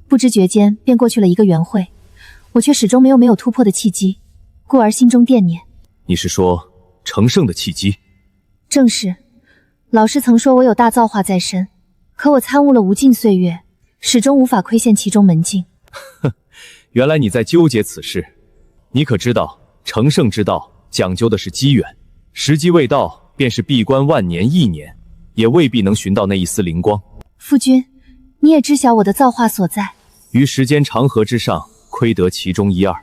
不知觉间便过去了1个元会，我却始终没有突破的契机，故而心中惦念。你是说成圣的契机？正是。老师曾说我有大造化在身，可我参悟了无尽岁月，始终无法窥现其中门径。原来你在纠结此事。你可知道，成圣之道讲究的是机缘，时机未到，便是闭关万年1年，也未必能寻到那一丝灵光。夫君，你也知晓我的造化所在，于时间长河之上，窥得其中1、2，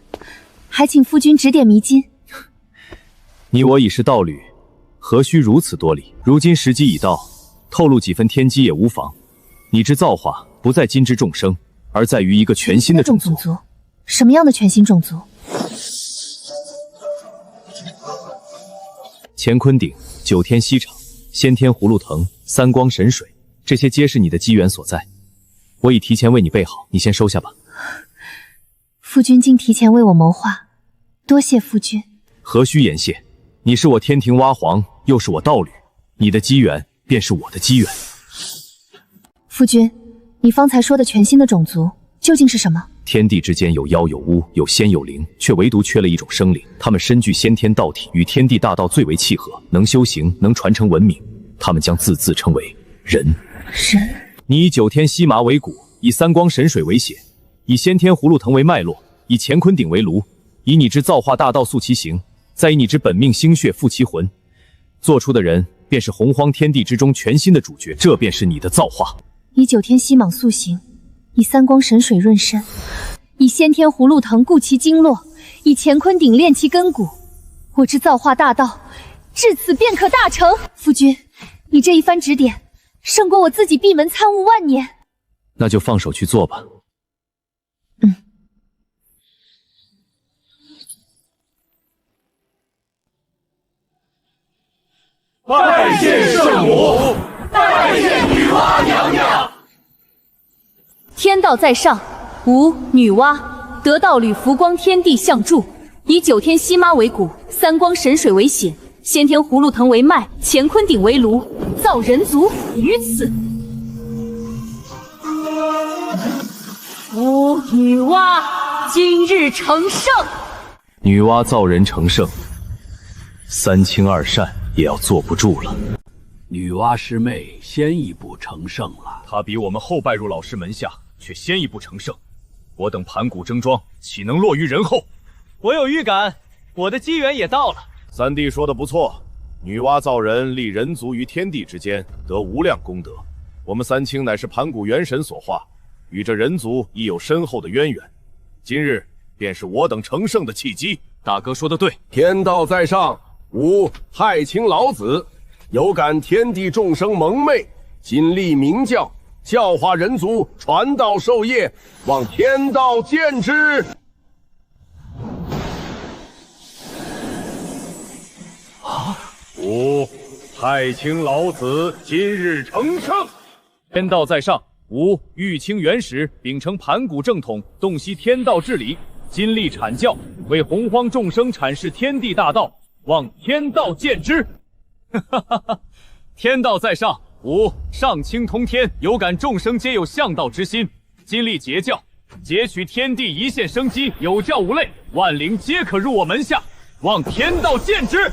还请夫君指点迷津。你我已是道侣，何须如此多礼？如今时机已到，透露几分天机也无妨。你之造化不在今之众生，而在于一个全新的种族。什么样的全新种族？乾坤鼎、9天锡场、先天葫芦藤、3光神水，这些皆是你的机缘所在。我已提前为你备好，你先收下吧。夫君竟提前为我谋划，多谢夫君。何须言谢？你是我天庭娲皇，又是我道侣，你的机缘便是我的机缘。夫君，你方才说的全新的种族究竟是什么？天地之间有妖有巫，有仙有灵，却唯独缺了一种生灵。他们身具先天道体，与天地大道最为契合，能修行，能传承文明。他们将自称为人。人？你以9天锡麻为骨，以3光神水为血，以先天葫芦藤为脉络，以乾坤鼎为炉，以你之造化大道塑其形，再以你之本命星血附其魂，做出的人便是洪荒天地之中全新的主角。这便是你的造化。以9天锡莽塑形，以3光神水润身，以先天葫芦藤固其经络，以乾坤鼎炼其根骨。我之造化大道，至此便可大成。夫君，你这一番指点，胜过我自己闭门参悟万年。那就放手去做吧。拜见圣母，拜见女娲娘娘。天道在上，吾女娲得道侣浮光天地相助，以9天锡麻为骨，3光神水为血，先天葫芦藤为脉，乾坤鼎为炉，造人族于此。吾女娲今日成圣。女娲造人成圣，3清2善也要坐不住了。女娲师妹先一步成圣了，她比我们后拜入老师门下，却先一步成圣。我等盘古争庄，岂能落于人后？我有预感，我的机缘也到了。三弟说的不错，女娲造人，立人族于天地之间，得无量功德。我们3清乃是盘古元神所化，与这人族亦有深厚的渊源。今日便是我等成圣的契机。大哥说的对，天道在上，吾太清老子有感天地众生蒙昧，今立明教，教化人族，传道授业，望天道见之。吾太清老子今日成圣。天道在上，吾玉清元始秉承盘古正统，洞悉天道治理，尽力阐教，为洪荒众生阐释天地大道，望天道见之。哈哈哈！天道在上，吾上清通天，有感众生皆有向道之心，尽力结教，截取天地一线生机，有教无类，万灵皆可入我门下，望天道见之。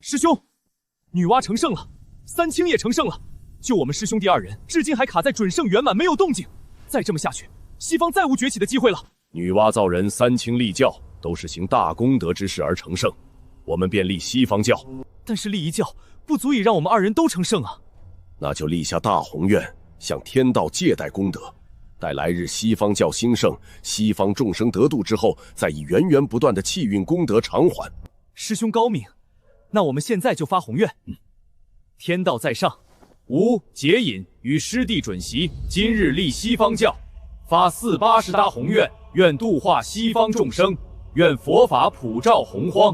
师兄，女娲成圣了，三清也成圣了，就我们师兄弟二人，至今还卡在准圣圆满，没有动静。再这么下去，西方再无崛起的机会了。女娲造人，三清立教，都是行大功德之事而成圣，我们便立西方教。但是立一教不足以让我们二人都成圣啊。那就立下大宏愿，向天道借贷功德，待来日西方教兴盛，西方众生得度之后，再以源源不断的气运功德偿还。师兄高明，那我们现在就发宏愿。天道在上，吾解隐与师弟准习，今日立西方教，发480大宏愿，愿度化西方众生，愿佛法普照洪荒。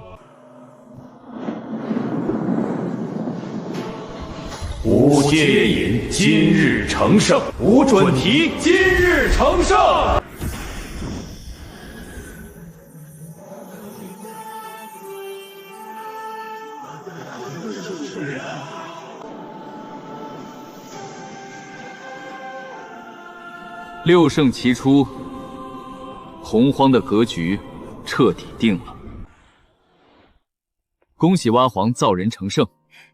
吾接引今日成圣，吾准提今日成圣。六圣齐出，洪荒的格局彻底定了。恭喜蛙皇造人成圣，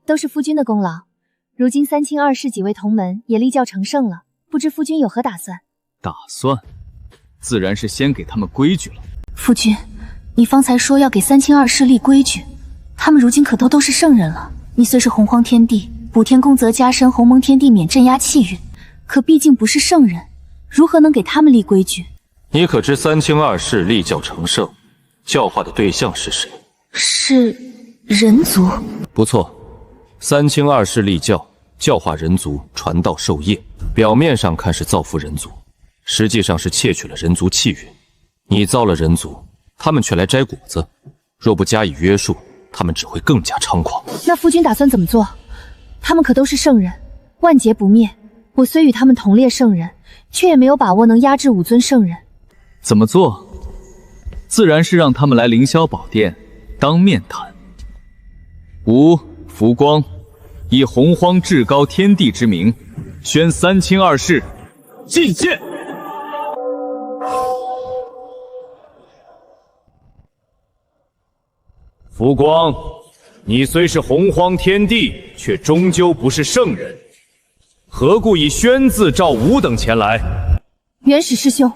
都是夫君的功劳。如今三清二世几位同门也立教成圣了，不知夫君有何打算？打算，自然是先给他们规矩了。夫君，你方才说要给三清二世立规矩，他们如今可都是圣人了。你虽是洪荒天帝，补天功则加深，鸿蒙天地免镇压气运，可毕竟不是圣人，如何能给他们立规矩？你可知三清二世立教成圣，教化的对象是谁？是人族。不错，三清二世立教，教化人族，传道授业。表面上看是造福人族，实际上是窃取了人族气运。你造了人族，他们却来摘果子，若不加以约束，他们只会更加猖狂。那夫君打算怎么做？他们可都是圣人，万劫不灭。我虽与他们同列圣人，却也没有把握能压制5尊圣人。怎么做？自然是让他们来凌霄宝殿当面谈。吾福光以洪荒至高天地之名，宣三清二世进献。福光，你虽是洪荒天帝，却终究不是圣人，何故以宣字召吾等前来？元始师兄，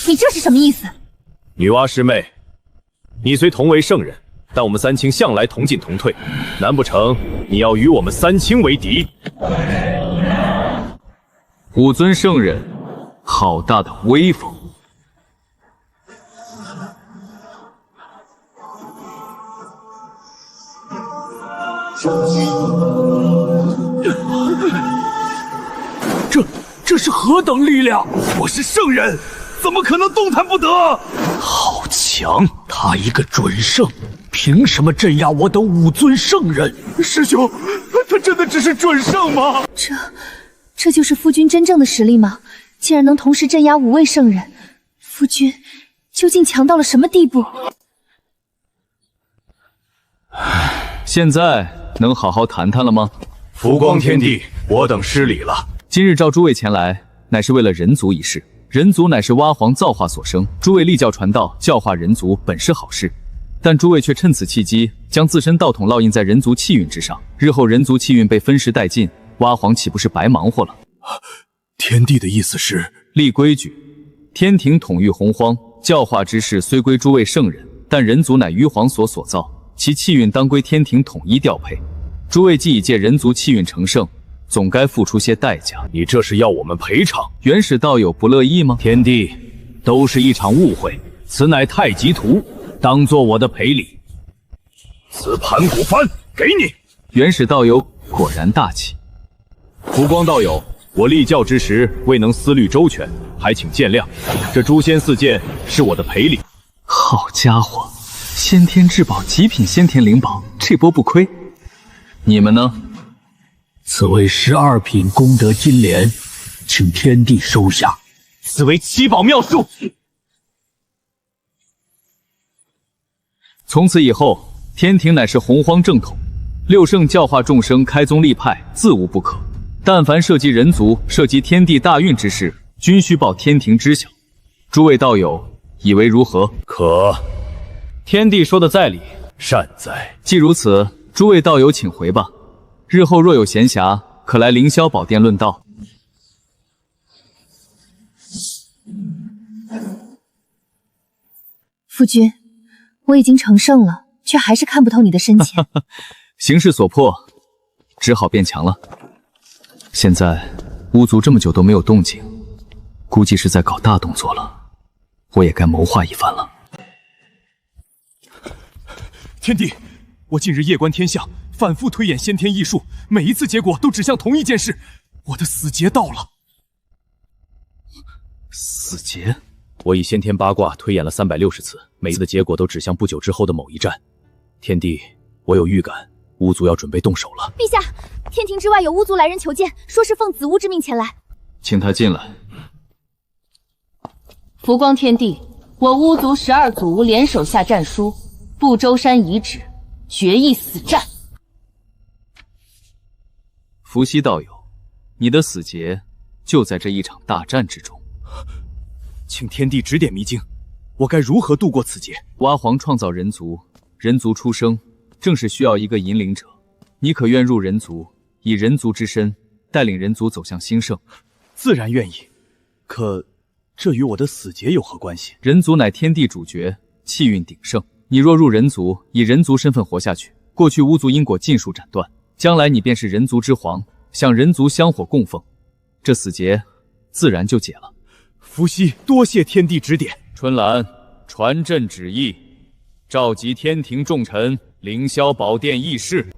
你这是什么意思？女娲师妹，你虽同为圣人，但我们三清向来同进同退，难不成你要与我们三清为敌？5尊圣人，好大的威风！这是何等力量！我是圣人，怎么可能动弹不得？好强！他一个准圣，凭什么镇压我等5尊圣人？师兄，他真的只是准圣吗？这就是夫君真正的实力吗？竟然能同时镇压5位圣人，夫君究竟强到了什么地步？现在能好好谈谈了吗？福光天帝，我等失礼了。今日召诸位前来，乃是为了人族一事。人族乃是蛙皇造化所生，诸位立教传道，教化人族本是好事，但诸位却趁此契机，将自身道统烙印在人族气运之上。日后人族气运被分食殆尽，蛙皇岂不是白忙活了？天帝的意思是立规矩，天庭统御洪荒，教化之事虽归诸位圣人，但人族乃于皇所造，其气运当归天庭统一调配。诸位既已借人族气运成圣，总该付出些代价。你这是要我们赔偿？元始道友不乐意吗？天帝，都是一场误会，此乃太极图，当做我的赔礼。此盘古幡给你。元始道友果然大气。福光道友，我立教之时未能思虑周全，还请见谅。这诛仙4剑是我的赔礼。好家伙，先天至宝，极品先天灵宝，这波不亏。你们呢？此为12品功德金莲，请天帝收下。此为七宝妙术。从此以后，天庭乃是洪荒正统，六圣教化众生，开宗立派，自无不可。但凡涉及人族、涉及天地大运之事，均须报天庭知晓。诸位道友，以为如何？可。天帝说的在理，善哉。既如此，诸位道友请回吧。日后若有闲暇，可来凌霄宝殿论道。夫君，我已经成圣了，却还是看不透你的深浅。形势所迫，只好变强了。现在巫族这么久都没有动静，估计是在搞大动作了。我也该谋划一番了。天帝，我近日夜观天象，反复推演先天异术，每一次结果都指向同一件事，我的死劫到了。死劫？我以先天八卦推演了360次，每次的结果都指向不久之后的某一战。天帝，我有预感，巫族要准备动手了。陛下，天庭之外有巫族来人求见，说是奉子巫之命前来。请他进来。浮光天帝，我巫族12祖巫联手下战书，不周山遗址，决一死战。伏羲道友，你的死劫就在这一场大战之中。请天帝指点迷津，我该如何度过此劫？娲皇创造人族，人族出生正是需要一个引领者。你可愿入人族，以人族之身带领人族走向兴盛？自然愿意。可这与我的死劫有何关系？人族乃天地主角，气运鼎盛。你若入人族，以人族身份活下去，过去巫族因果尽数斩断，将来你便是人族之皇，向人族香火供奉，这死劫自然就解了。伏羲，多谢天帝指点。春兰，传朕旨意，召集天庭众臣，凌霄宝殿议事。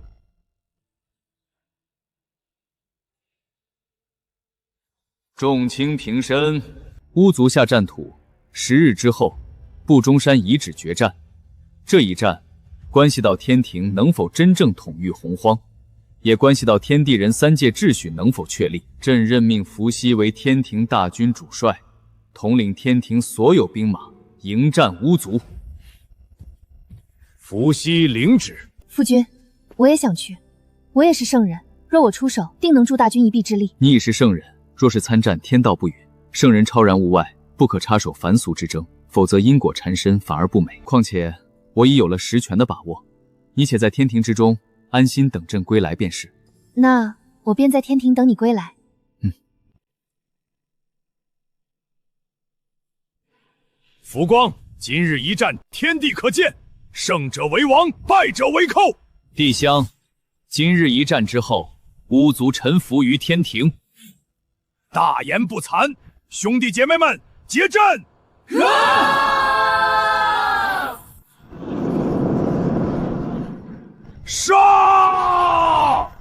众卿平身。巫族下战土，10日之后，不中山遗址决战。这一战关系到天庭能否真正统御洪荒，也关系到天地人3界秩序能否确立。朕任命伏羲为天庭大军主帅，统领天庭所有兵马，迎战巫族。伏羲领旨。夫君，我也想去，我也是圣人，若我出手，定能助大军一臂之力。你已是圣人，若是参战，天道不允。圣人超然物外，不可插手凡俗之争，否则因果缠身，反而不美。况且我已有了实权的把握，你且在天庭之中安心等朕归来便是。那我便在天庭等你归来。浮光，今日一战，天地可见，胜者为王，败者为寇。帝香，今日一战之后，巫族臣服于天庭。大言不惭，兄弟姐妹们，结阵！杀！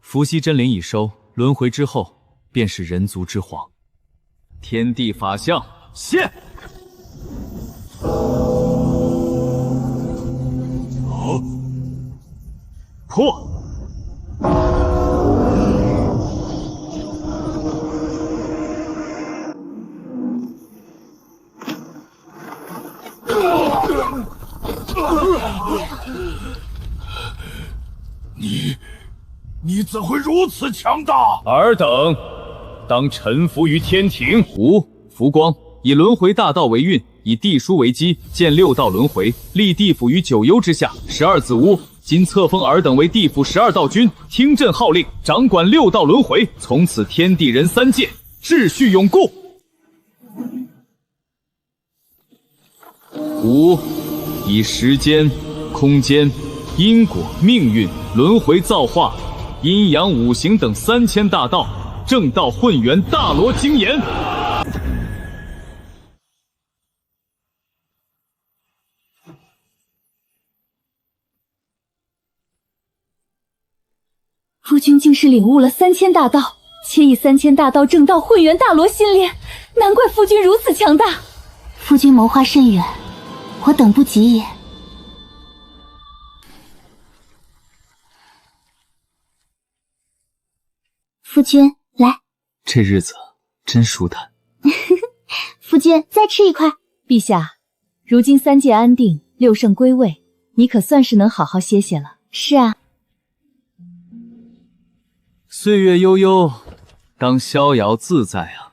伏羲真灵已收，轮回之后便是人族之皇。天地法相现。破！你怎会如此强大？尔等当臣服于天庭。浮光以轮回大道为运，以地书为基，建6道轮回，立地府于九幽之下。12子巫今册封尔等为地府12道君，听朕号令，掌管6道轮回。从此天地人3界秩序永固。吾以时间、空间、因果、命运、轮回造化、阴阳五行等3000大道，正道混元大罗精研。夫君竟是领悟了3000大道，且以3000大道正道混元大罗心莲，难怪夫君如此强大。夫君谋划甚远，我等不及也。夫君，来，这日子真舒坦。夫君，再吃一块。陛下，如今3界安定，6圣归位，你可算是能好好歇歇了。是啊。岁月悠悠，当逍遥自在啊。